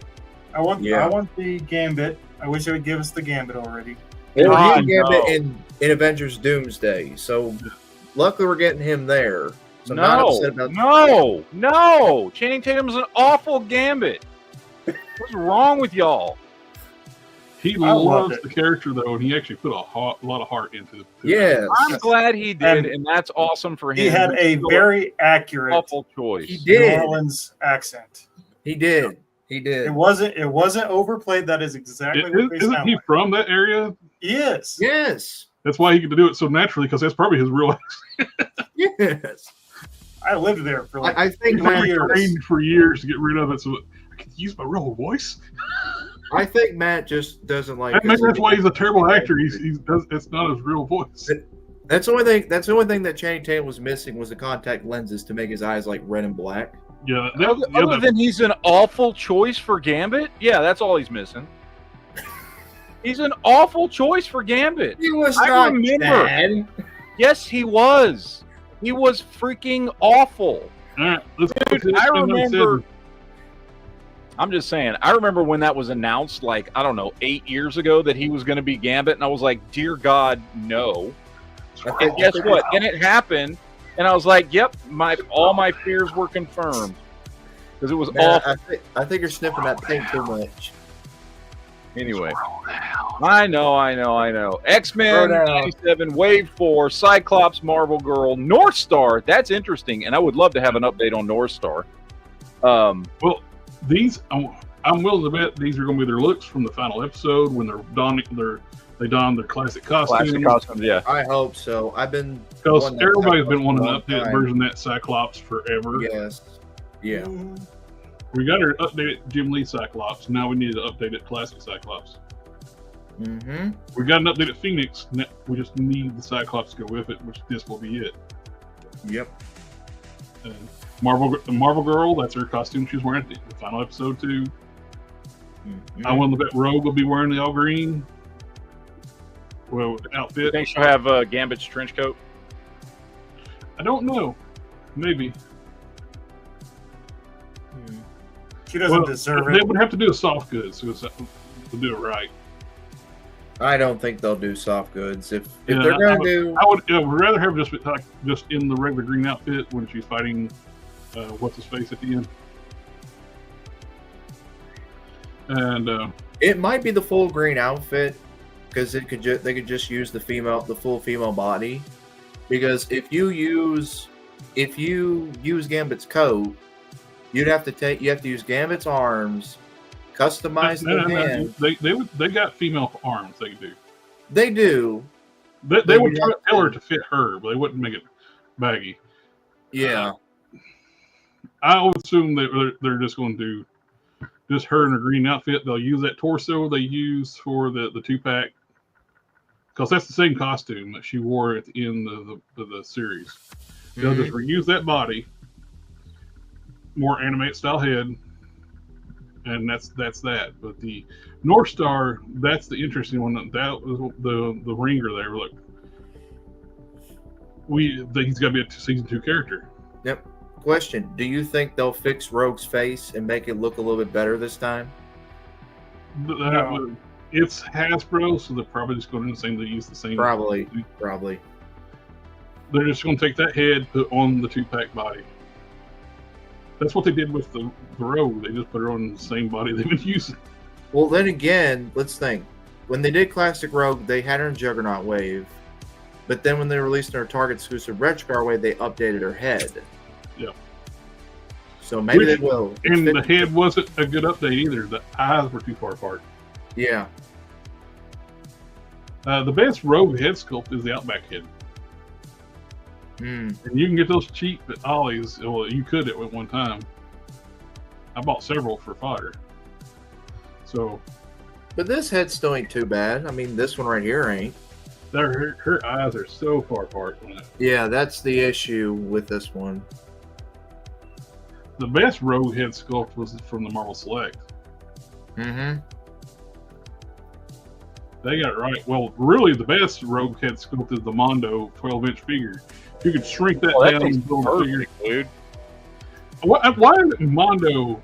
I want Yeah. the Gambit. I wish they would give us the Gambit already. Well, God, he Gambit no. in Avengers Doomsday. So luckily we're getting him there. So I'm not upset about No. Channing Tatum's an awful Gambit. What's wrong with y'all? He I love loves it. the character though, and he actually put a lot of heart into it. Yes. I'm glad he did, And and that's awesome for him. He had a Still very accurate awful choice. He New did. Orleans accent. He did. He did. It wasn't overplayed. That is exactly what they Isn't sound he like. from that area? He is. Yes. That's why he could do it so naturally, because that's probably his real. Yes. I lived there for like I think He's Matt, been years. trained for years to get rid of it, so I could use my real voice. I think Matt just doesn't like. Maybe that's why he's a terrible actor. It's not his real voice. That's the only thing. That's the only thing that Channing Tatum was missing was the contact lenses to make his eyes like red and black. Yeah, Other than he's an awful choice for Gambit, yeah, that's all he's missing. He's an awful choice for Gambit. He was I not remember. bad. Yes, he was. He was freaking awful. all right, let's Dude, I remember. I'm just saying. I remember when that was announced, like I don't know, 8 years ago, that he was going to be Gambit, and I was like, "Dear God, no!" And guess what? Then it happened, and I was like, "Yep, all my fears were confirmed because it was Matt, awful." I think you're sniffing that thing too much. Anyway, I know. X-Men Throw down. 97, Wave 4, Cyclops, Marvel Girl, North Star. That's interesting, and I would love to have an update on North Star. Well, these I'm willing to bet these are going to be their looks from the final episode when they're donning they don their classic costumes. Classic costumes, yeah. I hope so. I've been Because wanting that everybody's been Cyclops wanting for a an long updated time. version of that Cyclops forever. Yes. Yeah. We got our updated Jim Lee Cyclops. Now we need to update it classic Cyclops. Mm-hmm. We got an updated Phoenix. Now we just need the Cyclops to go with it, which this will be it. Yep. Marvel Girl, that's her costume she's wearing at the final episode too. Mm-hmm. I want to bet Rogue will be wearing the all green You outfit. think she'll have Gambit's trench coat? I don't know. Maybe. She doesn't deserve They it. would have to do a soft goods to do it right. I don't think they'll do soft goods. If Yeah, they're going to do, I would rather have just in the regular green outfit when she's fighting what's his face at the end. And it might be the full green outfit because they could just use the full female body. Because if you use Gambit's coat, you have to use Gambit's arms, customize the hand. they got female arms. They do. They do. They would tell her to fit her, but they wouldn't make it baggy. Yeah. I would assume that they're just going to do just her in a green outfit. They'll use that torso they use for the 2-pack because that's the same costume that she wore at the end of the series. They'll just reuse that body, more animated style head, and that's that. But the North Star, that's the interesting one. That was the ringer there. Look, he's got to be a season 2 character. Yep. Question: do you think they'll fix Rogue's face and make it look a little bit better this time? It's Hasbro, so they're probably just going to use the same. Probably. They're just going to take that head, put on the 2-pack body. That's what they did with the Rogue. They just put her on the same body they've been using. Well, then again, let's think. When they did Classic Rogue, they had her in Juggernaut Wave, but then when they released her Target exclusive Retro Wave, they updated her head. Yeah. So maybe they will. And the head wasn't a good update either. The eyes were too far apart. Yeah. The best Rogue head sculpt is the Outback head. And you can get those cheap at Ollie's. Well, you could at one time. I bought several for fodder. So. But this head still ain't too bad. I mean, this one right here ain't. Her eyes are so far apart. Yeah, that's the issue with this one. The best Rogue head sculpt was from the Marvel Select. Mm-hmm. They got it right. Well, really, the best Rogue head sculpt is the Mondo 12-inch figure. You could shrink that down and build a figure. Dude. Why is it Mondo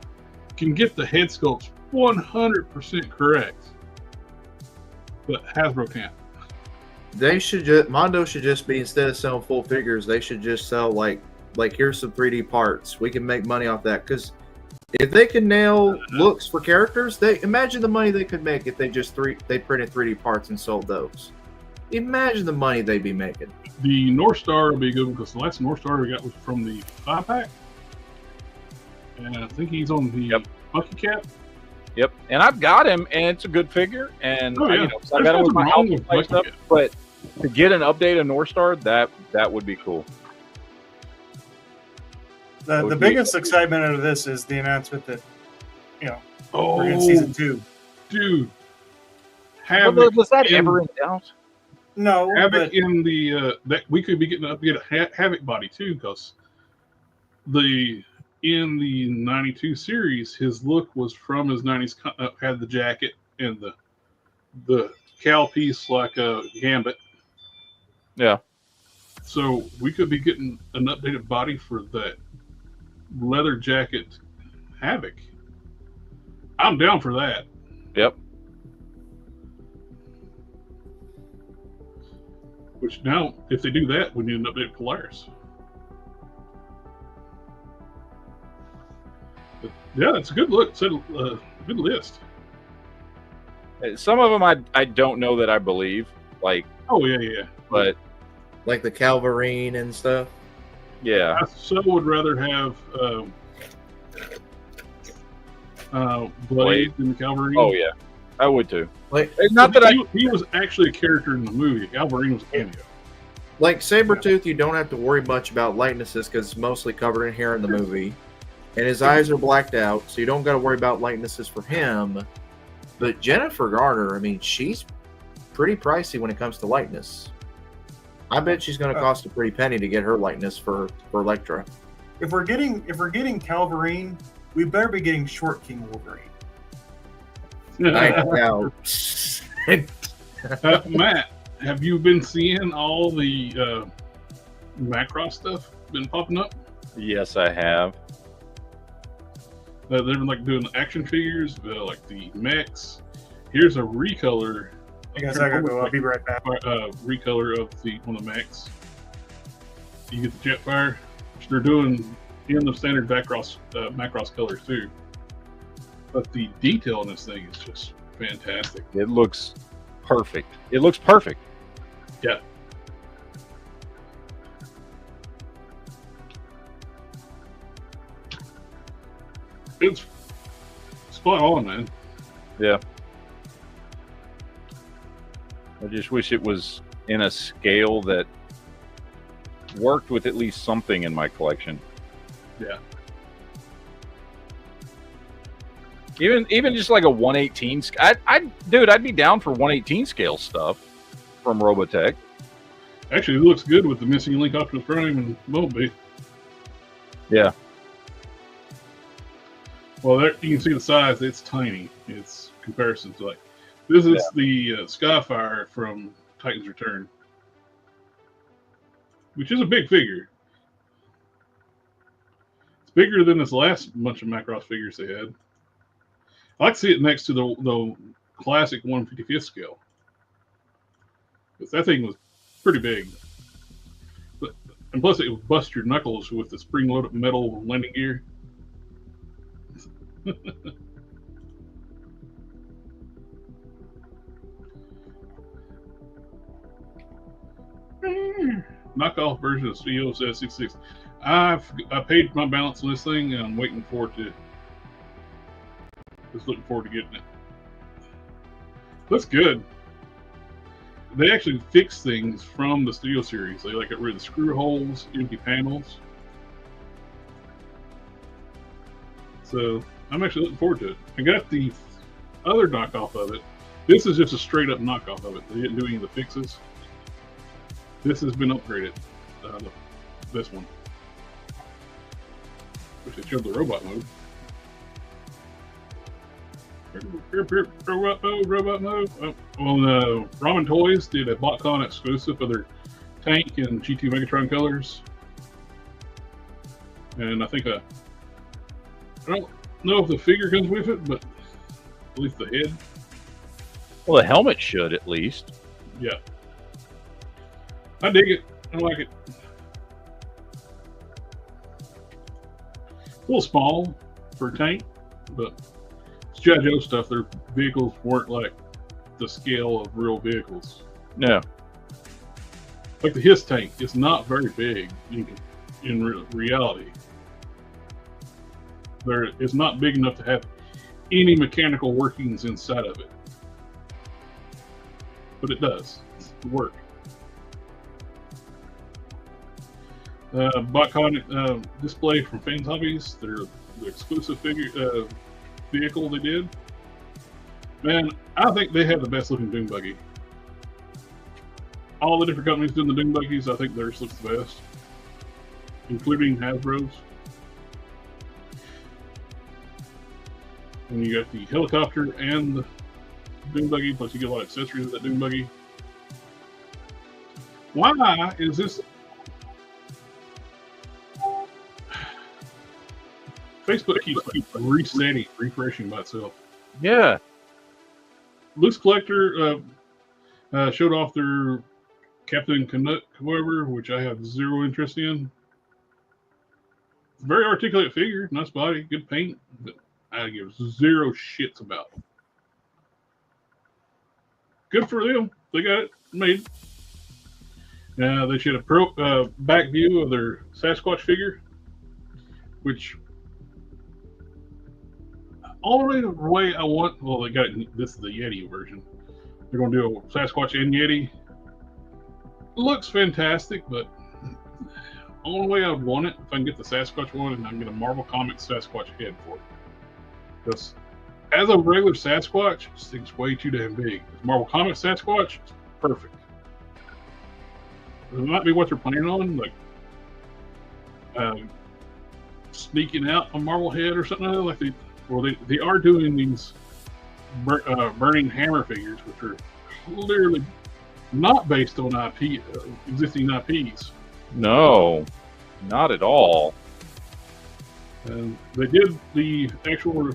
can get the head sculpts 100% correct, but Hasbro can't? Mondo should just be, instead of selling full figures, they should just sell like here's some 3D parts. We can make money off that, because if they can nail looks for characters, imagine the money they could make if they printed 3D parts and sold those. Imagine the money they'd be making. The North Star will be good because the last North Star we got was from the 5-pack, and I think he's on the Bucky Cap. Yep, and I've got him, and it's a good figure, and I got him with my nothing house stuff. But to get an update of North Star, that would be cool. The biggest excitement out of this is the announcement that, we're in season 2. Dude, Was that ever in doubt? No, Havoc in the that we could be getting an update of Havoc body too, because in the 92 series, his look was from his 90s. Had the jacket and the cowl piece like a Gambit. Yeah. So we could be getting an updated body for that leather jacket Havoc. I'm down for that. Yep. Which now, if they do that, we need an updated Polaris. But yeah, it's a good look. It's a good list. Some of them I don't know that I believe. Like, oh yeah. But like the Calvarine and stuff. Yeah. I so would rather have Blade in the Calvary. Oh yeah, I would too. Like, It's not that He was actually a character in the movie. Calvary was a cameo. like Sabretooth, you don't have to worry much about likenesses because it's mostly covered in hair in the movie. And his eyes are blacked out, so you don't got to worry about likenesses for him. But Jennifer Garner, I mean, she's pretty pricey when it comes to likeness. I bet she's going to cost a pretty penny to get her likeness for Elektra. If we're getting Calvarine, we better be getting Short King Wolverine. Now, Matt, have you been seeing all the Macross stuff been popping up? yes, I have. They've been like doing action figures, like the mechs. Here's a recolor. I guess I gotta go. I'll be right back. Recolor of one of the mechs. You get the Jetfire, which they're doing in the standard Macross colors too. But the detail in this thing is just fantastic. It looks perfect. It looks perfect. Yeah. It's spot on, man. Yeah. I just wish it was in a scale that worked with at least something in my collection. Yeah. Even just like a 118. I'd be down for 118 scale stuff from Robotech. Actually, it looks good with the missing link Optimus Prime and Bumblebee. Yeah. Well, there you can see the size. It's tiny. It's comparison to like this is the Skyfire from Titan's Return, which is a big figure. It's bigger than this last bunch of Macross figures they had. I like to see it next to the classic 1/55th scale. But that thing was pretty big. And plus, it would bust your knuckles with the spring-loaded metal landing gear. Knockoff version of Studio says 66. I paid my balance on this thing, and I'm waiting for it to. Just looking forward to getting it. Looks good. They actually fix things from the Studio series. They like get rid of the screw holes, empty panels. So I'm actually looking forward to it. I got the other knockoff of it. This is just a straight up knockoff of it. They didn't do any of the fixes. This has been upgraded. This one. Wish they showed the robot mode. Robot mode. Oh, well, Ramen Toys did a BotCon exclusive of their tank and G2 Megatron colors. And I think I don't know if the figure comes with it, but at least the head. Well, the helmet should at least. Yeah. I dig it. I like it. A little small for a tank, but it's G.I. Joe stuff. Their vehicles weren't like the scale of real vehicles. No. Like the HISS tank, it's not very big in reality. It's not big enough to have any mechanical workings inside of it. But it does work. BotCon display from Fans Hobbies, the exclusive vehicle they did. Man, I think they have the best looking Doom Buggy. All the different companies doing the Doom Buggies, I think theirs looks the best, including Hasbro's. And you got the helicopter and the Doom Buggy, plus you get a lot of accessories with that Doom Buggy. Why is this? Facebook keeps resetting, refreshing by itself. Yeah. Loose Collector showed off their Captain Canuck, however, which I have zero interest in. Very articulate figure, nice body, good paint, but I give zero shits about. Good for them. They got it made. They showed a back view of their Sasquatch figure, which only way I want, well, they got it, this is the Yeti version. They're going to do a Sasquatch and Yeti. It looks fantastic, but only way I would want it if I can get the Sasquatch one and I can get a Marvel Comics Sasquatch head for it. Because as a regular Sasquatch, this thing's way too damn big. Marvel Comics Sasquatch, it's perfect. It might be what they're planning on, like sneaking out a Marvel head or something like that. They are doing these Burning Hammer figures, which are clearly not based on IP, existing IPs. No, not at all. And they did the actual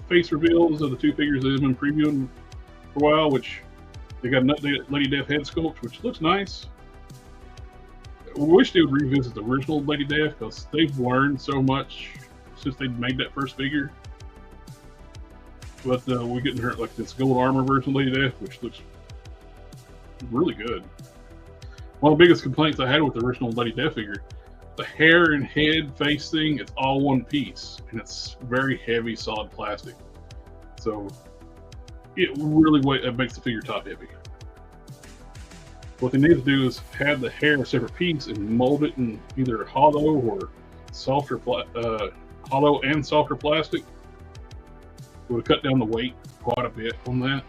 face reveals of the two figures that have been previewing for a while, which they got an updated Lady Death head sculpt, which looks nice. I wish they would revisit the original Lady Death because they've learned so much since they made that first figure. But we're getting her like this gold armor version of Lady Death, which looks really good. One of the biggest complaints I had with the original Lady Death figure, the hair and head face thing, it's all one piece, and it's very heavy, solid plastic. So it really it makes the figure top heavy. What they need to do is have the hair a separate piece and mold it in either hollow or softer, hollow and softer plastic. It would cut down the weight quite a bit on that.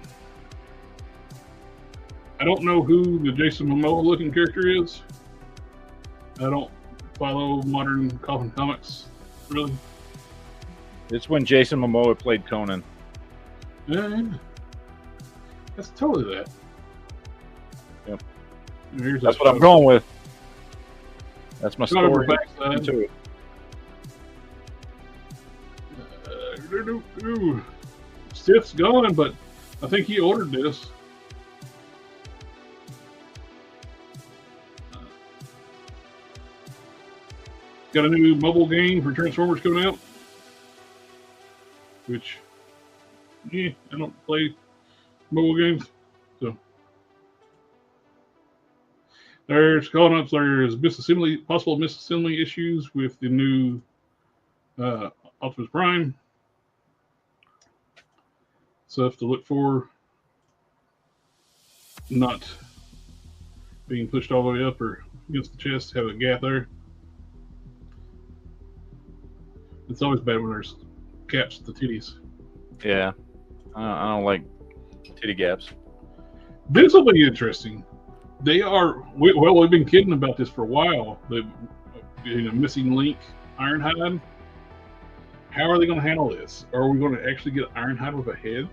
I don't know who the Jason Momoa looking character is. I don't follow modern Quinn Comics, really. It's when Jason Momoa played Conan. Yeah, that's totally that. Yep. That's what I'm going with. That's my story. Into it. Sith's gone, but I think he ordered this. Got a new mobile game for Transformers coming out, which, I don't play mobile games, so. There's possible misassembly issues with the new Optimus Prime. Stuff to look for, not being pushed all the way up or against the chest, have a gap there. It's always bad when there's gaps at the titties. Yeah, I don't like titty gaps. This will be interesting. We've been kidding about this for a while. The missing link Ironhide. How are they going to handle this? Are we going to actually get Ironhide with a head?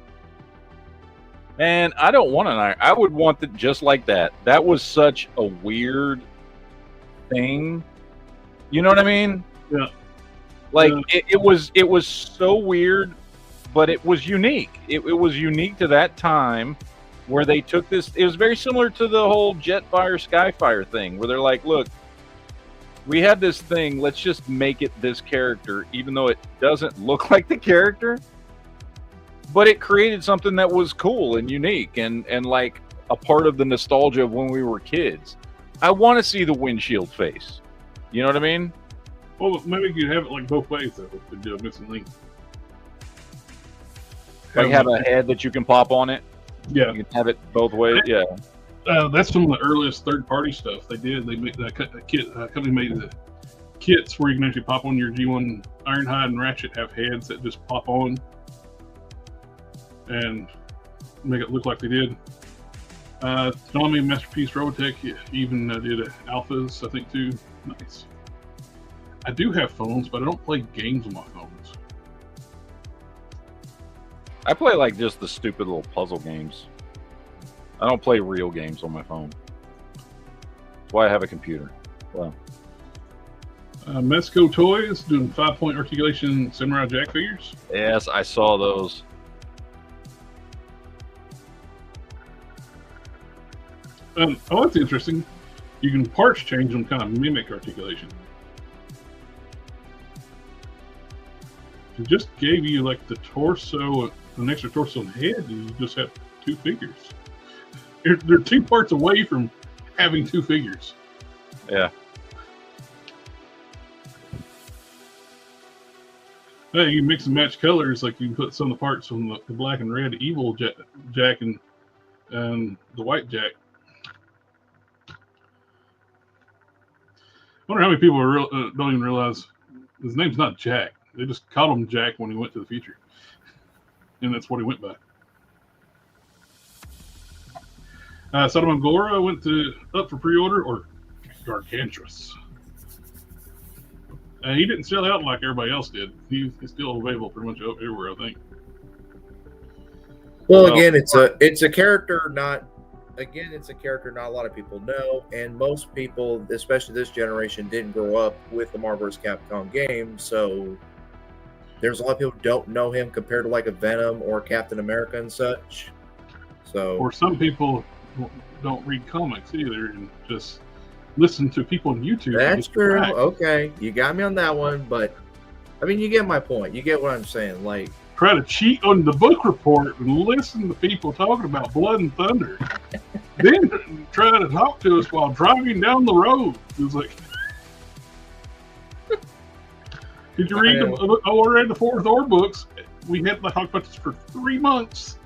Man, I don't want an iron. I would want it just like that. That was such a weird thing. You know what I mean? Yeah. Like it was so weird, but it was unique. It was unique to that time where they took this. It was very similar to the whole Jetfire Skyfire thing, where they're like, look, we have this thing, let's just make it this character, even though it doesn't look like the character. But it created something that was cool and unique and like a part of the nostalgia of when we were kids. I want to see the windshield face. You know what I mean? Well, maybe you could have it like both ways, though, to do a missing link. Like have a head that you can pop on it? Yeah. You can have it both ways? Yeah. That's some of the earliest third-party stuff they did. They made that company made the kits where you can actually pop on your G1 Ironhide and Ratchet have heads that just pop on and make it look like they did. Tsunami and Masterpiece Robotech even did alphas, I think, too. Nice. I do have phones, but I don't play games on my phones. I play like just the stupid little puzzle games. I don't play real games on my phone. That's why I have a computer. Well, Mesco Toys doing 5-point articulation Samurai Jack figures. Yes, I saw those. That's interesting. You can parts change them, kind of mimic articulation. It just gave you like the torso, an extra torso and head, and you just have two figures. They're 2 parts away from having 2 figures. Yeah. Hey, you mix and match colors, like you can put some of the parts from the black and red evil Jack and the white Jack. I wonder how many people don't even realize his name's not Jack. They just called him Jack when he went to the future, and that's what he went by. Sodom and Gomorrah went up for pre-order, or Gargantuous. He didn't sell out like everybody else did. He's still available pretty much everywhere, I think. Well, again, it's a character not a lot of people know, and most people, especially this generation, didn't grow up with the Marvel vs. Capcom game, so there's a lot of people who don't know him compared to like a Venom or Captain America and such. So, or some people don't read comics either and just listen to people on YouTube. That's true. Okay, you got me on that one, but I mean, you get my point. You get what I'm saying. Like, try to cheat on the book report and listen to people talking about Blood and Thunder, then try to talk to us while driving down the road. It's like, did you read I read the 4 Thor books. We had to talk about this for 3 months.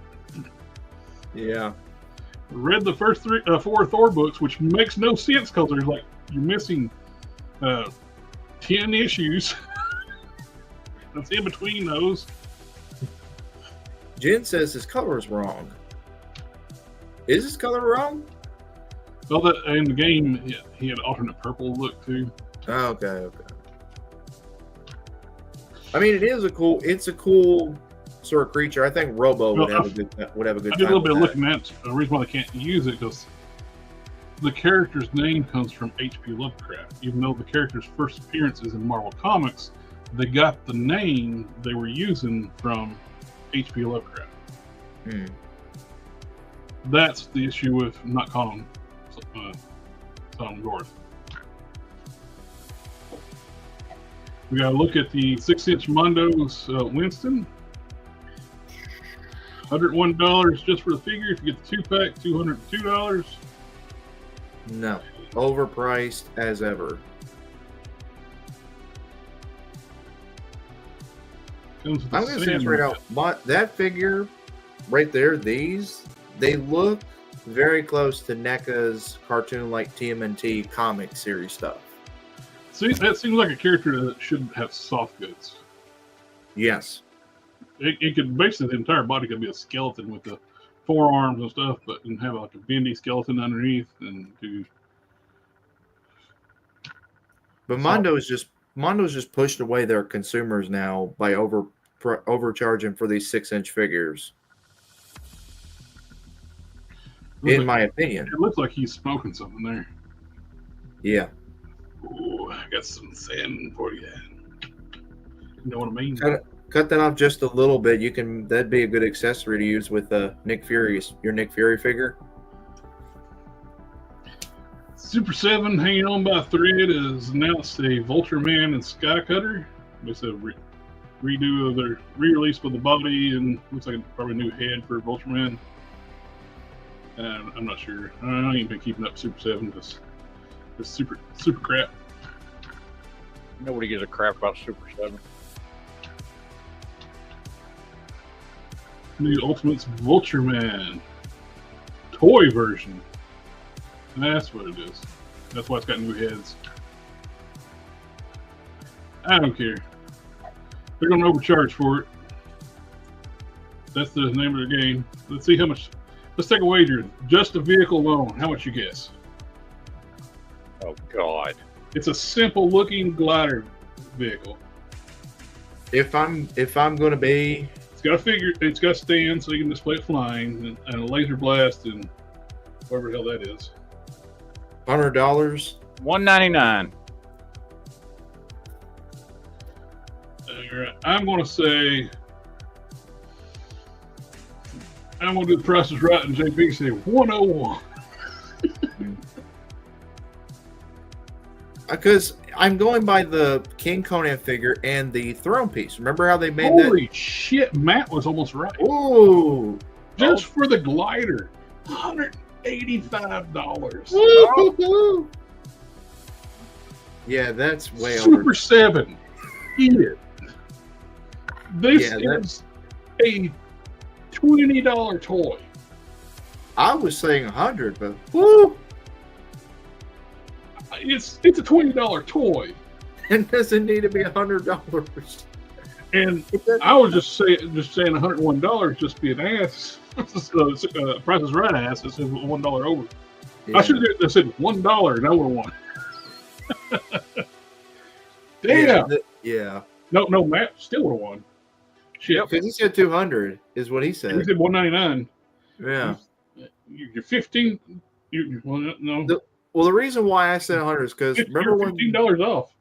Yeah. Read the first 4 Thor books, which makes no sense because there's like you're missing 10 issues. That's in between those. Jen says his color is wrong. Is his color wrong? Well, that in the game he had alternate purple look too. Oh, okay. I mean, it's a cool sort of creature. I think Robo would have a good time. I did a little bit of looking at the reason why they can't use it because the character's name comes from H.P. Lovecraft. Even though the character's first appearance is in Marvel Comics, they got the name they were using from H.P. Lovecraft. That's the issue with not calling Sodom Gomorrah. We got to look at the 6-inch Mondo's Winston. $101 just for the figure. If you get the 2-pack, $202. No, overpriced as ever. I'm going to say this right now. But that figure right there, they look very close to NECA's cartoon like TMNT comic series stuff. See, that seems like a character that should have soft goods. Yes. It could basically, the entire body could be a skeleton with the forearms and stuff, but and have like a bendy skeleton underneath and do. But Mondo's just pushed away their consumers now by overcharging for these 6-inch figures. In my opinion, it looks like he's smoking something there. Yeah. Ooh, I got some sand for you. You know what I mean? Cut that off just a little bit. That'd be a good accessory to use with your Nick Fury figure. Super 7 hanging on by a thread has announced a Vulture Man and Sky Cutter. It's a redo of their re-release with the body and looks like probably a new head for Vulture Man. I'm not sure. I ain't even been keeping up Super 7 because it's super crap. Nobody gives a crap about Super 7. New Ultimates Vulture Man toy version. That's what it is. That's why it's got new heads. I don't care. They're going to overcharge for it. That's the name of the game. Let's see how much. Let's take a wager. Just the vehicle alone. How much you guess? Oh God! It's a simple looking glider vehicle. If I'm going to be. It's got a figure. It's got a stand so you can display it flying, and a laser blast, and whatever the hell that is. $100. $199. I'm going to say. I'm going to do the prices right, and JP say 101. Because I'm going by the King Conan figure and the throne piece. Remember how they made that? Holy shit, Matt was almost right. Ooh. Just for the glider, $185. Oh. Yeah, that's way over. Super 7. Eat it. This is a $20 toy. I was saying 100, but woo! It's a $20 toy. It doesn't need to be $100. And I was just saying $101 just to be an ass. Price is Right ass. It says $1 over. Yeah. I should have said $1 and I would have won. Damn. Yeah. No, Matt still would have won. Shit. Because he said 200 is what he said. He said 199. Yeah. You're 15. Well, no. Well, the reason why I said 100 is because remember when $15 off.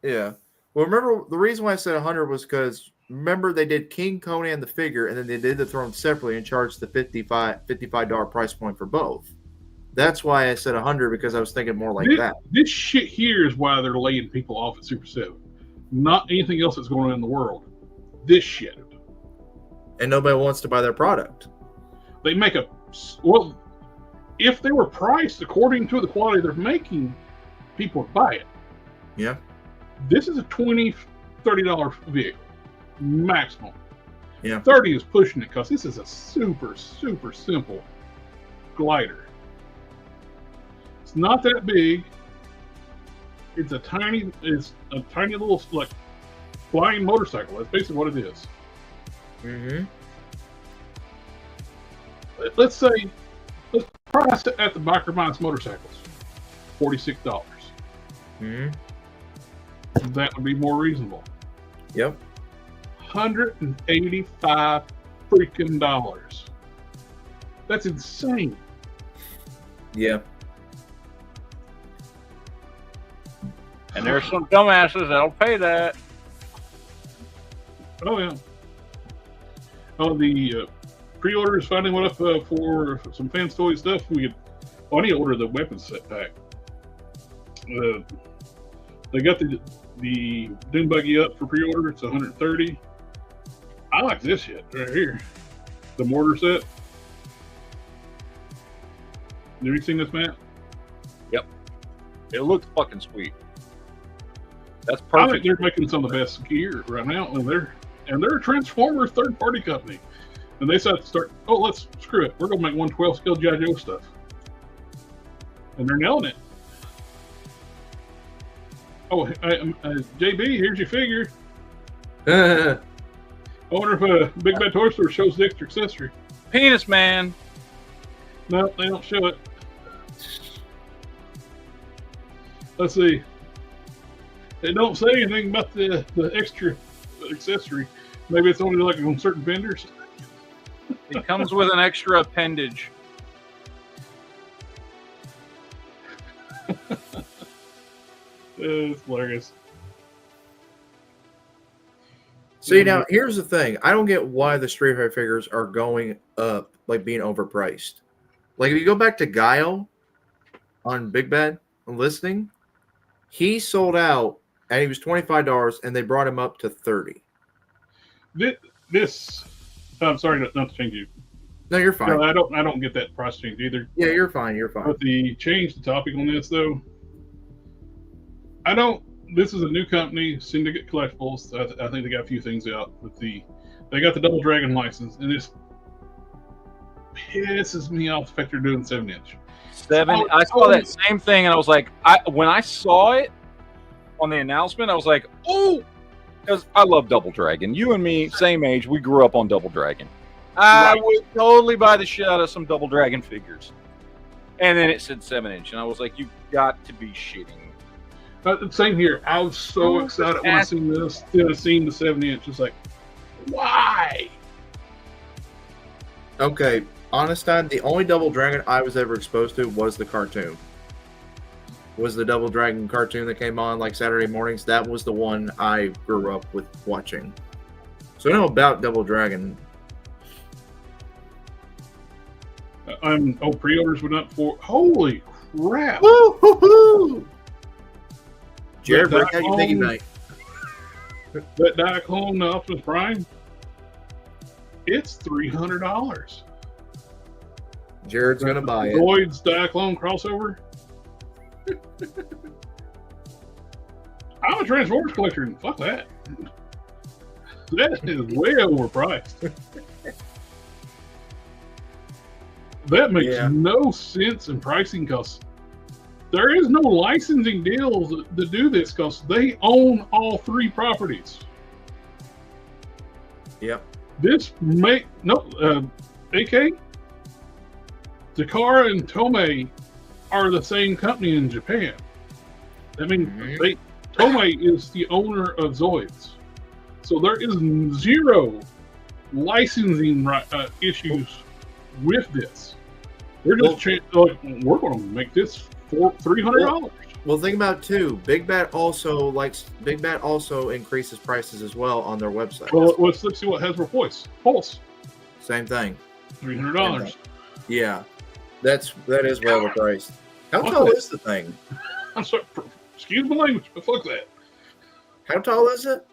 Yeah. Well, remember the reason why I said 100 was because remember they did King Conan the figure, and then they did the throne separately and charged the $55 price point for both. That's why I said 100 because I was thinking more like that. This shit here is why they're laying people off at Super 7. Not anything else that's going on in the world. This shit. And nobody wants to buy their product. They make if they were priced according to the quality they're making, people would buy it. Yeah. This is a $20, $30 vehicle. Maximum. Yeah. 30 is pushing it because this is a super, super simple glider. It's not that big. It's a tiny little like flying motorcycle. That's basically what it is. Mm-hmm. Let's price it at the Biker Minds motorcycles. $46. Mm-hmm. That would be more reasonable. Yep. $185 freaking dollars. That's insane. Yeah. And there's some dumbasses that'll pay that. Oh yeah. Oh, the pre-orders finally went up for some Fans Toy stuff. I need to order the weapons set pack. They got the Dune Buggy up for pre-order. It's $130. I like this shit right here. The mortar set. Have you seen this, Matt? Yep. It looks fucking sweet. That's I perfect. think they're making some of the best gear right now, and they're a Transformers third-party company, and they decided to start. Oh, let's screw it. We're gonna make 112 scale G.I. Joe stuff, and they're nailing it. Oh, JB, here's your figure. I wonder if Big Bad Toy Store shows the extra accessory. Penis Man. No, they don't show it. Let's see. They don't say anything about the extra accessory. Maybe it's only like on certain vendors. It comes with an extra appendage. It's hilarious. See, now, here's the thing. I don't get why the Street Fighter figures are going up, like being overpriced. Like, if you go back to Guile on Big Bad listing, he sold out, and he was $25, and they brought him up to $30. I'm sorry not to change you. No, you're fine. No, I don't get that price change either. Yeah, you're fine. You're fine. But change the topic on this, though, this is a new company, Syndicate Collectibles. I think they got a few things out. They got the Double Dragon license, and this pisses me off the fact they're doing 7-inch. I saw that same thing, and I was like, when I saw it on the announcement, I was like, oh, because I love Double Dragon. You and me, same age, we grew up on Double Dragon. I would totally buy the shit out of some Double Dragon figures. And then it said 7-inch, and I was like, you got to be shitting. Same here. I was so excited when I seen this. Then I seen the 7-inch. It's like, why? Okay, honest time, the only Double Dragon I was ever exposed to was the cartoon. Was the Double Dragon cartoon that came on like Saturday mornings. That was the one I grew up with watching. So I know about Double Dragon. Pre-orders went up for. Holy crap! Woo-hoo-hoo! Jared, break out your piggy bank. That Diaclone Optimus Prime, it's $300. Jared's gonna buy it. Lloyd's Diaclone crossover. I'm a Transformers collector, and fuck that. That is way overpriced. That makes no sense in pricing because there is no licensing deals to do this because they own all 3 properties. Yep. This AK, Takara and Tomei are the same company in Japan. I mean, Tomei is the owner of Zoids. So there is 0 licensing issues with this. They're just we're going to make this for $300. Well, think about it too. Big Bat also increases prices as well on their website. Well, let's see what Hasbro Pulse. Same thing. $300. Yeah, that is well overpriced. How tall is the thing? I'm sorry. Excuse my language, but fuck that. How tall is it?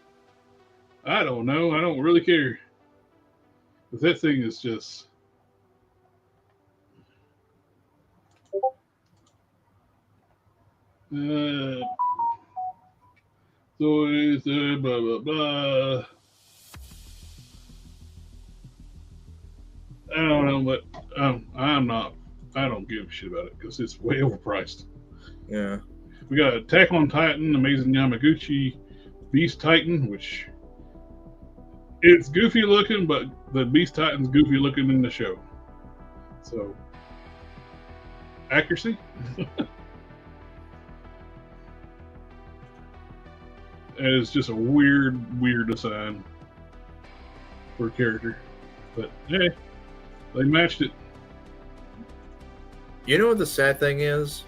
I don't know. I don't really care. But that thing is just. So it's blah blah blah. I don't know, but I'm not. I don't give a shit about it because it's way overpriced. Yeah. We got Attack on Titan, Amazing Yamaguchi, Beast Titan, which it's goofy looking, but the Beast Titan's goofy looking in the show. So accuracy. And it's just a weird design for a character. But hey, they matched it. You know what the sad thing is?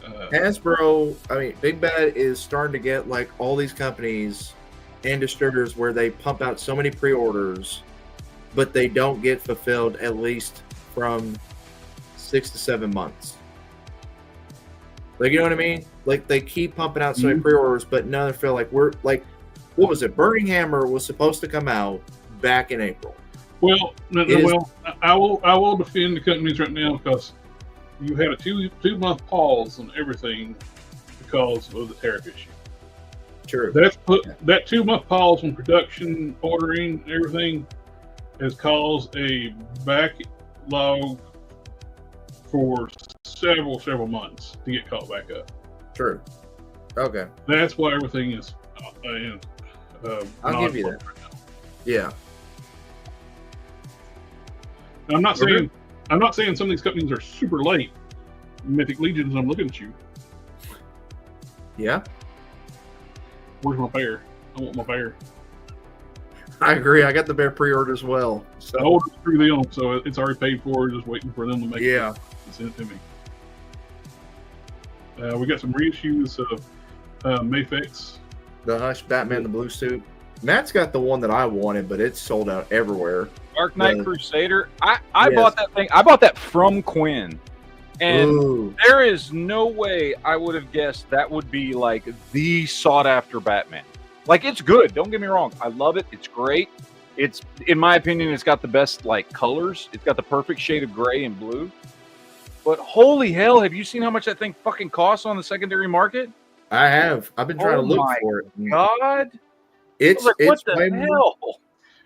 Hasbro, Big Bad is starting to get like all these companies and distributors where they pump out so many pre-orders, but they don't get fulfilled at least from 6 to 7 months. Like, you know what I mean? Like, they keep pumping out so many pre-orders, but none of them feel like we're like, what was it? Burning Hammer was supposed to come out back in April. Well, I will defend the companies right now because you had a two-month pause on everything because of the tariff issue. True. That 2-month pause on production, ordering, everything has caused a backlog for several months to get caught back up. True. Okay. That's why everything is. I'll give you that. Right now. Yeah. I'm not saying some of these companies are super late. Mythic Legions, I'm looking at you. Yeah. Where's my bear? I want my bear. I agree. I got the bear pre-order as well. So I ordered through them, so it's already paid for. Just waiting for them to make it and send it to me. We got some reissues of Mafex. The Hush Batman, the blue suit. Matt's got the one that I wanted, but it's sold out everywhere. Dark Knight Crusader. I bought that thing. I bought that from Quinn. And there is no way I would have guessed that would be like the sought after Batman. Like, it's good. Don't get me wrong. I love it. It's great. It's, in my opinion, it's got the best like colors. It's got the perfect shade of gray and blue. But holy hell, have you seen how much that thing fucking costs on the secondary market? I have. I've been trying to look for it. God. It's what the hell?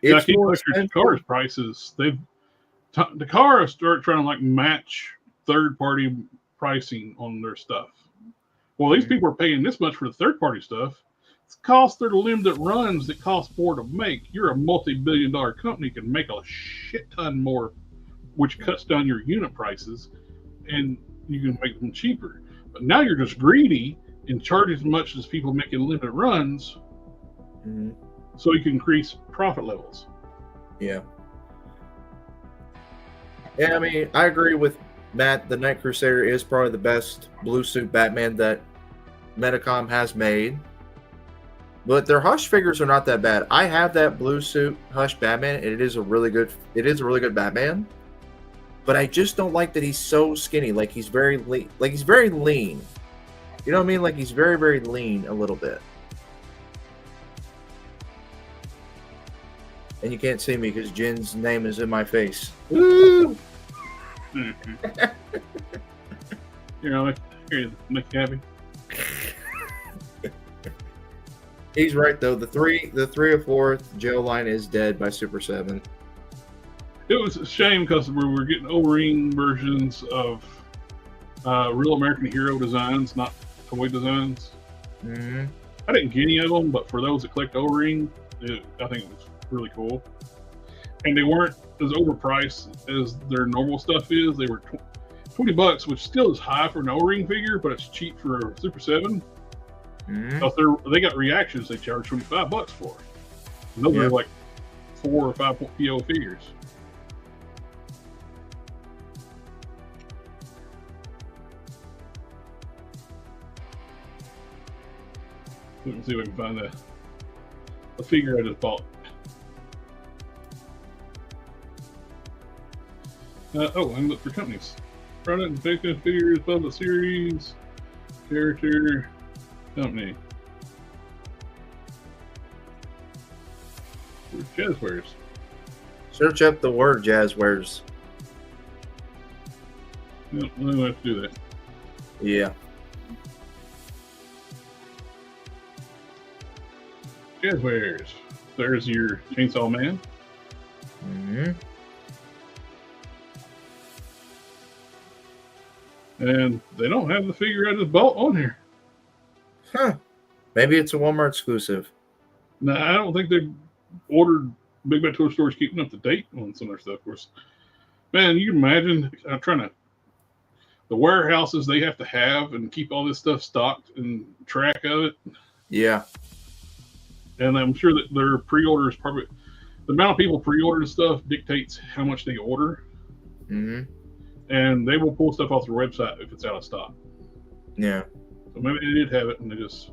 It's more expensive. Takara's prices. Takara started trying to like match third-party pricing on their stuff. Well, these people are paying this much for the third-party stuff. It's cost their limited runs that cost more to make. You're a multi-billion-dollar company, can make a shit ton more, which cuts down your unit prices, and you can make them cheaper. But now you're just greedy and charge as much as people making limited runs, so you can increase profit levels. Yeah. Yeah, I mean, I agree with Matt. The Night Crusader is probably the best blue suit Batman that Medicom has made. But their Hush figures are not that bad. I have that blue suit Hush Batman, and it is a really good Batman. But I just don't like that he's so skinny. Like, he's very lean. Like, he's very lean. You know what I mean? Like, he's very, very lean a little bit. And you can't see me because Jen's name is in my face. Woo! You know, make you happy. He's right though. The 3 or 4 gel line is dead by Super 7. It was a shame because we were getting O-ring versions of real American Hero designs, not toy designs. Mm-hmm. I didn't get any of them, but for those that collect O-ring, I think it was really cool. And they weren't as overpriced as their normal stuff is. They were $20, which still is high for an O-ring figure, but it's cheap for a Super 7. Mm-hmm. They got reactions they charge $25 for. And those are like 4 or 5 PO figures. Let me see if I can find the figure I just bought. I can look for companies. Product and fiction figures, public series, character, company. Jazzwares. Search up the word Jazzwares. Yep, I'm gonna have to do that. Yeah. Jazzwares. There's your Chainsaw Man. Mm-hmm. And they don't have the figure I just bought on here. Huh. Maybe it's a Walmart exclusive. No, I don't think they've ordered Big Bad Toy Stores keeping up to date on some of their stuff. Of course, man, you can imagine. I'm trying to. The warehouses they have to have and keep all this stuff stocked and track of it. Yeah. And I'm sure that their pre-order is probably the amount of people pre-order stuff dictates how much they order. Mm-hmm. And they will pull stuff off their website if it's out of stock. Yeah. So maybe they did have it and they just.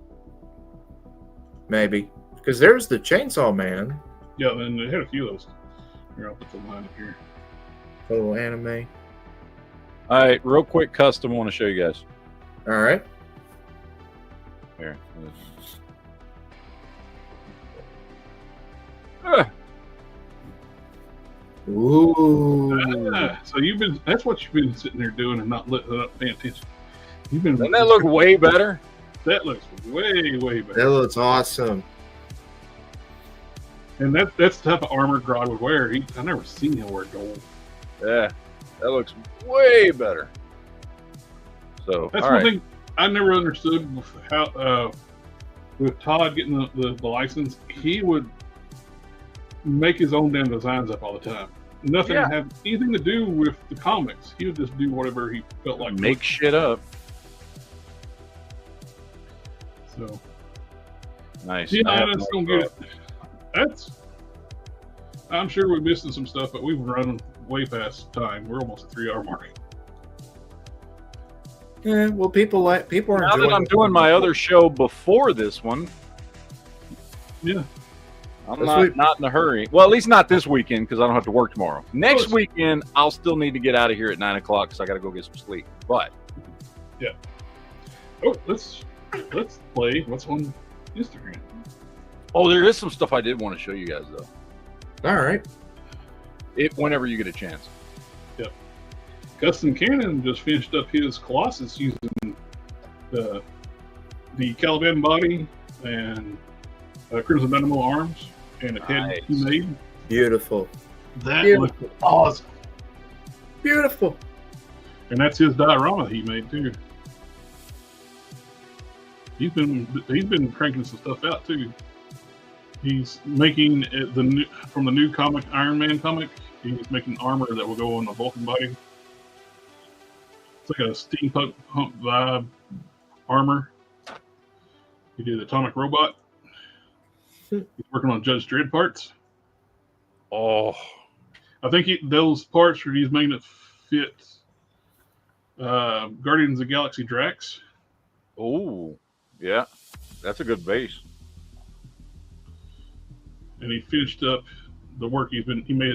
Maybe. Because there's the Chainsaw Man. Yeah, then they had a few of those. Here, I'll put the line up here. Little anime. All right, real quick custom I want to show you guys. All right. Here. Ooh. So that's what you've been sitting there doing and not paying attention. Doesn't that look way better? That looks way, way better. That looks awesome. And that's the type of armor Grodd would wear. I've never seen him wear gold. Yeah, that looks way better. So That's all one right. thing I never understood with how with Todd getting the license, he would make his own damn designs up all the time. Nothing had anything to do with the comics. He would just do whatever he felt like. Make shit up. So Nice. yeah, that's gonna get it. I'm sure we're missing some stuff, but we've run way past time. We're almost at 3-hour mark. Yeah, well, people are Now that I'm doing my other show before this one, Yeah. I'm not in a hurry. Well, at least not this weekend because I don't have to work tomorrow. Next weekend, I'll still need to get out of here at 9 o'clock because I got to go get some sleep. But Let's play what's on Instagram. there is some stuff I did want to show you guys though. All right. Whenever you get a chance. Custom Cannon just finished up his Colossus using the Caliban body and Crimson Dynamo arms and a head he made. Beautiful. That looks awesome. Beautiful. And that's his diorama he made too. He's been cranking some stuff out too. He's making from the new comic Iron Man comic. He's making armor that will go on the Vulcan body. It's like a steampunk vibe armor. He did Atomic Robot. He's working on Judge Dredd parts. Oh, I think those parts he's making it fit Guardians of the Galaxy Drax. oh, yeah, that's a good base. And he finished up the work he made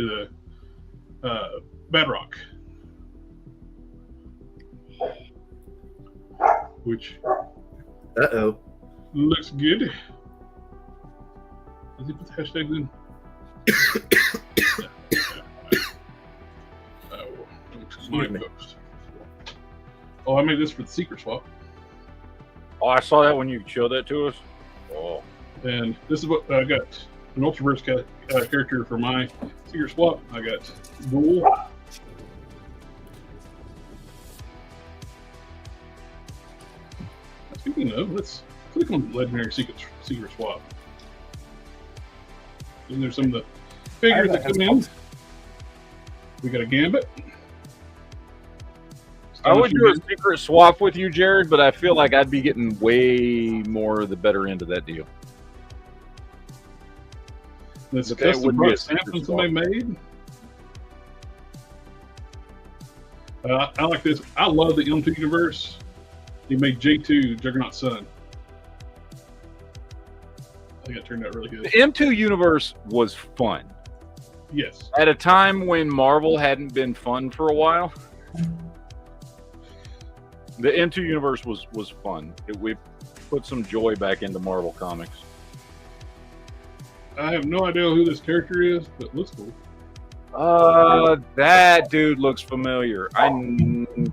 a Bedrock, which looks good. Does he put the hashtags in? Oh, I made this for the secret swap. Oh, I saw that when you showed that to us. Oh, And this is what I got: an Ultraverse character for my secret swap. I got Ghoul. Speaking of, let's click on Legendary Secret Swap. And there's some of the figures that come in. We got a Gambit. I would do a secret swap with you, Jared, but I feel like I'd be getting way more the better end of that deal. This custom brought sample somebody made. I like this. I love the M2 universe. He made J2 Juggernaut's son. I think it turned out really good. The M2 universe was fun. Yes. At a time when Marvel hadn't been fun for a while, the M2 universe was fun. We put some joy back into Marvel Comics. I have no idea who this character is, but it looks cool. That dude looks familiar. I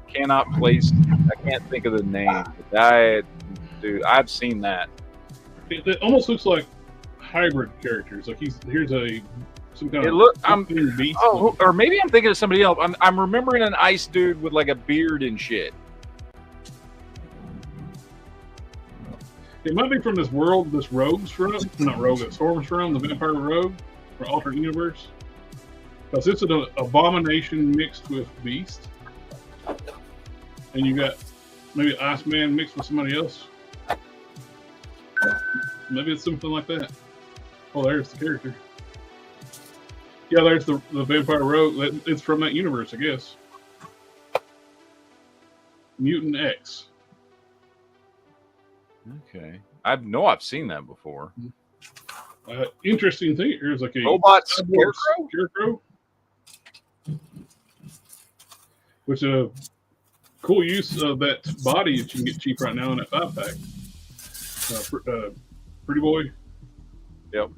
cannot place. I can't think of the name. Dude, I've seen that. It almost looks like hybrid characters. Like here's some kind of beast. Oh, or maybe I'm thinking of somebody else. I'm remembering an ice dude with like a beard and shit. It might be from this world, this Rogue's from, not Rogue, that Storm's from, the Vampire Rogue, or alternate universe. Because it's an abomination mixed with Beast. And you got maybe Iceman mixed with somebody else. Maybe it's something like that. Oh, there's the character. Yeah, there's the Vampire Rogue. It's from that universe, I guess. Mutant X. Okay. I've seen that before. Interesting thing here is like a robot scarecrow? Which is a cool use of that body that you can get cheap right now in that 5-pack. Pretty Boy. Yep.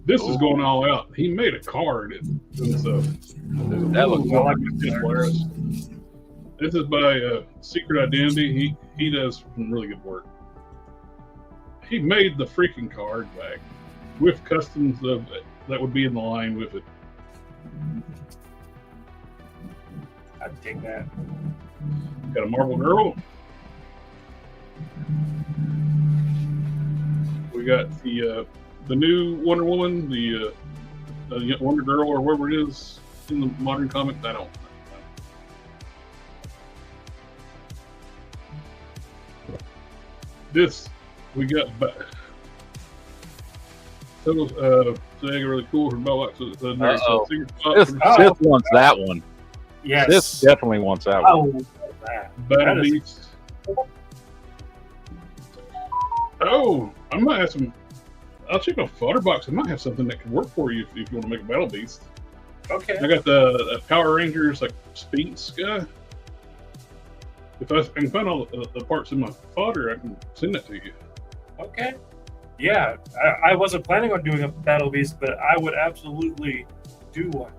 This is going all out. He made a card and stuff. That looks like it's This is by Secret Identity. He does some really good work. He made the freaking card back with customs that would be in the line with it. I'd take that. Got a Marvel Girl. We got the new Wonder Woman, the Wonder Girl, or whatever it is in the modern comic. I don't. This we got back. So they got really cool from Bellbox. Sith wants that one. Yes. Sith definitely wants that one. Battle Beast. Oh, I might have some. I'll check on Flutterbox. I might have something that can work for you if you want to make a Battle Beast. Okay. I got the Power Rangers like Sphinx guy. If I can find all the parts in my fodder, I can send that to you. Okay. Yeah, I wasn't planning on doing a Battle Beast, but I would absolutely do one.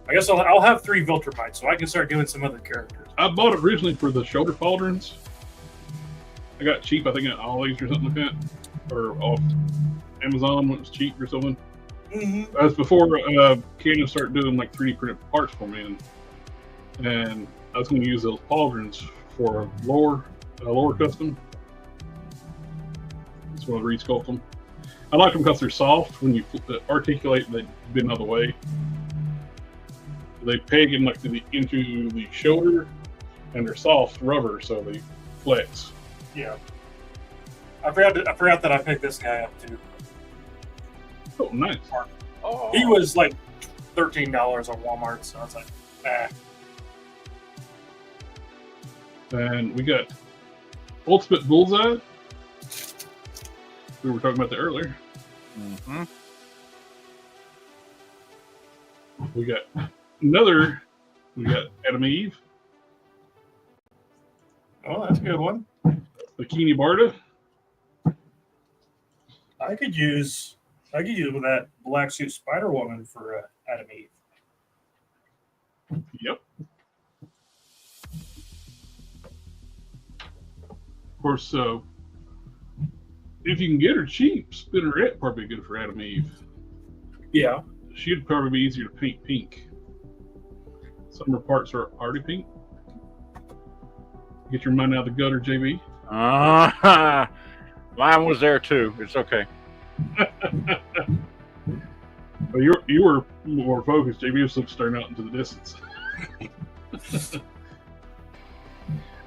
I guess I'll have 3 Viltrumites, so I can start doing some other characters. I bought it originally for the shoulder pauldrons. I got cheap, I think at Ollie's or something like that, or off Amazon when it was cheap or something. Mm-hmm. That was before Canyon started doing like 3D printed parts for me, and I was going to use those pauldrons for a lower custom. Just want to resculpt them. I like them because they're soft. When you articulate, they bend out of the way. They peg in like into the shoulder, and they're soft rubber, so they flex. Yeah. I forgot that I picked this guy up too. Oh, nice. Oh. He was like $13 on Walmart, so I was like, nah. And we got Ultimate Bullseye. We were talking about that earlier. Mm-hmm. We got another. We got Adam Eve. Oh, that's a good one. Bikini Barda. I could use that black suit Spider Woman for Adam Eve. Yep. Of course, if you can get her cheap, Spinnerette probably good for Adam Eve. Yeah. She'd probably be easier to paint pink. Some of her parts are already pink. Get your mind out of the gutter, JB. Mine was there too. It's okay. But you were more focused. JB was staring out into the distance.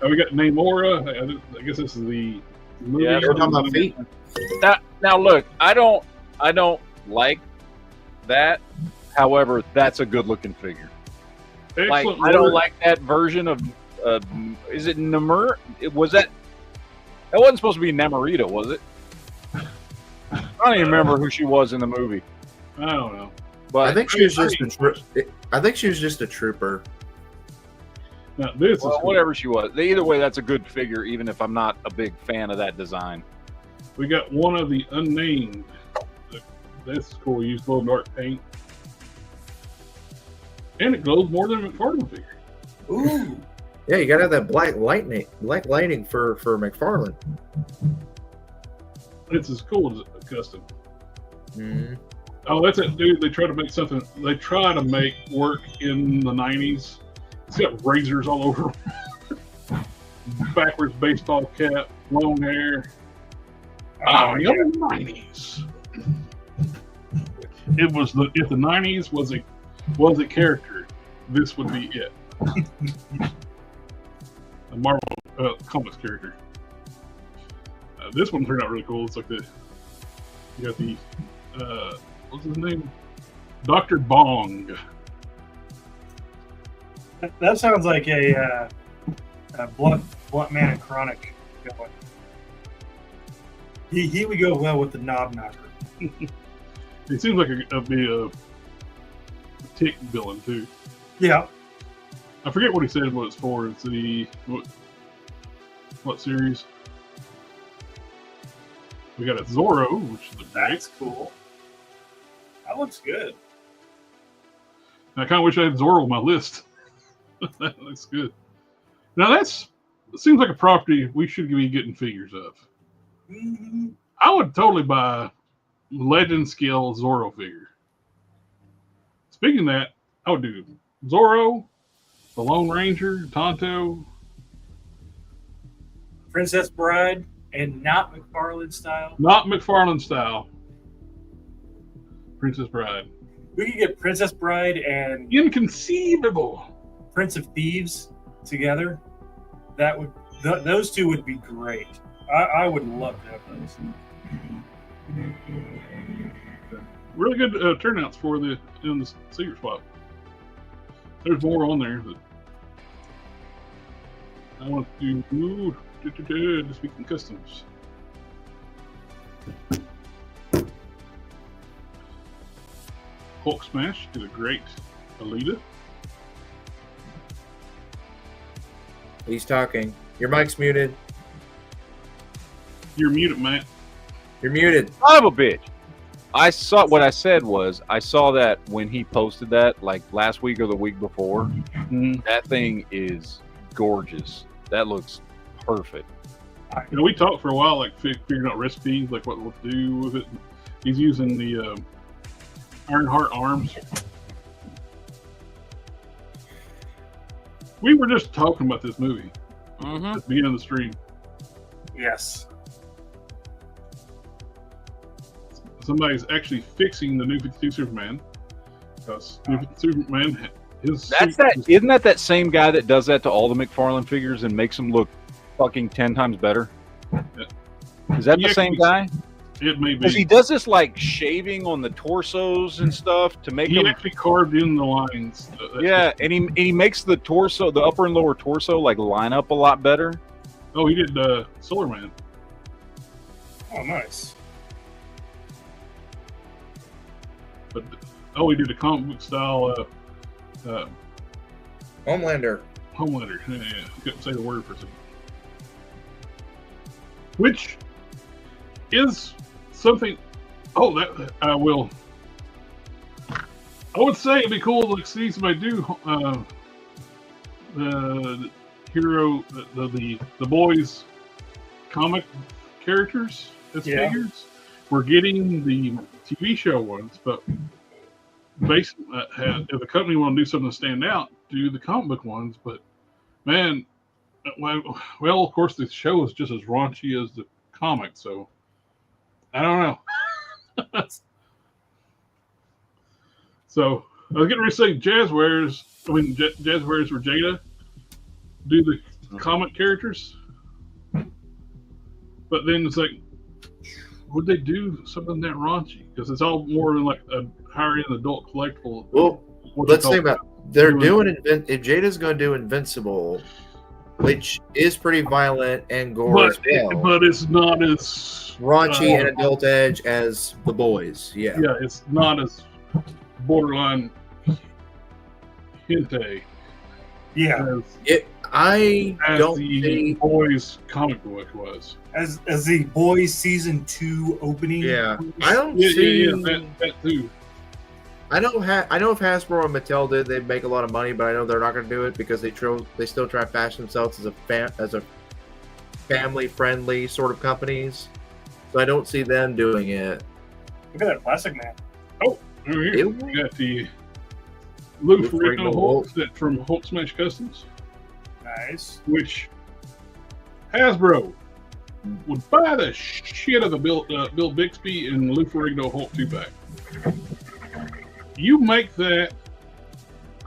We got Namora. I guess this is the movie. Yeah, We're talking about feet. Now look, I don't like that. However, that's a good looking figure. Like Excellent I don't work. like that version of is it Namur? Was that wasn't supposed to be Namorita, was it? I don't even remember who she was in the movie. I don't know. But I think she was just I think she was just a trooper. Now, this well, is cool. whatever she was. Either way, that's a good figure, even if I'm not a big fan of that design. We got one of the unnamed. This is cool. We use glow dark paint. And it glows more than a McFarlane figure. Ooh. Yeah, you gotta have that black lighting for McFarlane. It's as cool as a custom. Mm-hmm. Oh, that's that dude. They try to make something. They try to make work in the 90s. It's got razors all over him. Backwards baseball cap, long hair. Oh, yeah, the 90s. It was if the 90s was a character, this would be it. A Marvel Comics character. This one turned out really cool. It's like you got the what's his name? Dr. Bong. That sounds like a blunt man and Chronic going. He would go well with the knob knocker. It seems like a Tick villain too. Yeah. I forget what he said. What it's for? It's the what series? We got a Zorro, which is That's cool. That looks good. I kind of wish I had Zorro on my list. That looks good. Now it seems like a property we should be getting figures of. Mm-hmm. I would totally buy legend scale Zorro figure. Speaking of that, I would do Zorro, the Lone Ranger, Tonto, Princess Bride, and not McFarlane style. not McFarlane style. Princess Bride. We could get Princess Bride and Inconceivable. Prince of Thieves together. That would those two would be great. I would love to have those. Really good turnouts for the secret spot. There's more on there, but I want to do just speaking customs. Hulk Smash is a great Alita. He's talking. Your mic's muted. You're muted, Matt. You're muted. Son of a bitch. I saw what I said was I saw that when he posted that like last week or the week before. That thing is gorgeous. That looks perfect. You know, we talked for a while, like figuring out recipes, like what to do with it. He's using the Ironheart arms. We were just talking about this movie at the beginning of the stream. Yes. Somebody's actually fixing the New 52 Superman because New 52 Superman, Isn't that same guy that does that to all the McFarlane figures and makes them look fucking 10 times better? Is that the same guy? It may be. Because he does this like shaving on the torsos and stuff to make He them. actually carved in the lines. Yeah, and he makes the torso, the upper and lower torso, like line up a lot better. Oh, he did Solar Man. Oh, nice. But he did a comic book style Homelander. Homelander. Yeah, I couldn't say the word for a second. Which is something. Oh, that I will. I would say it'd be cool to see somebody do the hero, the boys comic characters. as Yeah. figures. We're getting the TV show ones, but if the company want to do something to stand out, do the comic book ones. But man, well, of course, the show is just as raunchy as the comic, so I don't know. So I was getting ready to say Jazzwares for Jada do the comic characters, but then it's like, would they do something that raunchy? Because it's all more like a higher end adult collectible. Well, let's think about they're doing if Jada's going to do Invincible, which is pretty violent and gore as well, but it's not as raunchy and adult edge as The Boys. Yeah, it's not as borderline hente. Yeah, I don't the think Boys comic book was as the Boys season 2 opening. Yeah, I don't see that too. I know if Hasbro and Mattel did, they'd make a lot of money, but I know they're not going to do it because they still try to fashion themselves as a family-friendly sort of companies. So I don't see them doing it. Look at that Plastic Man. Oh, over here we got the Lou Ferrigno Hulk from Hulk Smash Customs. Nice. Which Hasbro would buy the shit of the Bill Bixby and Lou Ferrigno Hulk 2-pack. You make that,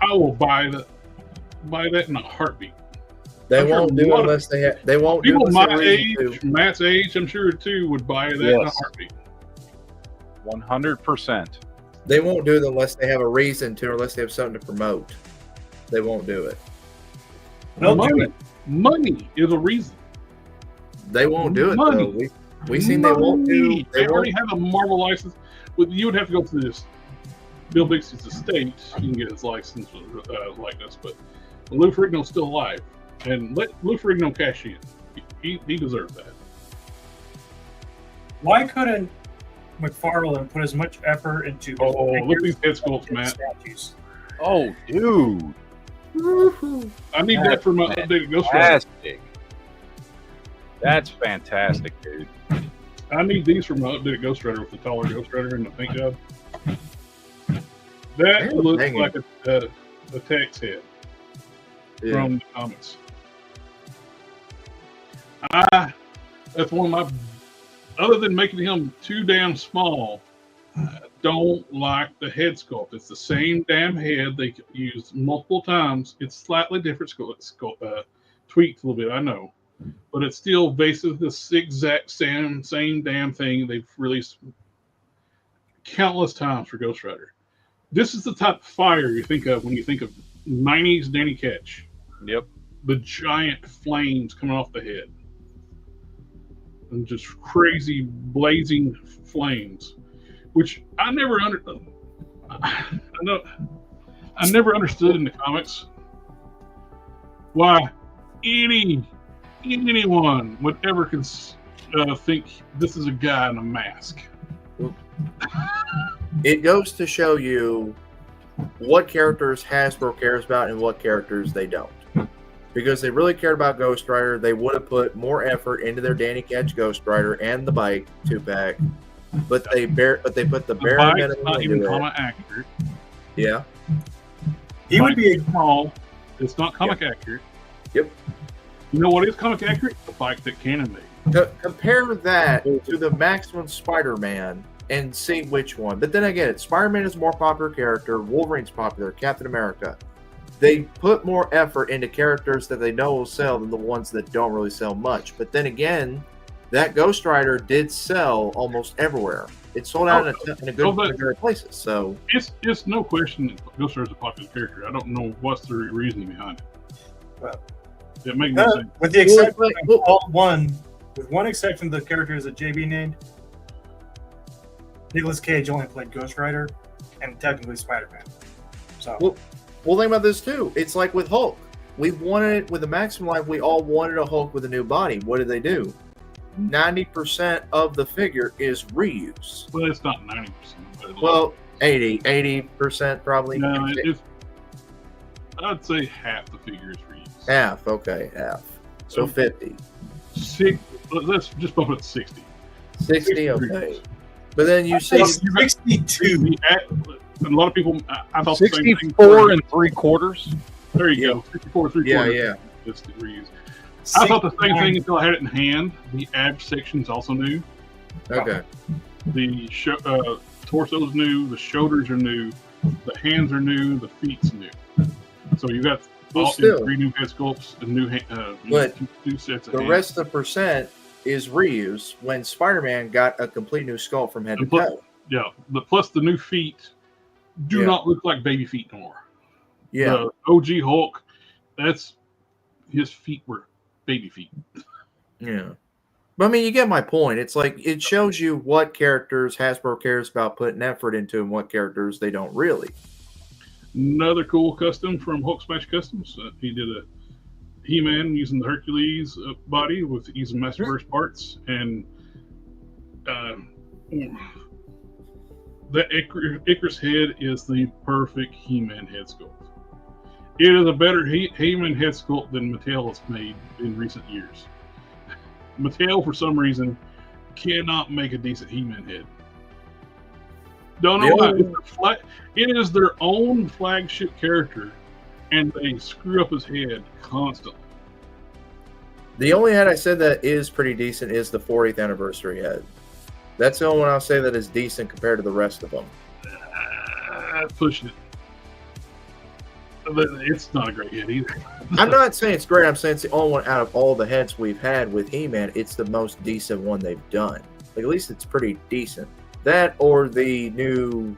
I will buy that in a heartbeat. They won't do it unless they won't do it. People my age, Matt's age, I'm sure too, would buy that in a heartbeat. 100%. They won't do it unless they have a reason to, or unless they have something to promote. They won't do it. Money is a reason. They won't do it though. We've seen they won't do. They already have a Marvel license. You would have to go through this. Bill Bixby's estate. You can get his license like this, but Lou Ferrigno's still alive, and let Lou Ferrigno cash in. He deserves that. Why couldn't McFarlane put as much effort into? Look at these head sculpts, Matt. Statues. Oh, dude. I need that for my updated Ghost Rider. That's fantastic, dude. I need these for my updated Ghost Rider with the taller Ghost Rider and the paint job. That looks like a Tex head from the comics. That's one of my. Other than making him too damn small, I don't like the head sculpt. It's the same damn head they used multiple times. It's slightly different tweaked a little bit, I know, but it's still basically the exact same damn thing they've released countless times for Ghost Rider. This is the type of fire you think of when you think of 90s Danny Ketch. Yep. The giant flames coming off the head. And just crazy blazing flames. Which I never understood in the comics why anyone would ever think this is a guy in a mask. It goes to show you what characters Hasbro cares about and what characters they don't. Because they really cared about Ghost Rider, they would have put more effort into their Danny Ketch Ghost Rider and the bike 2-pack. But they put the bare minimum not into even it. comic accurate. Yeah. He would be small. It's not comic accurate. Yep. You know what is comic accurate? The bike that Cannon made. Compare that to the Maximum Spider-Man and see which one. But then again, Spider-Man is a more popular character. Wolverine's popular. Captain America. They put more effort into characters that they know will sell than the ones that don't really sell much. But then again, that Ghost Rider did sell almost everywhere. It sold out in a good majority of places. So it's no question that Ghost Rider is a popular character. I don't know what's the reasoning behind it. Well, it makes no sense. With the exception with one exception of the characters that JB named, Nicolas Cage only played Ghost Rider and technically Spider-Man. So Well, think about this too. It's like with Hulk. We wanted it with the Maximum Life. We all wanted a Hulk with a new body. What did they do? 90% of the figure is reuse. Well, it's not 90%. Well, 80% probably. No, I'd say half the figure is reused. Half, okay, half. So 50. Let's just bump it to 60. 60, okay. But then you see 62. A lot of people, I thought the same thing. 64 and 3/4. There you go. 64 3/4. Yeah. Just to reuse. I thought the same thing until I had it in hand. The ab section's also new. okay. The torso's new. The shoulders are new. The hands are new. The feet's new. So you got Well, all still. 3 new head sculpts and new But two sets of The hands. rest of the percent is reuse when Spider-Man got a complete new sculpt from head to And plus- toe. Yeah, plus the new feet do Yeah. not look like baby feet anymore. Yeah. The OG Hulk, his feet were baby feet. Yeah. But I mean, you get my point. It's like it shows you what characters Hasbro cares about putting effort into and what characters they don't really. Another cool custom from Hulk Smash Customs. He did a He-Man using the Hercules body with using Masterverse parts, and the Icarus head is the perfect He-Man head sculpt. It is a better He-Man head sculpt than Mattel has made in recent years. Mattel, for some reason, cannot make a decent He-Man head. Don't know why. It is their own flagship character, and they screw up his head constantly. The only head I said that is pretty decent is the 40th anniversary head. That's the only one I'll say that is decent compared to the rest of them. Pushing it. But it's not a great head either. I'm not saying it's great. I'm saying it's the only one out of all the heads we've had with He-Man. It's the most decent one they've done. Like, at least it's pretty decent. That or the new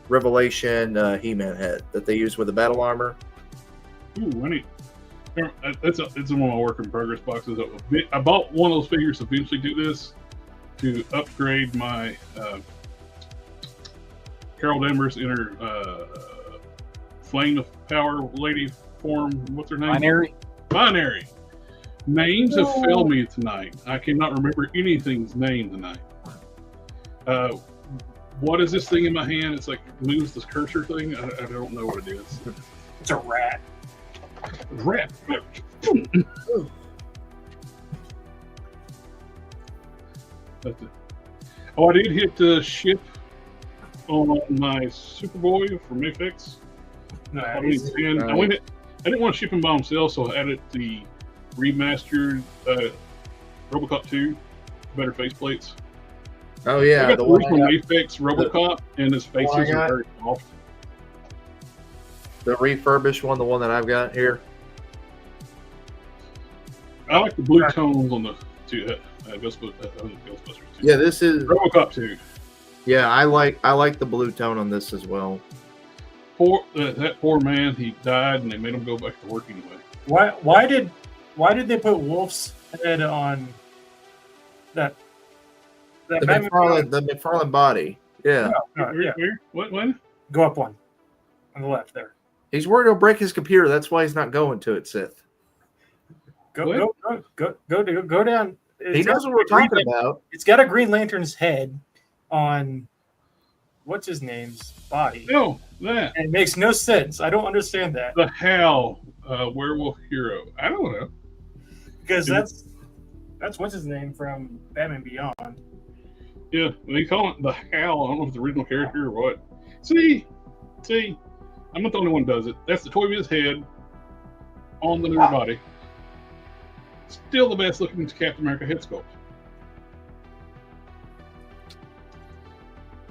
Revelation He-Man head that they use with the battle armor. Ooh, it's in one of my work in progress boxes. I bought one of those figures to eventually do this to upgrade my Carol Danvers in her Flame of Power lady form. What's her name? Binary. Names have failed me tonight. I cannot remember anything's name tonight. What is this thing in my hand? It's like moves this cursor thing. I don't know what it is. It's a rat. Rat. That's it. Oh, I did hit the ship on my Superboy from FX. I didn't want to ship him by himself, so I added the remastered RoboCop 2 better faceplates. Oh yeah, I got the original Mayfix RoboCop, and his faces are very soft. The refurbished one, the one that I've got here. I like the blue tones on the Ghostbusters 2. Yeah, this is RoboCop 2. Yeah, I like the blue tone on this as well. That poor man, he died, and they made him go back to work anyway. Why did they put Wolf's head on that? The McFarlane body. Yeah. Yeah. What? When? Go up one on the left there. He's worried he'll break his computer. That's why he's not going to it, Sith. Go down. He knows what we're talking about. It's got a Green Lantern's head on what's his name's body. No, that. And it makes no sense. I don't understand that. The Hal werewolf hero. I don't know. Because that's what's his name from Batman Beyond. Yeah, they call it the Hal. I don't know if it's the original character or what. See, I'm not the only one who does it. That's the Toy Biz head on the new body. Still the best looking Captain America head sculpt.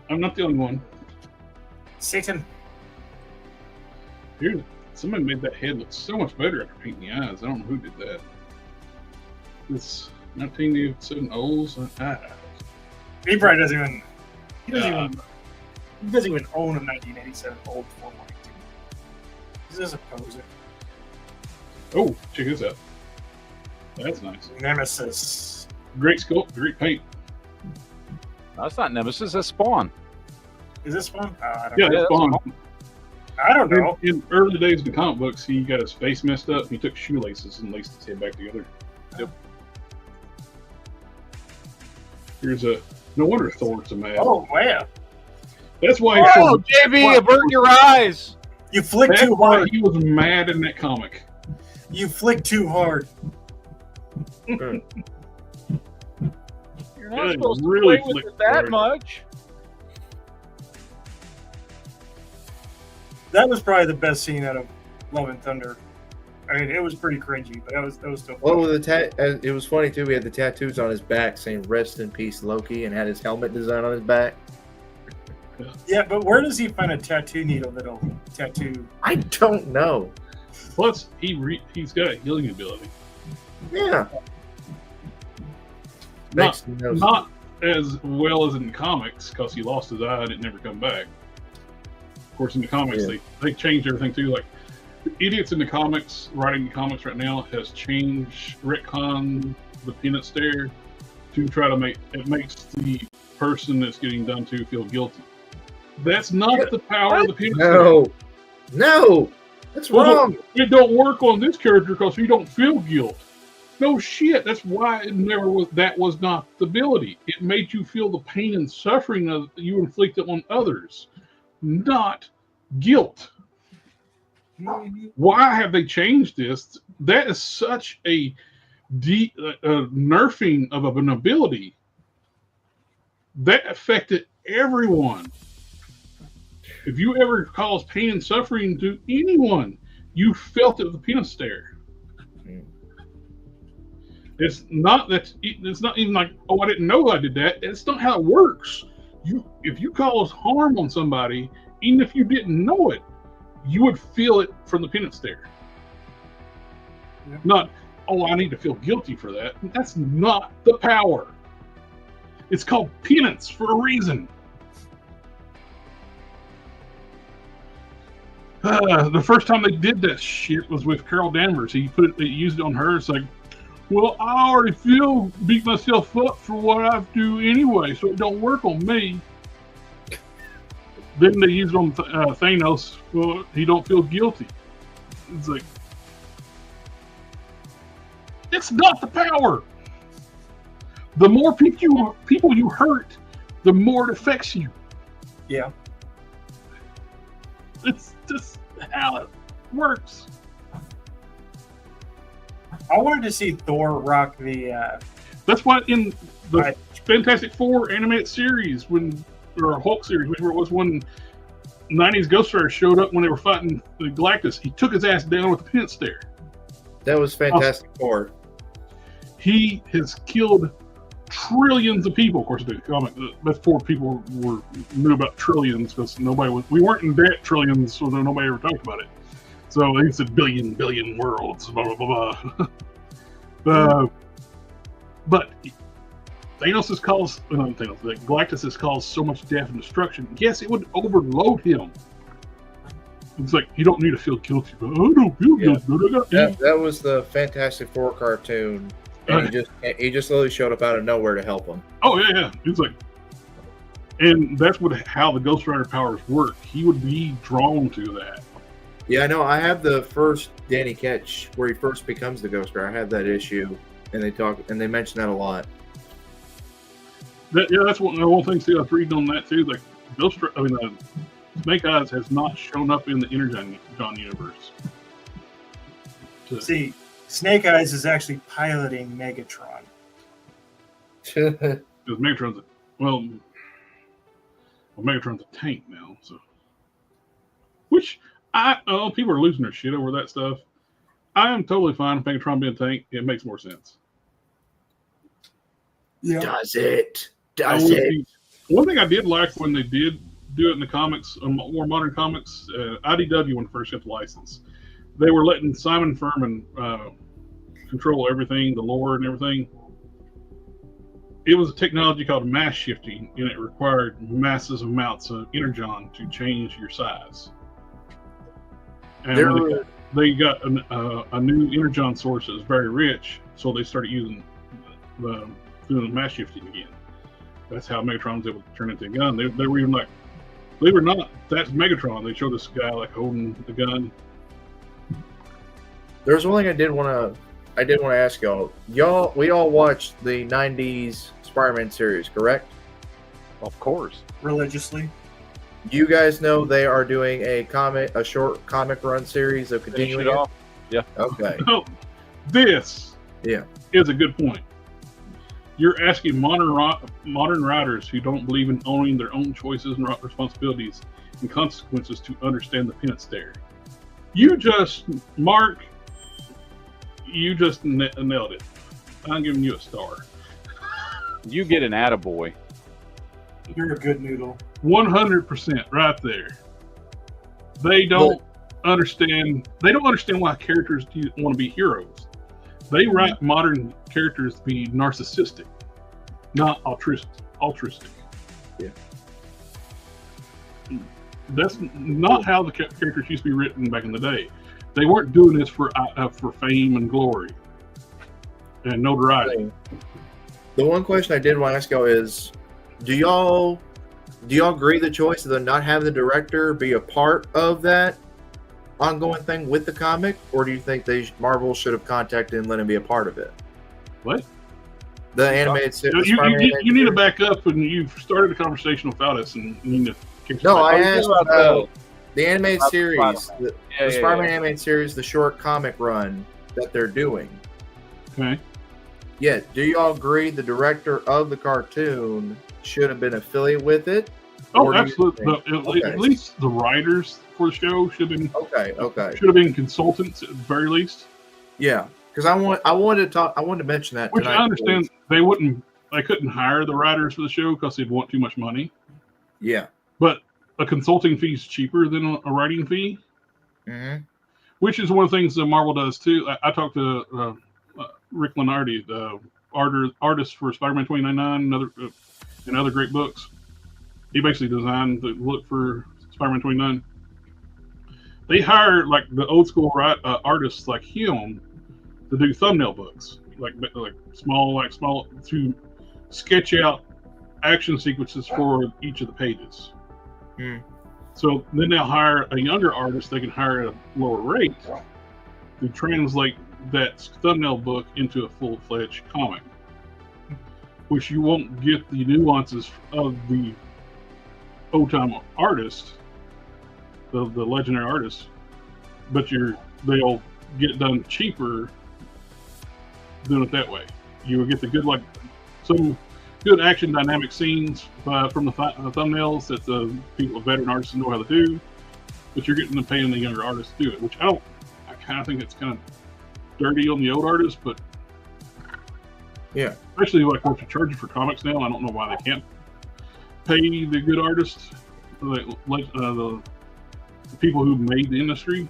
I'm not the only one. Satan. Here, somebody made that head look so much better after painting the eyes. I don't know who did that. This 1987 Olds. He probably doesn't even. He doesn't even own a 1987 Old 412. He's just a poser. Oh, check this out. That's nice. Nemesis. Great sculpt, great paint. That's not Nemesis. That's Spawn. Is this one? Yeah, that's Spawn. I don't know. In early days of the comic books, he got his face messed up. He took shoelaces and laced his head back together. Yep. Here's a. No wonder Thor's so mad. Oh, wow. That's why. Oh, JB, you burnt your eyes. You flicked That's too why hard. he was mad in that comic. You flicked too hard. Here's You're not Yeah, supposed to really play with flick it that hard. much. That was probably the best scene out of Love and Thunder. I mean, it was pretty cringy, but that was still Well, fun. with the it was funny too. He had the tattoos on his back saying "Rest in peace, Loki," and had his helmet design on his back. Yeah, but where does he find a tattoo needle that'll tattoo? I don't know. Plus, he's got a healing ability. Yeah. Not, Makes no not as well as in the comics, because he lost his eye and it never come back. Of course, in the comics, they changed everything too. Like, the idiots in the comics, writing the comics right now, has changed, retcon the peanut stare to try to make it makes the person that's getting done to feel guilty. That's not the power of the peanut stare. No, that's wrong. It don't work on this character because he don't feel guilt. No shit. That's why it never was. That was not the ability. It made you feel the pain and suffering that you inflicted on others, not guilt. Why have they changed this? That is such a nerfing of an ability that affected everyone. If you ever caused pain and suffering to anyone, you felt it with the peanut stare. It's not that. It's not even like, oh, I didn't know I did that. It's not how it works. If you cause harm on somebody, even if you didn't know it, you would feel it from the peanut stare. Yeah. Not, oh, I need to feel guilty for that. That's not the power. It's called penance for a reason. The first time they did that shit was with Carol Danvers. They used it on her. It's like, well, I already beat myself up for what I do anyway, so it don't work on me. Then they used it on Thanos. Well, he don't feel guilty. It's like, it's not the power. The more people you hurt, the more it affects you. Yeah. It's just how it works. I wanted to see Thor rock the. That's why in the Fantastic Four animated series, or Hulk series, whichever it was, when 90s Ghost Rider showed up when they were fighting the Galactus, he took his ass down with a peanut stare. That was Fantastic Four. He has killed trillions of people. Of course, the comic, that's before people knew about trillions, because we weren't in that trillions, so nobody ever talked about it. So he said billion worlds, blah blah blah blah. But Galactus has caused so much death and destruction. Yes, it would overload him. It's like, you don't need to feel guilty, but I don't feel guilty. That was the Fantastic Four cartoon, and he just literally showed up out of nowhere to help him. Oh yeah. It's like, and that's how the Ghost Rider powers work. He would be drawn to that. Yeah, I know. I have the first Danny Ketch where he first becomes the Ghost Rider. I have that issue, and they mention that a lot. That's one thing too. I was reading on that too. Like Snake Eyes has not shown up in the Energon universe. See, Snake Eyes is actually piloting Megatron. Because Megatron's Megatron's a tank now, so which people are losing their shit over that stuff. I am totally fine with Megatron being a tank. It makes more sense. Yeah. Does it? One thing I did like when they did do it in the comics, more modern comics, IDW when first got the license, they were letting Simon Furman control everything, the lore and everything. It was a technology called mass shifting, and it required massive amounts of energon to change your size. And they got a new energon source that was very rich, so they started doing the mass shifting again. That's how Megatron was able to turn into a gun. They were even like, believe it or not, that's Megatron. They showed this guy like holding the gun. There's one thing I did want to ask y'all. We all watched the '90s Spider-Man series, correct? Of course. Religiously. You guys know they are doing a short comic run series of continuing it? Yeah. Okay. Oh, this is a good point. You're asking modern writers who don't believe in owning their own choices and responsibilities and consequences to understand the penance there. You just, Mark, nailed it. I'm giving you a star. You get an attaboy. You're a good noodle. 100% right there. They don't understand. They don't understand why characters want to be heroes. They write modern characters to be narcissistic, not altruistic. Yeah. That's not how the characters used to be written back in the day. They weren't doing this for fame and glory and notoriety. The one question I did want to ask y'all is, do y'all agree the choice of not having the director be a part of that ongoing thing with the comic, or do you think Marvel should have contacted and let him be a part of it? What? The animated series. You need to back up, and you've started a conversation without us, and you need to kick No, I back. asked about the animated series, the Yeah, Spider-Man animated series, the short comic run that they're doing. Okay. Yeah, do y'all agree the director of the cartoon should have been affiliated with it? Oh, Or do you absolutely. think- Okay. At least the writers for the show should have been Okay. consultants at the very least. Yeah, because I wanted to mention that. Which tonight, I understand they couldn't hire the writers for the show because they'd want too much money. Yeah. But a consulting fee is cheaper than a writing fee, Mm-hmm. which is one of the things that Marvel does too. I talked to Rick Lenardi, the artist for Spider-Man 2099 and other great books. He basically designed the look for Spider-Man 29. They hire like the old school artists like him to do thumbnail books, like small to sketch out action sequences for each of the pages. Hmm. So then they'll hire a younger artist they can hire at a lower rate to translate that thumbnail book into a full-fledged comic, which you won't get the nuances of the old-time artist, the legendary artist, but they'll get it done cheaper doing it that way. You will get the good, some good action dynamic scenes from the thumbnails that the veteran artists know how to do, but you're getting to paying the younger artists to do it, which I kind of think it's kind of dirty on the old artists, but Yeah. especially like what you're charging for comics now, I don't know why they can't pay the good artists, the people who made the industry.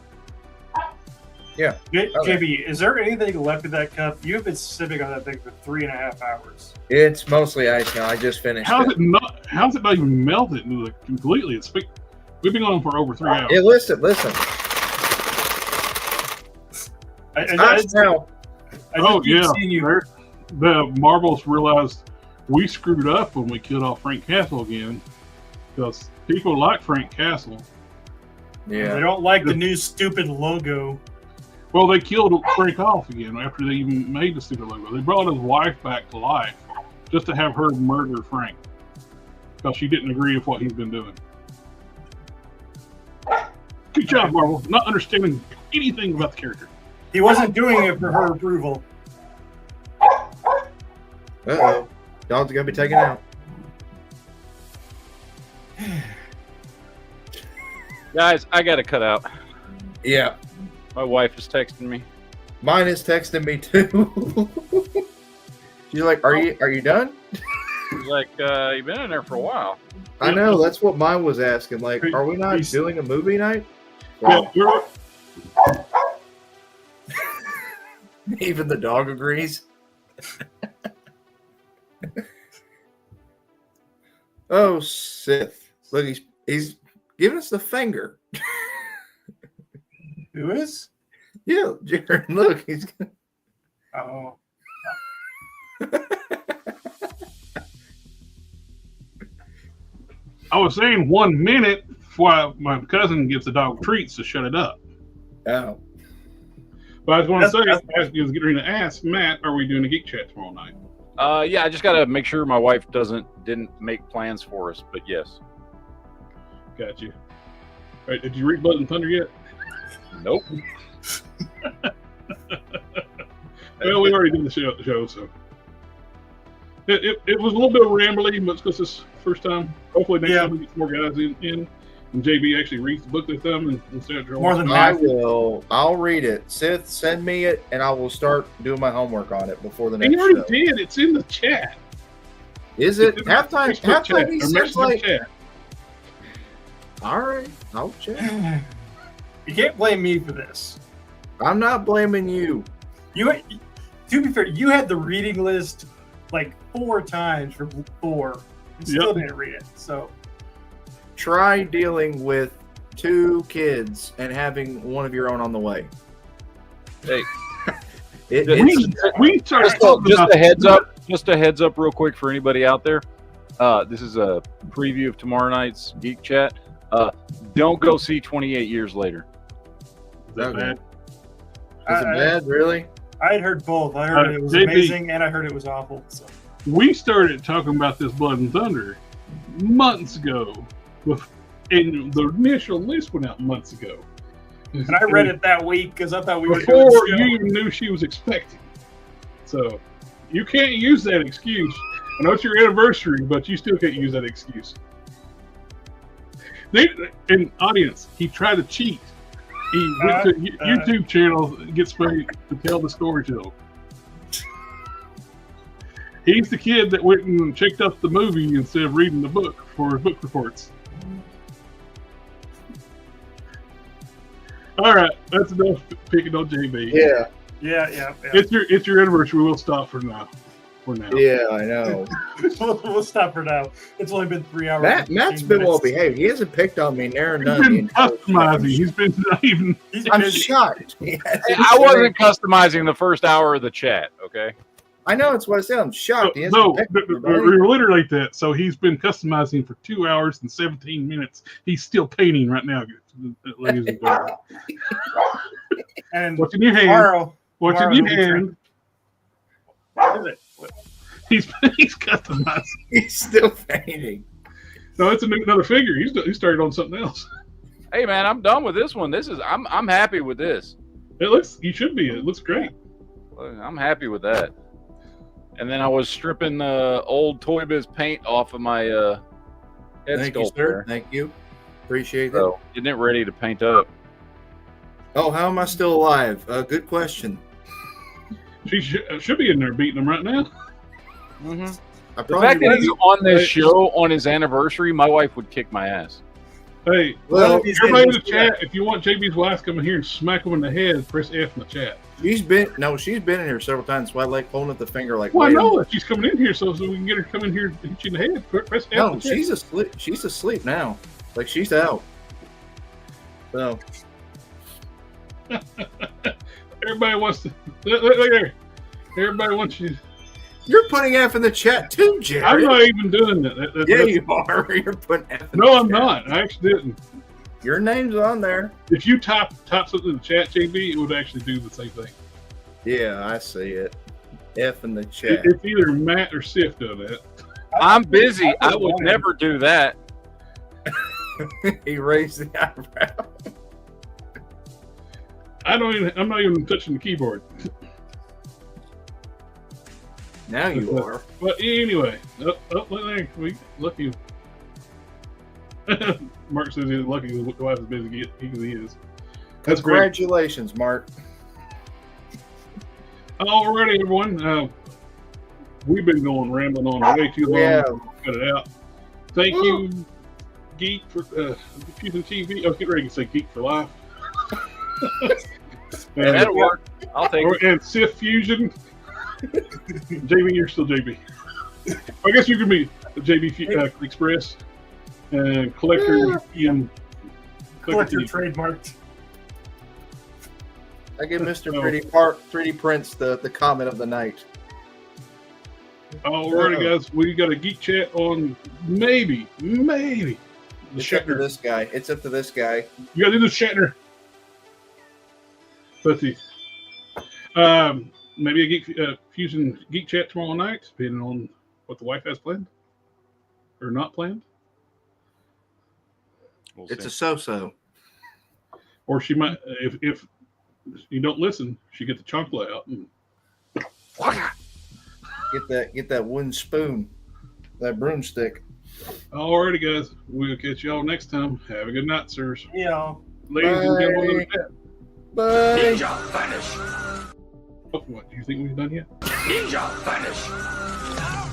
Yeah. JB, is there anything left of that cup? You've been sipping on that thing for 3.5 hours. It's mostly ice now. I just finished How's it. it not even melted completely? We've been on for over 3 hours. Yeah, listen. I just keep seeing you. The Marvels realized we screwed up when we killed off Frank Castle again, because people like Frank Castle. They Yeah. don't like the new stupid logo. Well, they killed Frank off again after they even made the stupid logo. They brought his wife back to life just to have her murder Frank because she didn't agree with what he's been doing. Good job, Marvel, not understanding anything about the character. He wasn't doing it for her approval. Uh-oh. Dog's gonna be taken out. Guys, I gotta cut out. Yeah. My wife is texting me. Mine is texting me too. She's like, "Are you done?" She's like, you've been in there for a while. I know. That's what mine was asking. Like, are we not He's- doing a movie night? Yeah, Even the dog agrees. Oh, Sith! Look, he's giving us the finger. Who is? Yeah, Jared. Look, he's. Oh. I was saying 1 minute while my cousin gives the dog treats to shut it up. Oh. But I was going to say, That's- I was getting ready to ask Matt, are we doing a Geek Chat tomorrow night? Yeah, I just gotta make sure my wife didn't make plans for us, but yes. Got you. All right, did you read Blood and Thunder yet? Nope. Well, we already did the show, so. It was a little bit rambly, but it's because it's first time. Hopefully next time we get more guys in, and JB actually reads the book with them and instead of drawing. More than I half. will. I'll read it. Sith, send me it, and I will start doing my homework on it before the next And you already show. did. It's in the chat. Is it It's in the halftime? Facebook chat, Halftime. He or says Messenger like, chat. all right, I'll check. You can't blame me for this. I'm not blaming you. To be fair, you had the reading list like 4 times for 4 and still didn't read it. So Try dealing with 2 kids and having one of your own on the way. Hey, We started talking just about a heads up. Just a heads up, real quick for anybody out there. This is a preview of tomorrow night's Geek Chat. Don't go see 28 Years Later. Is that bad? Is it bad, really? I had heard both. I heard it was JB. amazing and I heard it was awful. So We started talking about this Blood and Thunder months ago, and the initial list went out months ago. and I read it that week because I thought we were doing before the show. you even knew she was expecting. So you can't use that excuse. I know it's your anniversary, but you still can't use that excuse. In audience, he tried to cheat. He went to YouTube channel, gets paid to tell the story to him. He's the kid that went and checked out the movie instead of reading the book for his book reports. All right, that's enough picking on JB. Yeah. Yeah. It's your anniversary. We'll stop for now. Yeah, I know. we'll stop for now. It's only been 3 hours. Matt's been well behaved. He hasn't picked on me near He's none. been customizing. He's been not even. I'm shocked. Hey, I wasn't customizing the first hour of the chat. Okay. I know, it's what I said. I'm shocked. He hasn't No, picked anybody. reiterate that. So he's been customizing for 2 hours and 17 minutes. He's still painting right now, ladies and gentlemen. And What's in your hand? tomorrow What's in your hand? what is it? He's customizing. He's still painting. No, it's another figure. He started on something else. Hey man, I'm done with this one. I'm happy with this. It looks. You should be. It looks great. I'm happy with that. And then I was stripping old Toy Biz paint off of my head Thank you, sculpt sir. there. Thank you. Appreciate that. So getting it ready to paint up. Oh, how am I still alive? Good question. She should be in there beating him right now. Mm-hmm. I The fact that he's wasn't. on this show on his anniversary, my wife would kick my ass. Hey, Well, everybody in the chat, if you want JB's wife to come in here and smack him in the head, press F in the chat. she's been in here several times. So I like holding up the finger like. Well, I wait a know minute. that she's coming in here so we can get her to come in here and hit you in the head. Press F in No, the chat. she's asleep. She's asleep now. Like she's out. So Everybody wants to. Look there. Everybody wants you. you're putting F in the chat too, Jerry. I'm not even doing that. Yeah, That's- you are. You're putting F in No, the I'm chat. not. I actually didn't. Your name's on there. If you type something in the chat, JB, it would actually do the same thing. Yeah, I see it. F in the chat. It's either Matt or Sif doing that. I'm busy. I would never do that. He raised the eyebrow. I'm not even touching the keyboard. Now you are. But anyway, look there. Lucky. Mark says he's lucky the wife is busy as he is. That's great. Congratulations, Mark. Alrighty, everyone. We've been going rambling on way too long. Yeah. Cut it out. Thank you, Geek for GeekFusionTV. I was getting ready to say Geek for Life. That'll work. I'll take it. And Sif Fusion. JB, you're still JB. I guess you could be JB Express and Collector Ian. Collector trademarked. I give Mr. 3D Prince the comment of the night. Alrighty, guys. We got a geek chat on maybe. The It's up to Shatner. this guy. It's up to this guy. You got to do the Shatner. Let's see. Maybe a Geek Fusion Geek Chat tomorrow night, depending on what the wife has planned or not planned. We'll It's see. a so-so. Or she might, if you don't listen, she get the chocolate out. And Get that wooden spoon, that broomstick. Alrighty, guys. We'll catch y'all next time. Have a good night, sirs. You know. Ladies and gentlemen of the chat. Bye. Ninja vanish. What? Do you think we've done yet? Ninja vanish.